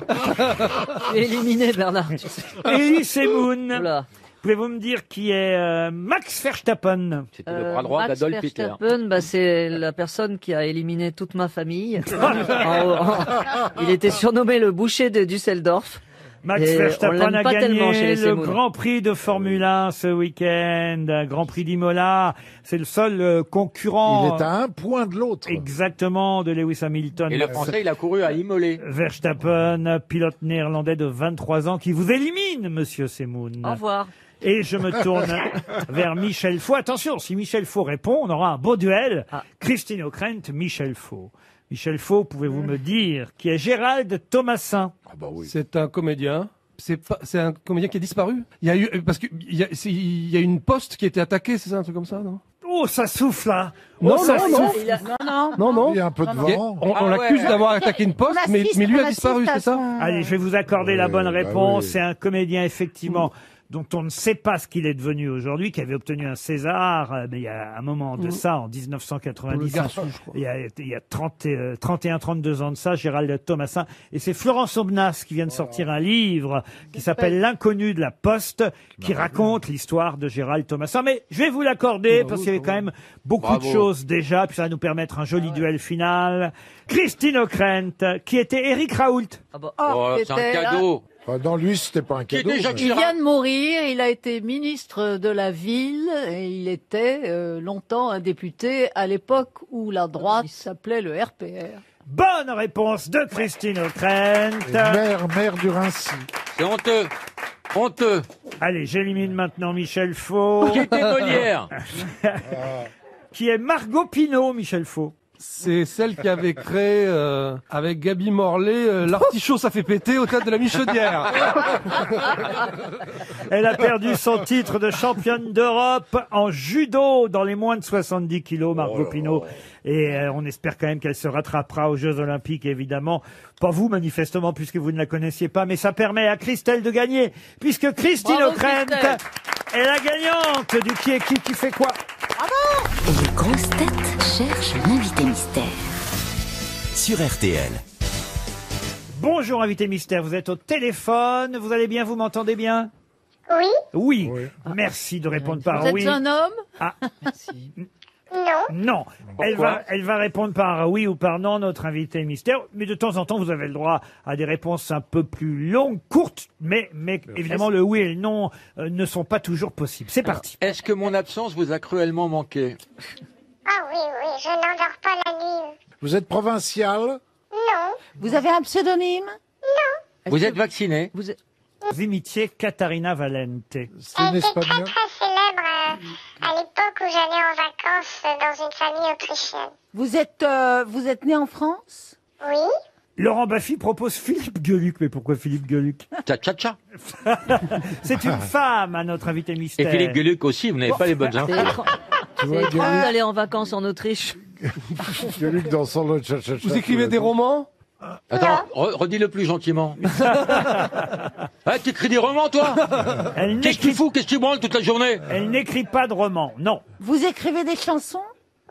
Tu es éliminé, Bernard. Tu sais. Elie Semoun. Oula. Pouvez-vous me dire qui est Max Verstappen? C'était le bras droit Max d'Adolf Hitler. Verstappen, bah, c'est la personne qui a éliminé toute ma famille. Il était surnommé le boucher de Düsseldorf. Max Et on Verstappen l'aime a pas tellement chez gagné les le Semoun. Grand Prix de Formule 1 ce week-end, Grand Prix d'Imola. C'est le seul concurrent. Il est à un point de l'autre. Exactement, de Lewis Hamilton. Et le Français, il a couru à Imolé. Verstappen, pilote néerlandais de 23 ans qui vous élimine, monsieur Semoun. Au revoir. Et je me tourne vers Michel Faux. Attention, si Michel Faux répond, on aura un beau duel. Christine O'Krent, Michel Faux. Michel Faux, pouvez-vous me dire qui est Gérald Thomasin? C'est un comédien. C'est un comédien qui a disparu. Il y a eu parce il y a une poste qui a été attaquée, c'est ça, un truc comme ça, non? Oh, ça souffle là. Non, Oh, ça non, souffle. Non. Il y a un peu de vent. On l'accuse d'avoir attaqué une poste, mais lui a disparu, c'est ça? Allez, je vais vous accorder la bonne réponse. oui. C'est un comédien, effectivement, dont on ne sait pas ce qu'il est devenu aujourd'hui, qui avait obtenu un César, mais il y a un moment de ça, en 1990, Le garçon, je crois. il y a 31-32 ans de ça, Gérald Thomasin. Et c'est Florence Aubenas qui vient de sortir un livre qui s'appelle L'inconnu de la Poste, qui raconte l'histoire de Gérald Thomasin. Mais je vais vous l'accorder, parce qu'il y avait quand même beaucoup de choses déjà, puis ça va nous permettre un joli duel final. Christine O'Krent, qui était Eric Raoult. Ah bah. Oh, c'est un cadeau. Non, lui, c'était pas un cadeau. Il vient de mourir, il a été ministre de la ville et il était longtemps un député à l'époque où la droite s'appelait le RPR. Bonne réponse de Christine O'Krent. Maire du Rincy. C'est honteux. Honteux. Allez, j'élimine maintenant Michel Faux. Qui était Molière. Qui est Margot Pinault, Michel Faux. C'est celle qui avait créé, avec Gaby Morlet, l'artichaut ça fait péter au théâtre de la Michaudière. Elle a perdu son titre de championne d'Europe en judo dans les moins de 70 kilos, Margot Pinault. Et on espère quand même qu'elle se rattrapera aux Jeux Olympiques, évidemment. Pas vous, manifestement, puisque vous ne la connaissiez pas, mais ça permet à Christelle de gagner, puisque Christine O'Krent est la gagnante du qui est qui fait quoi. Et les grosses têtes cherchent l'invité mystère. Sur RTL. Bonjour, invité mystère, vous êtes au téléphone, vous allez bien, vous m'entendez bien? Oui. Oui. Merci de répondre par Vous oui. êtes un homme? Ah. Merci. Non. Elle va répondre par oui ou par non, notre invité mystère. Mais de temps en temps, vous avez le droit à des réponses un peu plus longues, courtes, mais évidemment, le oui et le non ne sont pas toujours possibles. C'est parti. Est-ce que mon absence vous a cruellement manqué? Ah oui, je n'endors pas la nuit. Vous êtes provincial? Non. Vous avez un pseudonyme? Non. Vous êtes vacciné? Vous imitiez Katharina Valente. C'est une Elle était très espagnole? très célèbre à l'époque où j'allais en vacances dans une famille autrichienne. Vous êtes né en France? Oui. Laurent Baffy propose Philippe Gueluc. Mais pourquoi Philippe Gueluc? Tcha-tcha-tcha. C'est une femme à notre invité Et mystère. Philippe Gueluc aussi, vous n'avez pas les bonnes infos. C'est étrange d'aller en vacances en Autriche. Gueluc dans son lot. Vous écrivez des romans? Attends, redis-le plus gentiment. Tu écris des romans, toi? Qu'est-ce que tu fous? Qu'est-ce que tu branles toute la journée? Elle n'écrit pas de romans, non. Vous écrivez des chansons?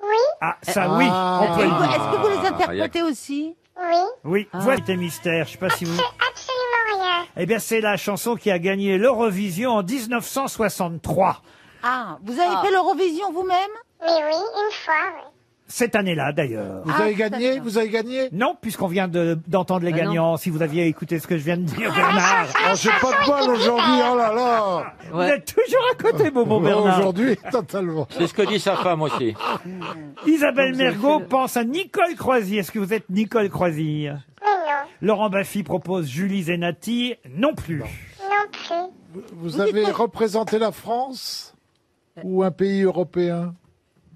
Oui. Ah, ça oui, on peut le dire. Est-ce que vous les interprétez aussi? Oui. Oui, voilà tes mystères. Je sais pas si vous... Absolument rien. Eh bien, c'est la chanson qui a gagné l'Eurovision en 1963. Ah, vous avez fait l'Eurovision vous-même? Mais oui, une fois, oui. Cette année-là, d'ailleurs. Vous avez gagné? Vous avez gagné? Non, puisqu'on vient d'entendre les gagnants. Si vous aviez écouté ce que je viens de dire, Bernard. Oh, j'ai pas de bol aujourd'hui, oh là là! Vous êtes toujours à côté, mon bon Bernard. Aujourd'hui, totalement. C'est ce que dit sa femme aussi. Isabelle Mergo pense à Nicole Croisy. Est-ce que vous êtes Nicole Croisy? Mais non. Laurent Baffy propose Julie Zenati. Non plus. Non plus. Vous avez représenté la France? Ou un pays européen?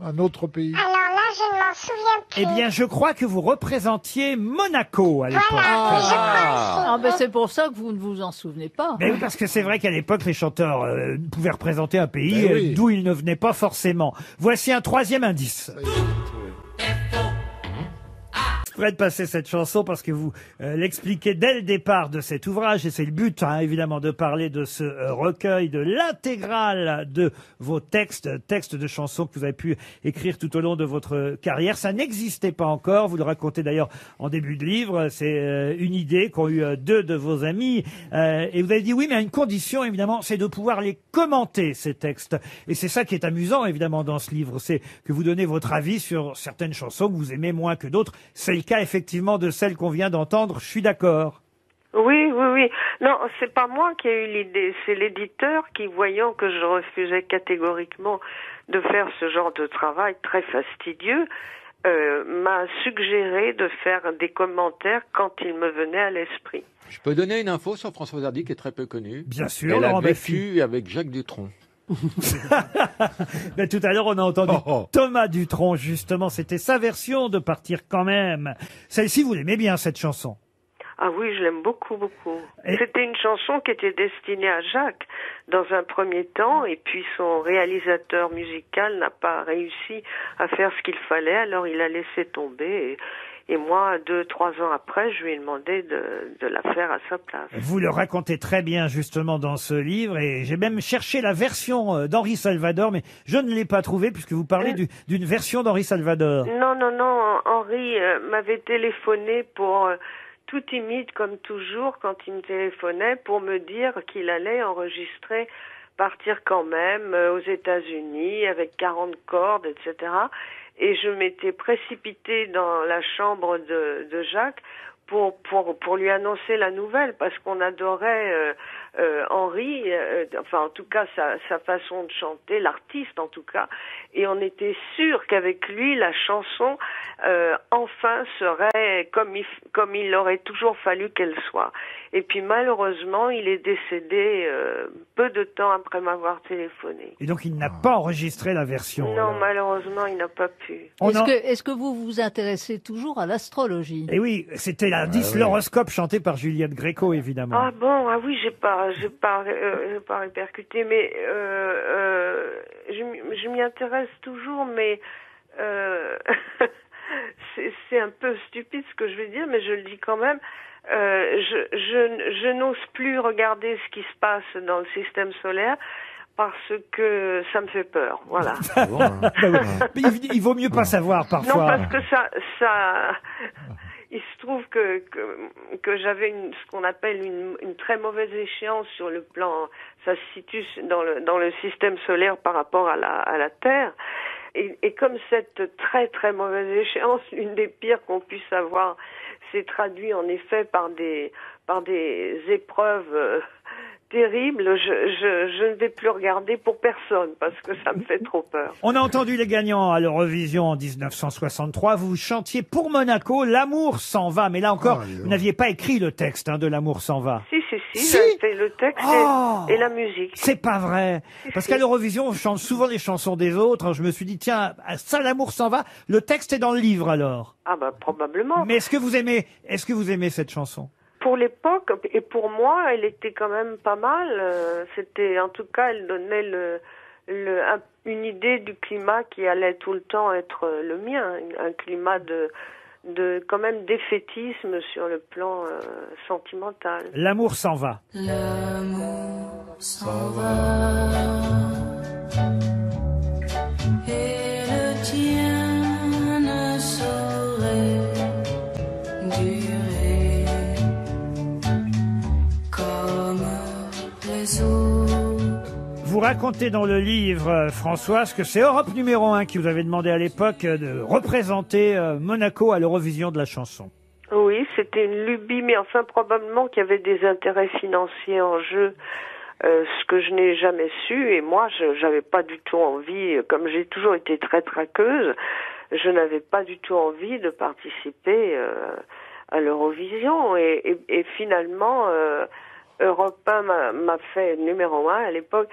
Un autre pays? Alors là, je ne m'en souviens plus. Eh bien, je crois que vous représentiez Monaco à l'époque. Ah, ben c'est pour ça que vous ne vous en souvenez pas. Mais oui, parce que c'est vrai qu'à l'époque, les chanteurs pouvaient représenter un pays Ben oui. d'où ils ne venaient pas forcément. Voici un troisième indice. Je pourrais passer cette chanson parce que vous l'expliquez dès le départ de cet ouvrage, et c'est le but, hein, évidemment, de parler de ce recueil, de l'intégrale de vos textes de chansons que vous avez pu écrire tout au long de votre carrière. Ça n'existait pas encore, vous le racontez d'ailleurs en début de livre, c'est une idée qu'ont eu deux de vos amis, et vous avez dit oui, mais à une condition, évidemment, c'est de pouvoir les commenter, ces textes. Et c'est ça qui est amusant, évidemment, dans ce livre, c'est que vous donnez votre avis sur certaines chansons que vous aimez moins que d'autres. C'est le cas, effectivement, de celle qu'on vient d'entendre, je suis d'accord. Oui. Non, c'est pas moi qui ai eu l'idée, c'est l'éditeur qui, voyant que je refusais catégoriquement de faire ce genre de travail très fastidieux, m'a suggéré de faire des commentaires quand il me venait à l'esprit. Je peux donner une info sur Françoise Hardy qui est très peu connue. Bien sûr, Elle a Laurent vécu avec Jacques Dutronc. Mais tout à l'heure, on a entendu Thomas Dutronc, justement. C'était sa version de Partir quand même. Celle-ci, vous l'aimez bien, cette chanson? Ah oui, je l'aime beaucoup. C'était une chanson qui était destinée à Jacques dans un premier temps, et puis son réalisateur musical n'a pas réussi à faire ce qu'il fallait, alors il a laissé tomber. Et moi, 2-3 ans après, je lui ai demandé de la faire à sa place. Vous le racontez très bien, justement, dans ce livre, et j'ai même cherché la version d'Henri Salvador, mais je ne l'ai pas trouvée, puisque vous parlez d'une version d'Henri Salvador. Non, Henri m'avait téléphoné pour... tout timide comme toujours quand il me téléphonait pour me dire qu'il allait enregistrer Partir quand même aux États-Unis avec 40 cordes, etc. Et je m'étais précipitée dans la chambre de Jacques pour lui annoncer la nouvelle, parce qu'on adorait Henri, enfin en tout cas sa façon de chanter, l'artiste en tout cas, et on était sûr qu'avec lui la chanson enfin serait comme il aurait toujours fallu qu'elle soit. Et puis malheureusement il est décédé peu de temps après m'avoir téléphoné. Et donc il n'a pas enregistré la version. Non, alors. malheureusement il n'a pas pu. Est-ce que vous vous intéressez toujours à l'astrologie? Et oui, c'était l'indice l'horoscope chanté par Juliette Gréco, évidemment. Ah bon, ah oui, j'ai pas répercuté, mais je m'y intéresse toujours, mais c'est un peu stupide ce que je vais dire, mais je le dis quand même. Je n'ose plus regarder ce qui se passe dans le système solaire parce que ça me fait peur, voilà. Mais il vaut mieux pas savoir parfois. Non, parce que ça il se trouve que j'avais ce qu'on appelle une très mauvaise échéance sur le plan, ça se situe dans le système solaire par rapport à la Terre. Et comme cette très très mauvaise échéance, une des pires qu'on puisse avoir, s'est traduit en effet par des épreuves terribles, je ne vais plus regarder pour personne parce que ça me fait trop peur. On a entendu les gagnants à l'Eurovision en 1963. Vous chantiez pour Monaco, L'amour s'en va. Mais là encore, vous n'aviez pas écrit le texte de L'amour s'en va. Si, j'avais fait le texte et la musique. C'est pas vrai. Parce qu'à l'Eurovision, on chante souvent les chansons des autres. Je me suis dit, tiens, ça, L'amour s'en va. Le texte est dans le livre alors. Ah bah probablement. Mais est-ce que vous aimez cette chanson? Pour l'époque, et pour moi, elle était quand même pas mal. C'était, en tout cas, elle donnait une idée du climat qui allait tout le temps être le mien. Un climat de quand même défaitisme sur le plan sentimental. L'amour s'en va. L'amour s'en va. Et le tien ne saurait durer. Vous racontez dans le livre, Françoise, que c'est Europe numéro 1 qui vous avait demandé à l'époque de représenter Monaco à l'Eurovision de la chanson. Oui, c'était une lubie, mais enfin probablement qu'il y avait des intérêts financiers en jeu, ce que je n'ai jamais su. Et moi, j'avais pas du tout envie, comme j'ai toujours été très traqueuse, je n'avais pas du tout envie de participer à l'Eurovision. Et finalement... Europe 1 m'a fait numéro 1 à l'époque,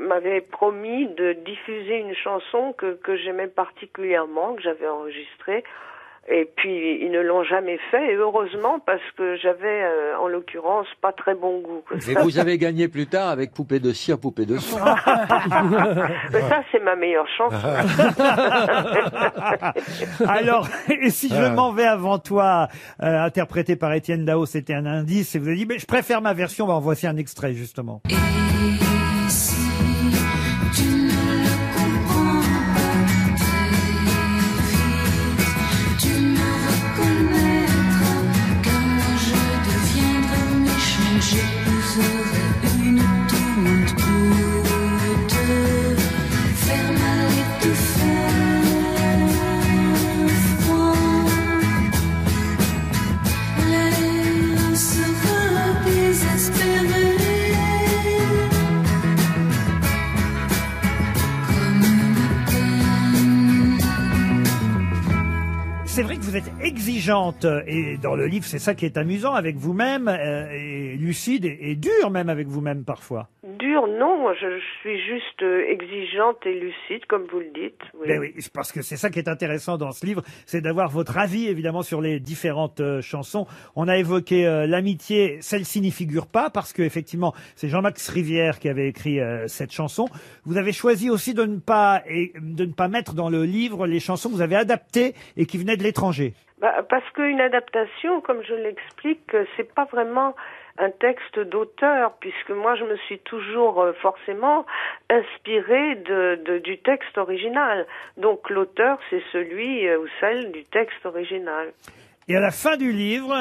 m'avait promis de diffuser une chanson que j'aimais particulièrement, que j'avais enregistrée. Et puis, ils ne l'ont jamais fait, et heureusement, parce que j'avais, en l'occurrence, pas très bon goût. Mais vous avez gagné plus tard avec Poupée de cire, Poupée de son. Mais ça, c'est ma meilleure chanson. Alors, et si je m'en vais avant toi, interprété par Étienne Dao, c'était un indice, et vous avez dit, mais je préfère ma version, en voici un extrait, justement. Et si tu ne le comprends pas très vite, tu me reconnaîtras, car moi je deviendrai méchant, j'épouserai une tourmente pour te faire mal et te faire froid. L'air sera désespéré. C'est vrai que vous êtes exigeante, et dans le livre, c'est ça qui est amusant avec vous-même, et lucide, et dur même avec vous-même parfois. Dur, non, moi je suis juste exigeante et lucide, comme vous le dites. Oui. Ben oui, parce que c'est ça qui est intéressant dans ce livre, c'est d'avoir votre avis évidemment sur les différentes chansons. On a évoqué l'amitié, celle-ci n'y figure pas, parce que effectivement, c'est Jean-Max Rivière qui avait écrit cette chanson. Vous avez choisi aussi de ne pas mettre dans le livre les chansons que vous avez adaptées et qui venaient de l'étranger. Parce qu'une adaptation, comme je l'explique, c'est pas vraiment un texte d'auteur, puisque moi je me suis toujours forcément inspirée du texte original. Donc l'auteur, c'est celui ou celle du texte original. Et à la fin du livre,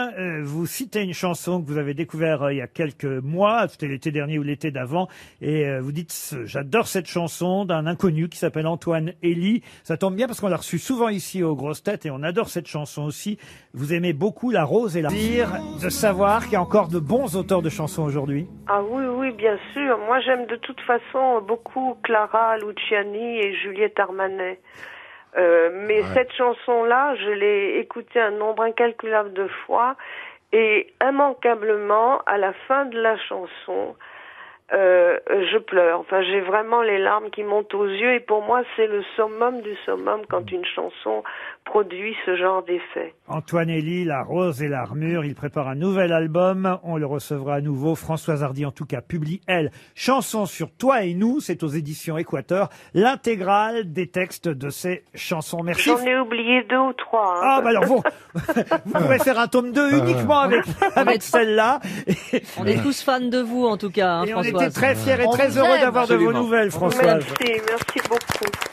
vous citez une chanson que vous avez découvert il y a quelques mois, c'était l'été dernier ou l'été d'avant, et vous dites « J'adore cette chanson » d'un inconnu qui s'appelle Antoine Elie. Ça tombe bien parce qu'on l'a reçu souvent ici aux Grosses Têtes et on adore cette chanson aussi. Vous aimez beaucoup La Rose et la Dire de savoir qu'il y a encore de bons auteurs de chansons aujourd'hui. Ah oui, oui, bien sûr. Moi, j'aime de toute façon beaucoup Clara Luciani et Juliette Armanet. Mais cette chanson-là, je l'ai écoutée un nombre incalculable de fois et immanquablement, à la fin de la chanson, je pleure. Enfin, j'ai vraiment les larmes qui montent aux yeux et pour moi, c'est le summum du summum quand une chanson produit ce genre d'effet. Antoine Elie, La Rose et l'Armure, il prépare un nouvel album, on le recevra à nouveau. Françoise Hardy, en tout cas, publie, elle, Chansons sur toi et nous, c'est aux éditions Équateur, l'intégrale des textes de ces chansons. Merci. J'en ai oublié 2 ou 3. Hein. Ah, bah alors vous pourrez faire un tome 2 uniquement avec celle-là. On est tous fans de vous, en tout cas, hein, et on Françoise. était très fiers et très heureux d'avoir de vos nouvelles, Françoise. Merci beaucoup.